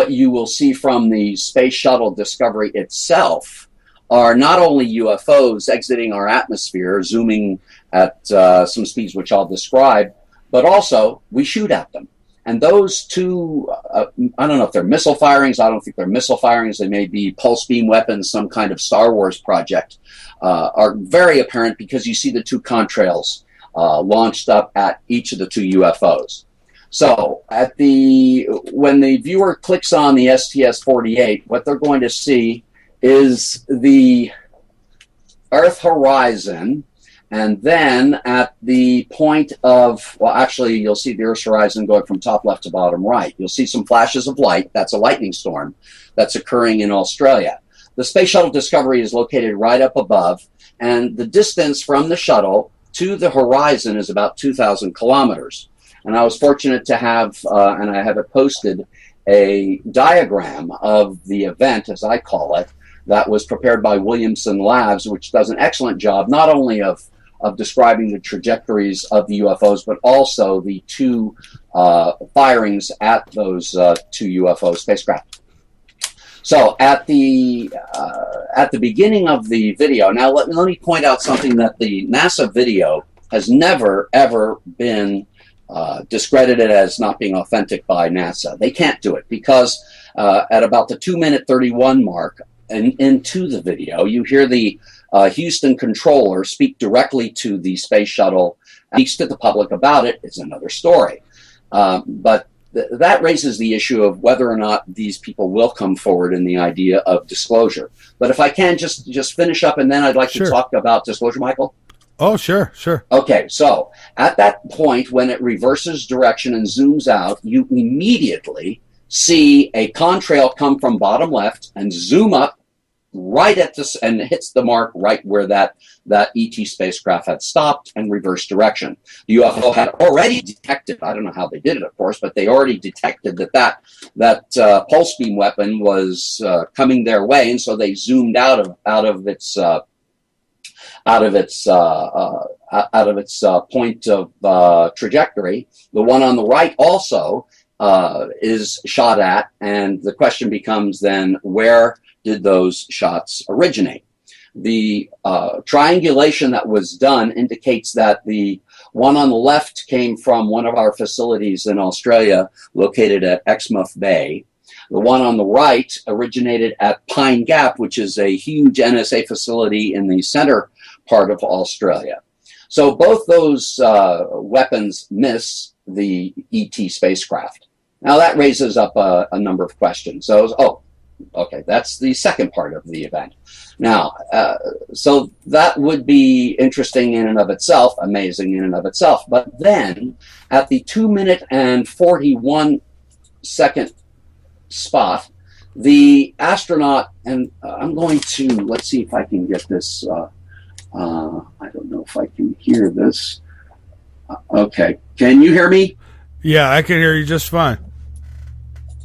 you will see from the Space Shuttle Discovery itself are not only UFOs exiting our atmosphere, zooming at some speeds which I'll describe, but also we shoot at them. And those two, I don't know if they're missile firings. I don't think they're missile firings. They may be pulse beam weapons, some kind of Star Wars project, are very apparent because you see the two contrails launched up at each of the two UFOs. So when the viewer clicks on the STS-48, what they're going to see is the Earth horizon. And then at the point of, well, actually, you'll see the Earth's horizon going from top left to bottom right. You'll see some flashes of light. That's a lightning storm that's occurring in Australia. The Space Shuttle Discovery is located right up above, and the distance from the shuttle to the horizon is about 2,000 kilometers. And I was fortunate to have, and I have it posted, a diagram of the event, as I call it, that was prepared by Williamson Labs, which does an excellent job not only of describing the trajectories of the UFOs, but also the two firings at those two UFO spacecraft. So at the beginning of the video, now let me point out something that the NASA video has never, ever been discredited as not being authentic by NASA. They can't do it because at about the 2-minute 31 mark into the video, you hear the Houston controller speak directly to the space shuttle, speaks to the public about it. It's another story. But that raises the issue of whether or not these people will come forward in the idea of disclosure. But if I can just finish up, and then I'd like to talk about disclosure, Michael. Oh, sure. Okay, so at that point, when it reverses direction and zooms out, you immediately see a contrail come from bottom left and zoom up right at this, and hits the mark right where that ET spacecraft had stopped and reversed direction. The UFO had already detected, I don't know how they did it, of course, but they already detected that pulse beam weapon was coming their way, and so they zoomed out of its point of trajectory. The one on the right also is shot at, and the question becomes then, where did those shots originate? The triangulation that was done indicates that One on the left came from one of our facilities in Australia located at Exmouth Bay. The one on the right originated at Pine Gap, which is a huge NSA facility in the center part of Australia. So both those weapons miss the ET spacecraft. Now that raises up a number of questions. So, okay, that's the second part of the event. Now, so that would be interesting in and of itself, amazing in and of itself. But then at the 2-minute and 41-second spot, the astronaut, and I'm going to, let's see if I can get this, I don't know if I can hear this. Okay, can you hear me? Yeah, I can hear you just fine.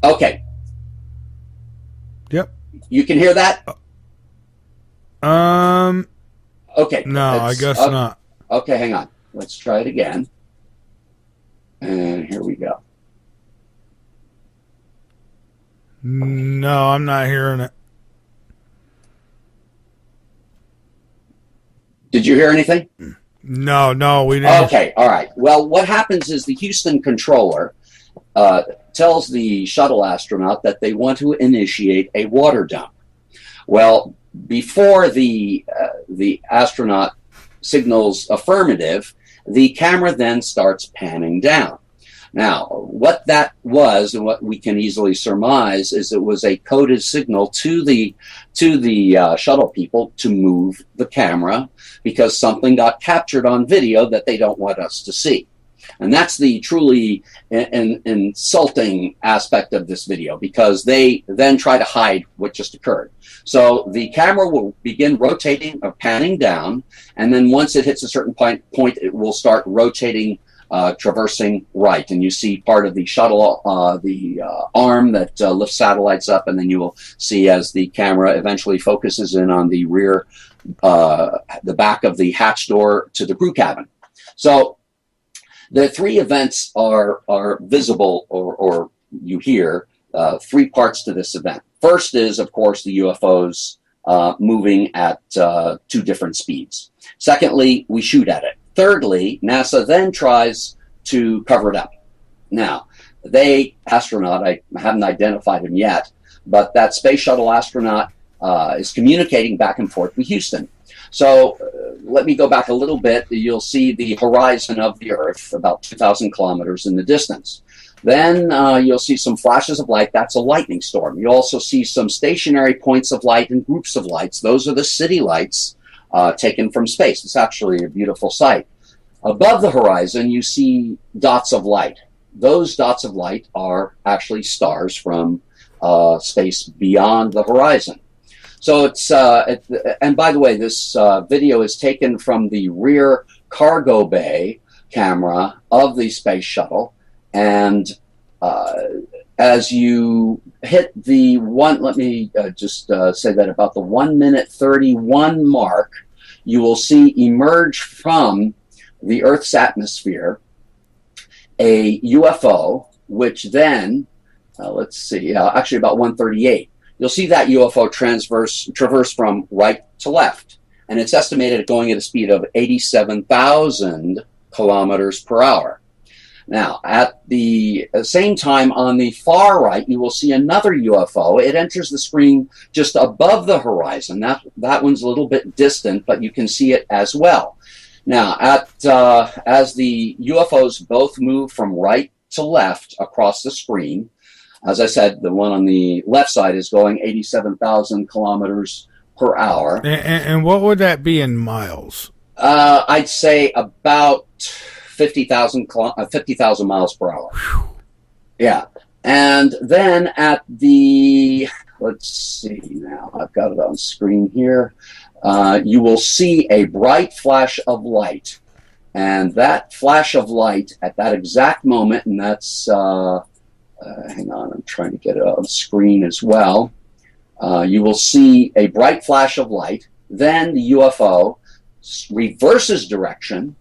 Okay. Yep. You can hear that? Okay. No, I guess not. Okay, hang on. Let's try it again. And here we go. No, I'm not hearing it. Did you hear anything? No, we didn't. Okay, all right. Well, what happens is the Houston controller tells the shuttle astronaut that they want to initiate a water dump. Well, before the astronaut signals affirmative, the camera then starts panning down. Now, what that was, and what we can easily surmise, is it was a coded signal to the shuttle people to move the camera because something got captured on video that they don't want us to see. And that's the truly insulting aspect of this video, because they then try to hide what just occurred. So the camera will begin rotating or panning down, and then once it hits a certain point, it will start rotating, traversing right. And you see part of the shuttle, the arm that lifts satellites up, and then you will see as the camera eventually focuses in on the rear, the back of the hatch door to the crew cabin. So the three events are visible, or you hear three parts to this event. First is, of course, the UFOs moving at two different speeds. Secondly, we shoot at it. Thirdly, NASA then tries to cover it up. Now, astronaut, I haven't identified him yet, but that space shuttle astronaut is communicating back and forth with Houston. So let me go back a little bit. You'll see the horizon of the Earth, about 2,000 kilometers in the distance. Then you'll see some flashes of light. That's a lightning storm. You also see some stationary points of light and groups of lights. Those are the city lights taken from space. It's actually a beautiful sight. Above the horizon, you see dots of light. Those dots of light are actually stars from space beyond the horizon. So it's, and by the way, this video is taken from the rear cargo bay camera of the space shuttle. And as you hit the let me just say that about the 1 minute 31 mark, you will see emerge from the Earth's atmosphere a UFO, which then, let's see, actually about 1:38. You'll see that UFO traverse from right to left, and it's estimated going at a speed of 87,000 kilometers per hour. Now, at the same time, on the far right, you will see another UFO. It enters the screen just above the horizon. That one's a little bit distant, but you can see it as well. Now, as the UFOs both move from right to left across the screen, as I said, the one on the left side is going 87,000 kilometers per hour. And what would that be in miles? I'd say about 50,000 miles per hour. Whew. Yeah. And then at the, let's see now, I've got it on screen here. You will see a bright flash of light. And that flash of light at that exact moment, and that's, hang on, I'm trying to get it on screen as well. You will see a bright flash of light. Then the UFO reverses direction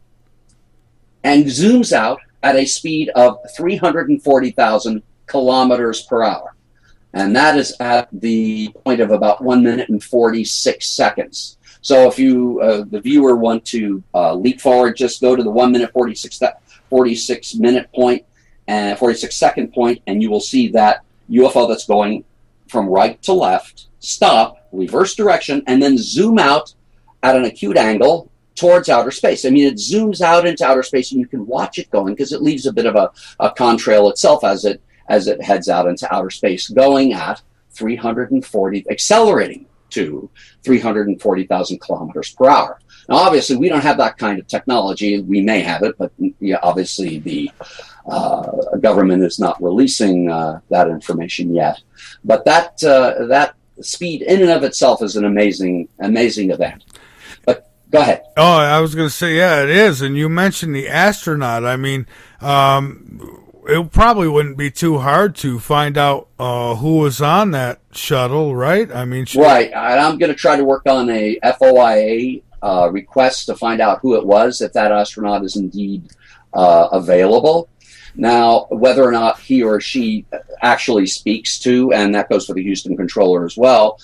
and zooms out at a speed of 340,000 kilometers per hour. And that is at the point of about 1 minute and 46 seconds. So if you, the viewer, want to leap forward, just go to the 1 minute 46 minute point and 46 second point, and you will see that UFO that's going from right to left, stop, reverse direction, and then zoom out at an acute angle towards outer space. I mean, it zooms out into outer space, and you can watch it going because it leaves a bit of a contrail itself as it heads out into outer space, going at 340, accelerating to 340,000 kilometers per hour. Now, obviously, we don't have that kind of technology. We may have it, but yeah, obviously the government is not releasing that information yet. But that speed in and of itself is an amazing event. But go ahead. Oh, I was going to say, yeah, it is. And you mentioned the astronaut. I mean, it probably wouldn't be too hard to find out who was on that shuttle, right? I mean, right. And I'm going to try to work on a FOIA request to find out who it was, if that astronaut is indeed available. Now, whether or not he or she actually speaks to, and that goes for the Houston controller as well,